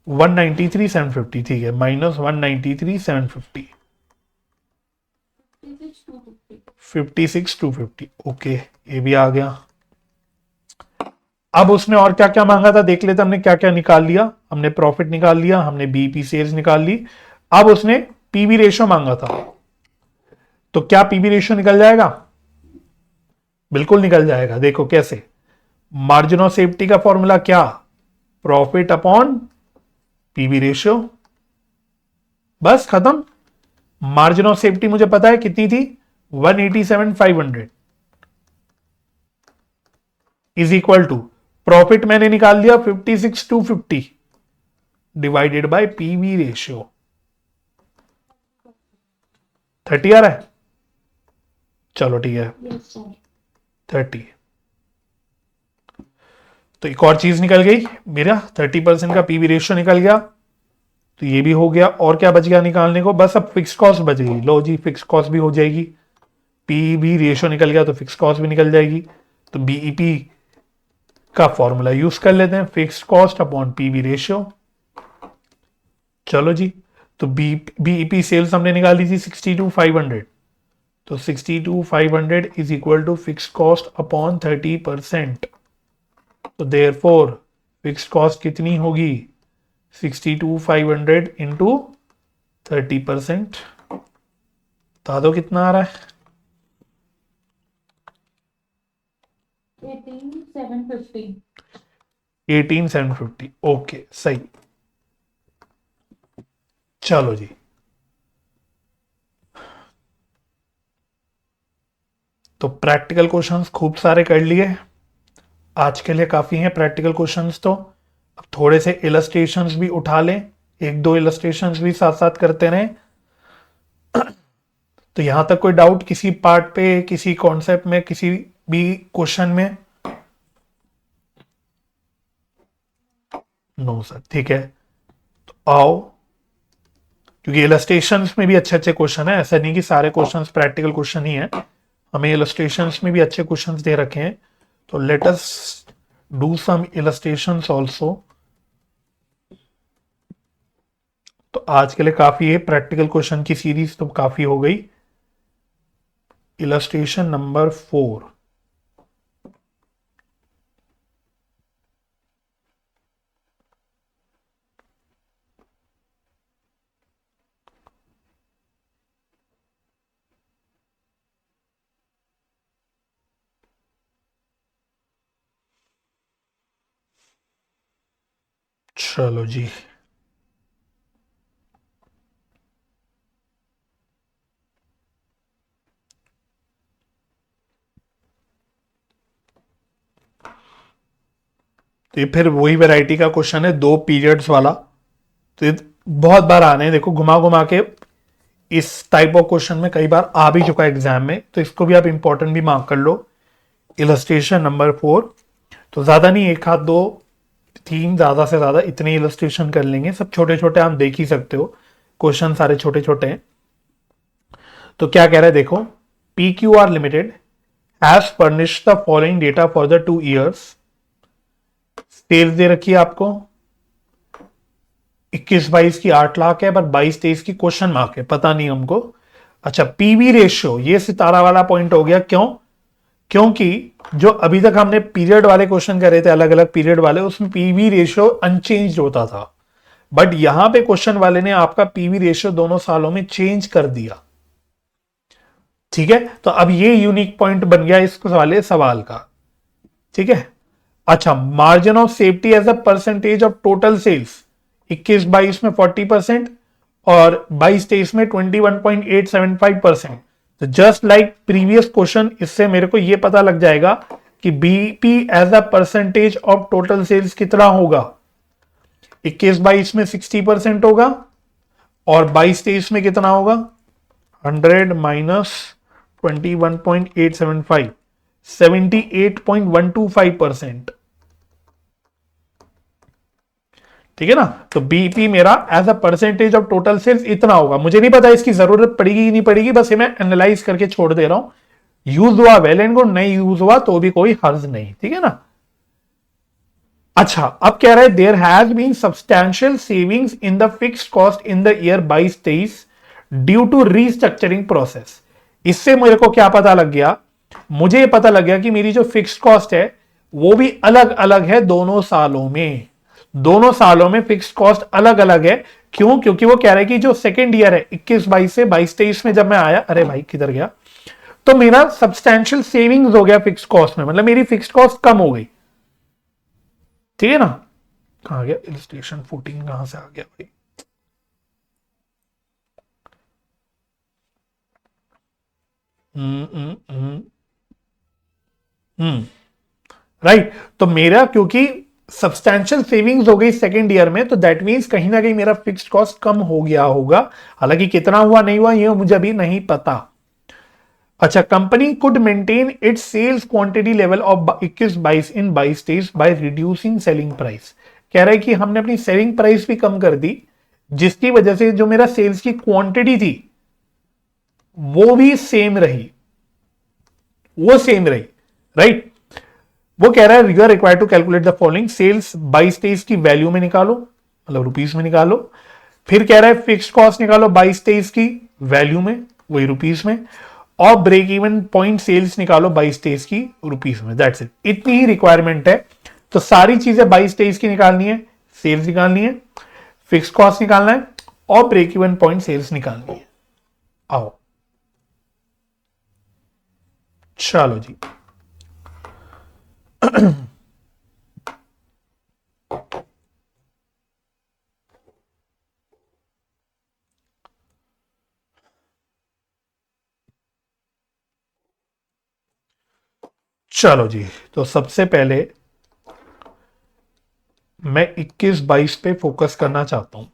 193,750, ठीक है, माइनस 193,750, 56,250, ओके ये भी आ गया। अब उसने और क्या क्या मांगा था देख लेते, हमने क्या क्या निकाल लिया। हमने प्रॉफिट निकाल लिया, हमने बीईपी सेल्स निकाल ली। अब उसने पीवी रेशियो मांगा था, तो क्या पीवी रेशियो निकल जाएगा, बिल्कुल निकल जाएगा। देखो कैसे, मार्जिन ऑफ सेफ्टी का फॉर्मूला क्या, प्रॉफिट अपॉन पीवी रेशियो, बस खत्म। मार्जिन ऑफ सेफ्टी मुझे पता है कितनी थी, 187,500 इज इक्वल टू प्रॉफिट मैंने निकाल लिया 56,250 डिवाइडेड बाय पीवी रेशियो। 30 आ रहा है, चलो ठीक है 30। तो एक और चीज निकल गई, मेरा 30% का पीवी रेशियो निकल गया, तो ये भी हो गया। और क्या बच गया निकालने को, बस अब फिक्स कॉस्ट बच गई। लो जी, फिक्स कॉस्ट भी हो जाएगी, पीवी रेशियो निकल गया तो फिक्स कॉस्ट भी निकल जाएगी। तो बीईपी का फॉर्मूला यूज कर लेते हैं, fix cost upon PV ratio. चलो जी, तो बीईपी सेल्स हमने निकाली थी 62,500, तो 62,500 is equal to fix cost upon 30%। तो देयरफॉर फिक्स कॉस्ट कितनी होगी, 62,500 इंटू 30%, बता दो कितना आ रहा है, 18,750। 18,750, ओके सही। चलो जी, तो प्रैक्टिकल क्वेश्चंस खूब सारे कर लिए, आज के लिए काफी हैं प्रैक्टिकल क्वेश्चंस। तो अब थोड़े से इलस्ट्रेशंस भी उठा लें, एक दो इलस्ट्रेशंस भी साथ साथ करते रहें। तो यहां तक कोई डाउट किसी पार्ट पे, किसी कॉन्सेप्ट में, किसी भी क्वेश्चन में? नो सर, ठीक है, तो आओ, क्योंकि इलस्ट्रेशंस में भी अच्छे अच्छे क्वेश्चन है, ऐसा नहीं कि सारे क्वेश्चंस प्रैक्टिकल क्वेश्चन ही है, हमें इलस्ट्रेशंस में भी अच्छे क्वेश्चंस दे रखे हैं। तो let us do some illustrations also. तो आज के लिए काफी है, प्रैक्टिकल क्वेश्चन की सीरीज तो काफी हो गई। इलस्ट्रेशन नंबर 4, चलो जी, तो ये फिर वही वैरायटी का क्वेश्चन है, 2 पीरियड्स वाला। तो ये बहुत बार आने हैं, देखो घुमा घुमा के इस टाइप ऑफ क्वेश्चन में कई बार आ भी चुका है एग्जाम में, तो इसको भी आप इंपॉर्टेंट भी मार्क कर लो। इलस्ट्रेशन नंबर 4, तो ज्यादा नहीं, एक हाथ दो तीन, ज्यादा से ज्यादा इतने इलस्ट्रेशन कर लेंगे, सब छोटे छोटे आप देख ही सकते हो, क्वेश्चन सारे छोटे छोटे हैं। तो क्या कह रहा है देखो, P Q R limited has furnish the following data for the 2 years। Sales दे रखी है आपको, 21-22 की 8 लाख है, पर 22-23 की क्वेश्चन मार्क है, पता नहीं हमको। अच्छा, पीवी रेशियो, ये सितारा वाला पॉइंट हो गया, क्यों? क्योंकि जो अभी तक हमने पीरियड वाले क्वेश्चन करे थे, अलग अलग पीरियड वाले, उसमें पीवी रेशियो अनचेंज होता था, बट यहां पे क्वेश्चन वाले ने आपका पीवी रेशियो दोनों सालों में चेंज कर दिया। ठीक है, तो अब ये यूनिक पॉइंट बन गया इस वाले सवाल का। ठीक है, अच्छा, margin of safety as a percentage of total sales, 21-22 में 40% और 22-23 में 21.875%। तो जस्ट लाइक प्रीवियस क्वेश्चन, इससे मेरे को यह पता लग जाएगा कि BP as a percentage of total sales कितना होगा। 21-22 में 60% होगा और 22-23 में कितना होगा, 100 माइनस 21.875, 78.125%। ठीक है ना, तो बीपी मेरा as a percentage of total sales इतना होगा। मुझे नहीं पता इसकी जरूरत पड़ेगी कि नहीं पड़ेगी, बस ये मैं एनालाइज करके छोड़ दे रहा हूं। यूज हुआ वेल एंड गुड, नहीं यूज हुआ तो भी कोई हर्ज नहीं। ठीक है ना। अच्छा, अब कह रहा है there has been substantial savings in the fixed cost in the year 22-23 due to restructuring process. इससे मेरे को क्या पता लग गया, मुझे ये पता लग गया कि मेरी जो फिक्स्ड कॉस्ट है वो भी अलग अलग है दोनों सालों में। दोनों सालों में फिक्स्ड कॉस्ट अलग अलग है। क्यों? क्योंकि वो कह रहा है कि जो सेकेंड ईयर है 21-22 से 22-23 में जब मैं आया, अरे भाई किधर गया, तो मेरा सब्सटैंशियल सेविंग्स हो गया फिक्स्ड कॉस्ट में, मतलब मेरी फिक्स्ड कॉस्ट कम हो गई। ठीक है ना। कहां गया इलस्ट्रेशन 14, कहां से आ गया भाई। राइट, तो मेरा क्योंकि सब्सटैंशियल सेविंग्स हो गई सेकेंड ईयर में, तो दैट मींस कहीं ना कहीं मेरा फिक्स्ड कॉस्ट कम हो गया होगा। हालांकि कितना हुआ नहीं हुआ ये मुझे अभी नहीं पता। अच्छा, company could maintain its sales quantity level of 21-22 in 22-23 by reducing selling price. कह रहा है कि हमने अपनी सेलिंग प्राइस भी कम कर दी, जिसकी वजह से जो मेरा सेल्स की क्वांटिटी थी वो भी सेम रही, वो सेम रही। राइट, वो कह रहा है you are required to calculate the following. Sales 22-23 की वैल्यू में निकालो, मतलब रुपीस में निकालो। फिर कह रहा है फिक्स्ड कॉस्ट निकालो 22-23 की वैल्यू में, वही रुपीस में, और ब्रेक इवन पॉइंट सेल्स निकालो 22-23 की रुपीस में। दैट्स इट, इतनी ही रिक्वायरमेंट है। तो सारी चीजें 22-23 की निकालनी है, सेल्स निकालनी है, फिक्स्ड कॉस्ट निकालना है और ब्रेक इवन पॉइंट सेल्स निकालनी है। आओ, चलो जी। चलो जी, तो सबसे पहले मैं 21-22 पे फोकस करना चाहता हूं।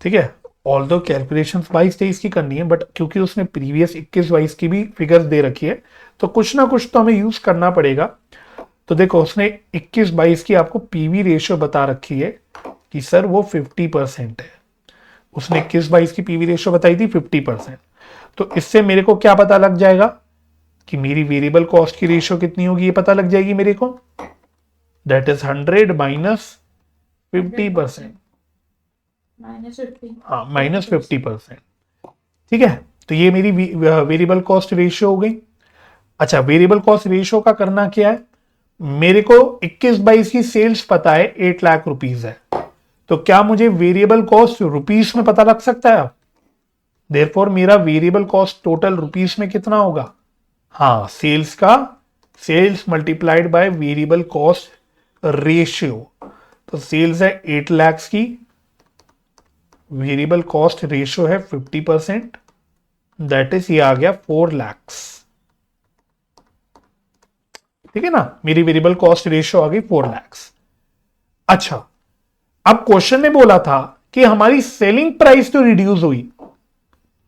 ठीक है, ऑल दो कैलकुलेशन 22-23 की करनी है, बट क्योंकि उसने प्रीवियस 21-22 की भी फिगर्स दे रखी है, तो कुछ ना कुछ तो हमें यूज करना पड़ेगा। तो देखो, उसने 21-22 की आपको पीवी रेशियो बता रखी है कि सर वो 50% है। उसने 21-22 की पीवी रेशियो बताई थी 50%। तो इससे मेरे को क्या पता लग जाएगा कि मेरी वेरिएबल कॉस्ट की रेशियो कितनी होगी, ये पता लग जाएगी मेरे को। That is 100 minus 50%। -50। हाँ, -50%। ठीक है, तो ये मेरी वेरिएबल कॉस्ट रेशियो हो गई। अच्छा, वेरिएबल कॉस्ट रेशियो का करना क्या है, मेरे को 21-22 की सेल्स पता है 8 लाख रुपीस है, तो क्या मुझे वेरिएबल कॉस्ट रुपीस में पता लग सकता है? देयरफॉर मेरा वेरिएबल कॉस्ट टोटल रुपीस में कितना होगा? हाँ, sales multiplied by variable cost ratio. तो सेल्स है 8 लाख की, वेरिएबल कॉस्ट रेशियो है 50%, दैट इज ये आ गया 4 लाख। ठीक है ना, मेरी वेरिएबल कॉस्ट रेशियो आ गई 4 लाख। अच्छा, अब क्वेश्चन ने बोला था कि हमारी सेलिंग प्राइस तो रिड्यूस हुई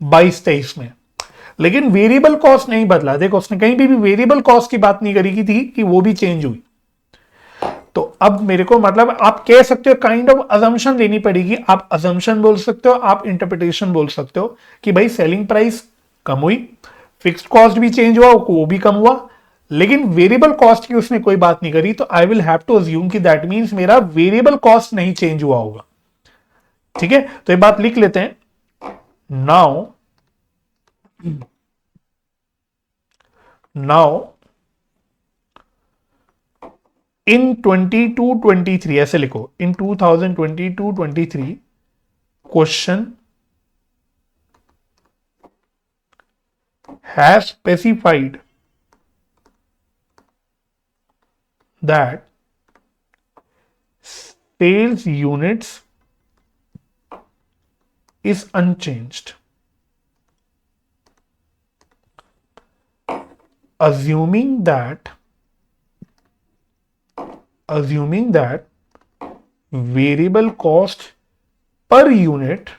22-23 में, लेकिन वेरिएबल कॉस्ट नहीं बदला। देखो, उसने कहीं भी वेरिएबल कॉस्ट की बात नहीं करी की थी कि वो भी चेंज हुई। तो अब मेरे को मतलब आप कह सकते हो काइंड ऑफ अजम्पशन लेनी पड़ेगी। आप अजम्पशन बोल सकते हो, आप इंटरप्रिटेशन बोल सकते हो कि भाई सेलिंग प्राइस कम हुई, फिक्स्ड कॉस्ट भी चेंज हुआ, वो भी कम हुआ, लेकिन वेरिएबल कॉस्ट की उसने कोई बात नहीं करी। तो I will have to assume कि दैट मींस मेरा वेरिएबल कॉस्ट नहीं चेंज हुआ होगा। ठीक है, तो ये बात लिख लेते हैं। नाउ इन 22-23, ऐसे लिखो, इन 2022-23 question has specified that sales units is unchanged, assuming that variable cost per unit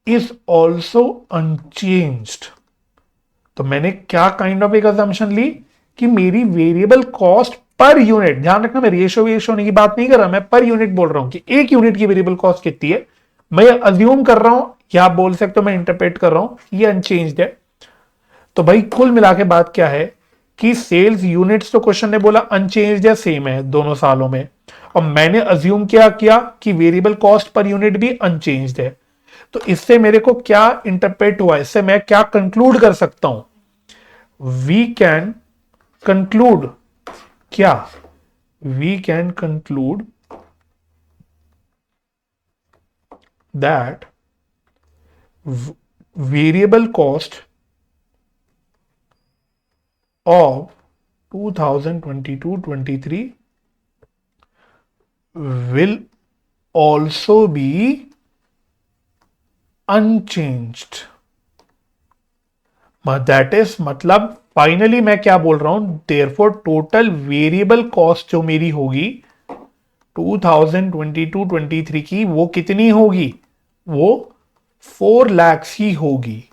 is also unchanged। तो मैंने क्या काइंड ऑफ एक assumption ली कि मेरी वेरिएबल कॉस्ट पर यूनिट, ध्यान रखना मैं रेशियो की बात नहीं कर रहा, मैं पर यूनिट बोल रहा हूं कि एक यूनिट की वेरिएबल कॉस्ट कितनी है। मैं अज्यूम कर रहा हूं, या आप बोल सकते हो मैं इंटरप्रेट कर रहा हूं ये अनचेंज्ड है। तो भाई कुल मिला के बात क्या है कि सेल्स यूनिट्स तो क्वेश्चन ने बोला अनचेंज्ड है, सेम है दोनों सालों में, और मैंने अज्यूम किया कि वेरिएबल कॉस्ट पर यूनिट भी अनचेंज्ड है। तो इससे मेरे को क्या इंटरप्रेट हुआ, इससे मैं क्या कंक्लूड कर सकता हूं? वी कैन conclude क्या? We can conclude that variable cost of 2022-23 will also be unchanged। That is मतलब फाइनली मैं क्या बोल रहा हूं, देयरफॉर टोटल वेरिएबल कॉस्ट जो मेरी होगी 2022-23 की, वो कितनी होगी? वो 4 लाख ही होगी,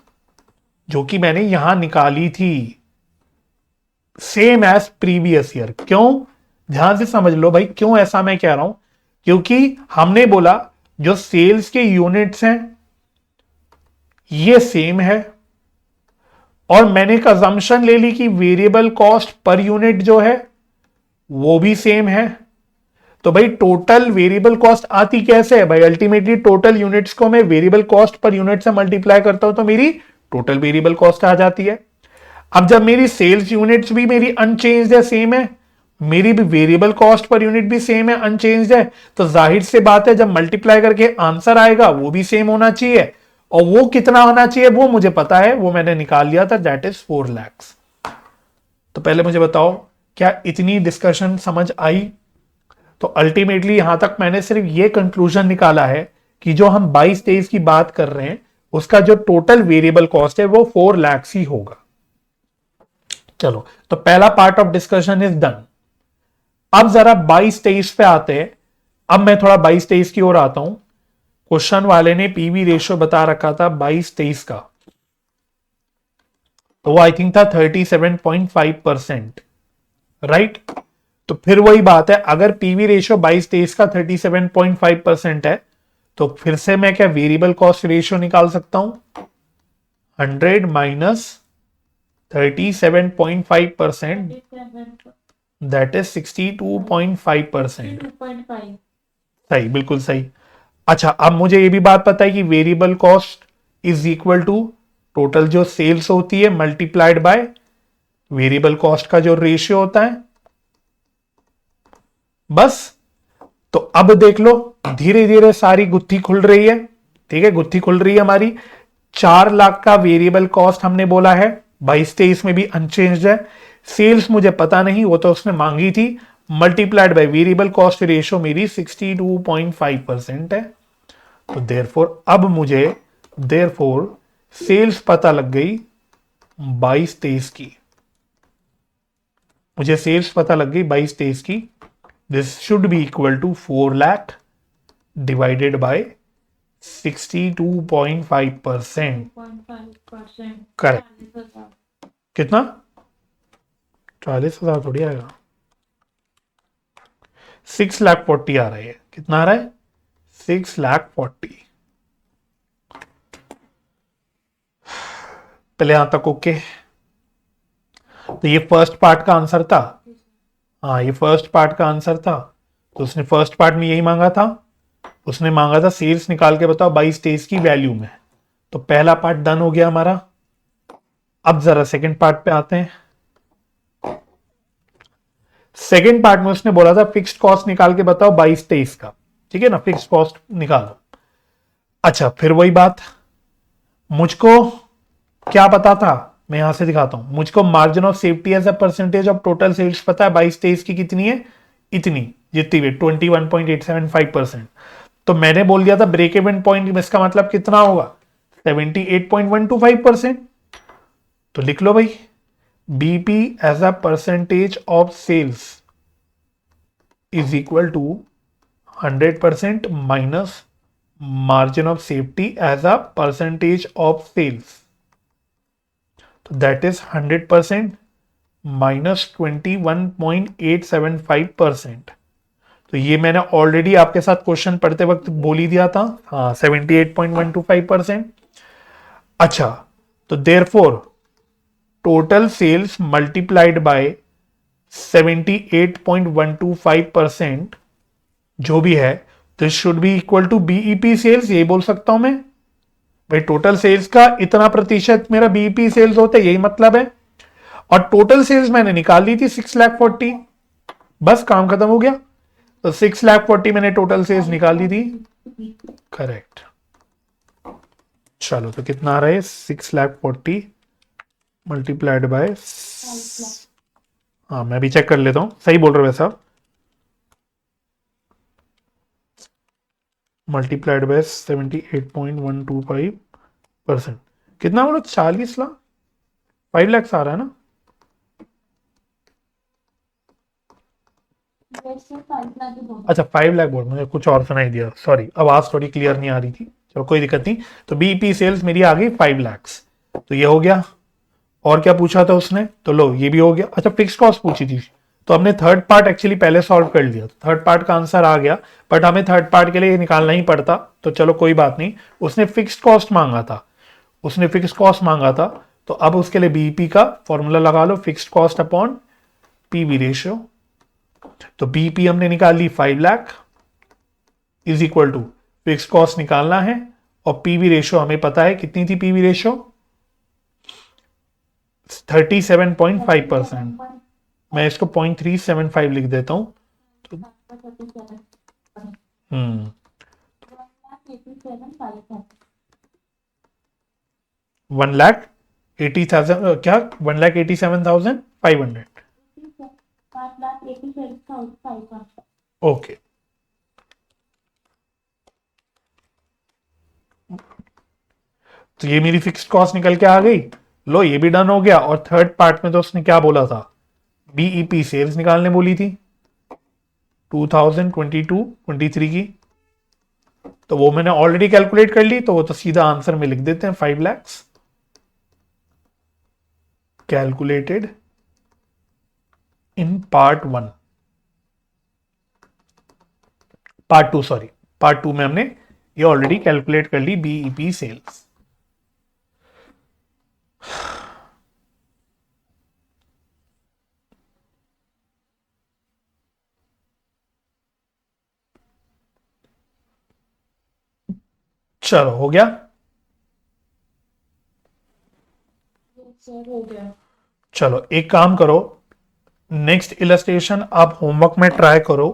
जो कि मैंने यहां निकाली थी, सेम एज प्रीवियस ईयर। क्यों? ध्यान से समझ लो भाई, क्यों ऐसा मैं कह रहा हूं, क्योंकि हमने बोला जो सेल्स के यूनिट्स हैं ये सेम है, और मैंने एक अजम्पशन ले ली कि वेरिएबल कॉस्ट पर यूनिट जो है वो भी सेम है। तो भाई टोटल वेरिएबल कॉस्ट आती कैसे है भाई? अल्टीमेटली टोटल यूनिट्स को मैं वेरिएबल कॉस्ट पर यूनिट से मल्टीप्लाई करता हूं तो मेरी टोटल वेरिएबल कॉस्ट आ जाती है। अब जब मेरी सेल्स यूनिट्स भी मेरी अनचेंज्ड है, सेम है, मेरी भी वेरिएबल कॉस्ट पर यूनिट भी सेम है, अनचेंज्ड है, तो जाहिर से बात है जब मल्टीप्लाई करके आंसर आएगा वो भी सेम होना चाहिए, और वो कितना होना चाहिए वो मुझे पता है, वो मैंने निकाल लिया था, दैट इज 4 लाख। तो पहले मुझे बताओ क्या इतनी डिस्कशन समझ आई? तो अल्टीमेटली यहां तक मैंने सिर्फ ये कंक्लूजन निकाला है कि जो हम 22-23 की बात कर रहे हैं उसका जो टोटल वेरिएबल कॉस्ट है वो 4 लाख ही होगा। चलो, तो पहला part of discussion is done. अब जरा 22-23 पे आते हैं। अब मैं थोड़ा 22-23 की ओर आता हूं। क्वेश्चन वाले ने पीवी रेशियो बता रखा था 22-23 का, तो वो आई थिंक था 37.5%, राइट? तो फिर वही बात है, अगर पीवी रेशियो 22-23 का 37.5% है तो फिर से मैं क्या वेरिएबल कॉस्ट रेशियो निकाल सकता हूं, 100 माइनस 37.5%, दैट इज 62.5%। 2.5। सही, बिल्कुल सही। अच्छा, अब मुझे ये भी बात पता है कि variable cost is equal to total जो सेल्स होती है मल्टीप्लाइड बाय वेरिएबल कॉस्ट का जो रेशियो होता है, बस। तो अब देख लो धीरे धीरे सारी गुत्थी खुल रही है। ठीक है, गुत्थी खुल रही है हमारी। 4 लाख का वेरिएबल कॉस्ट हमने बोला है, 22-23 में भी अनचेंज्ड है। सेल्स मुझे पता नहीं, वो तो उसने मांगी थी, multiplied by variable cost ratio मेरी 62.5% है। तो देयरफॉर अब मुझे देयरफॉर सेल्स पता लग गई 22-23 की, मुझे सेल्स पता लग गई 22-23 की। This should be equal to 4 lakh divided by 62.5%। 2.5%। Correct. कितना? 40,000 थोड़ी आएगा, 6,40,000 आ रहा है। कितना आ रहा है? 6,40,000। पहले यहां तक ओके। तो ये फर्स्ट पार्ट का आंसर था। हाँ, ये फर्स्ट पार्ट का आंसर था। तो उसने फर्स्ट पार्ट में यही मांगा था, उसने मांगा था सेल्स निकाल के बताओ 22-23 की वैल्यू में। तो पहला पार्ट डन हो गया हमारा। अब जरा सेकंड पार्ट पे आते हैं। सेकंड पार्ट में उसने बोला था फिक्स्ड कॉस्ट निकाल के बताओ 22-23 का। ठीक है ना, फिक्स्ड कॉस्ट निकालो। अच्छा, फिर वही बात, मुझको क्या पता था, मैं यहां से दिखाता हूं। मुझको margin of safety as a percentage of total sales पता है 22-23 की कितनी है, इतनी, जितनी भी 21.875%। तो मैंने बोल दिया था ब्रेक इवन पॉइंट में इसका मतलब कितना होगा, 78.125%। तो लिख लो भाई, BP as a percentage of sales is equal to 100% minus margin of safety as a percentage of sales. तो दैट इज 100% माइनस 21.875%। तो ये मैंने ऑलरेडी आपके साथ क्वेश्चन पढ़ते वक्त बोल ही दिया था। हाँ, 78.125%। अच्छा, तो therefore total sales multiplied by 78.125% जो भी है, this should be equal to BEP sales. यही बोल सकता हूं मैं भाई, टोटल सेल्स का इतना प्रतिशत मेरा बीईपी सेल्स होता है, यही मतलब है। और टोटल सेल्स मैंने निकाल ली थी 6,40,000, बस काम खत्म हो गया। तो 6,40,000 मैंने टोटल सेल्स निकाल दी थी। करेक्ट। चलो, तो कितना आ रहा है, 6,40,000 मल्टीप्लाइड बाय, हाँ मैं भी चेक कर लेता हूं, सही बोल रहे हो वैसा, मल्टीप्लाइड बाय 78.125%। कितना बोला, 40 लाख, 5 लाख आ रहा है ना। अच्छा, 5 लाख बोल, मुझे कुछ और सुनाई दिया, सॉरी, आवाज थोड़ी क्लियर नहीं आ रही थी। चलो कोई दिक्कत नहीं। तो बीपी सेल्स मेरी आ गई 5 लाख। तो ये हो गया। और क्या पूछा था उसने, तो लो ये भी हो गया। अच्छा, फिक्स कॉस्ट पूछी थी, तो हमने थर्ड पार्ट एक्चुअली पहले सॉल्व कर लिया, थर्ड पार्ट का आंसर आ गया। बट हमें थर्ड पार्ट के लिए निकालना ही पड़ता, तो चलो कोई बात नहीं। उसने फिक्स्ड कॉस्ट मांगा था, उसने फिक्स्ड कॉस्ट मांगा था। तो अब उसके लिए बीईपी का फॉर्मूला लगा लो, fixed cost upon PV ratio. तो बीपी हमने निकाल ली 5 lakh is equal to fix cost निकालना है, और पीवी रेशियो हमें पता है कितनी थी, पीवी रेशियो 37.5%। मैं इसको 0.375 लिख देता हूं। तो 1,80,000 क्या, 1,87,500। ओके, तो ये मेरी फिक्स्ड कॉस्ट निकल के आ गई। लो ये भी डन हो गया। और थर्ड पार्ट में तो उसने क्या बोला था, बीईपी सेल्स निकालने बोली थी 2022-23 की। तो वो मैंने ऑलरेडी कैलकुलेट कर ली, तो वो तो सीधा आंसर में लिख देते हैं, 5 lakh calculated in part 1, part 2 sorry, part 2 में हमने ये ऑलरेडी कैलकुलेट कर ली बीईपी सेल्स। चलो हो गया। हो गया। चलो एक काम करो, नेक्स्ट इलस्ट्रेशन आप होमवर्क में ट्राई करो,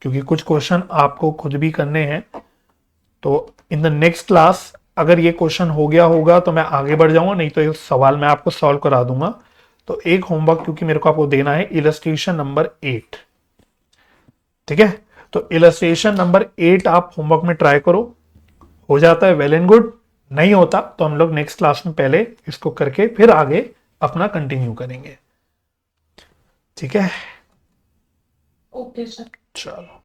क्योंकि कुछ क्वेश्चन आपको खुद भी करने हैं। तो इन द नेक्स्ट क्लास अगर ये क्वेश्चन हो गया होगा तो मैं आगे बढ़ जाऊंगा, नहीं तो ये सवाल मैं आपको सॉल्व करा दूंगा। तो एक होमवर्क क्योंकि मेरे को आपको देना है, इलस्ट्रेशन नंबर 8। ठीक है, तो इलस्ट्रेशन नंबर 8 आप होमवर्क में ट्राई करो, हो जाता है वेल एंड गुड, नहीं होता तो हम लोग नेक्स्ट क्लास में पहले इसको करके फिर आगे अपना कंटिन्यू करेंगे। ठीक है, ओके सर। चलो।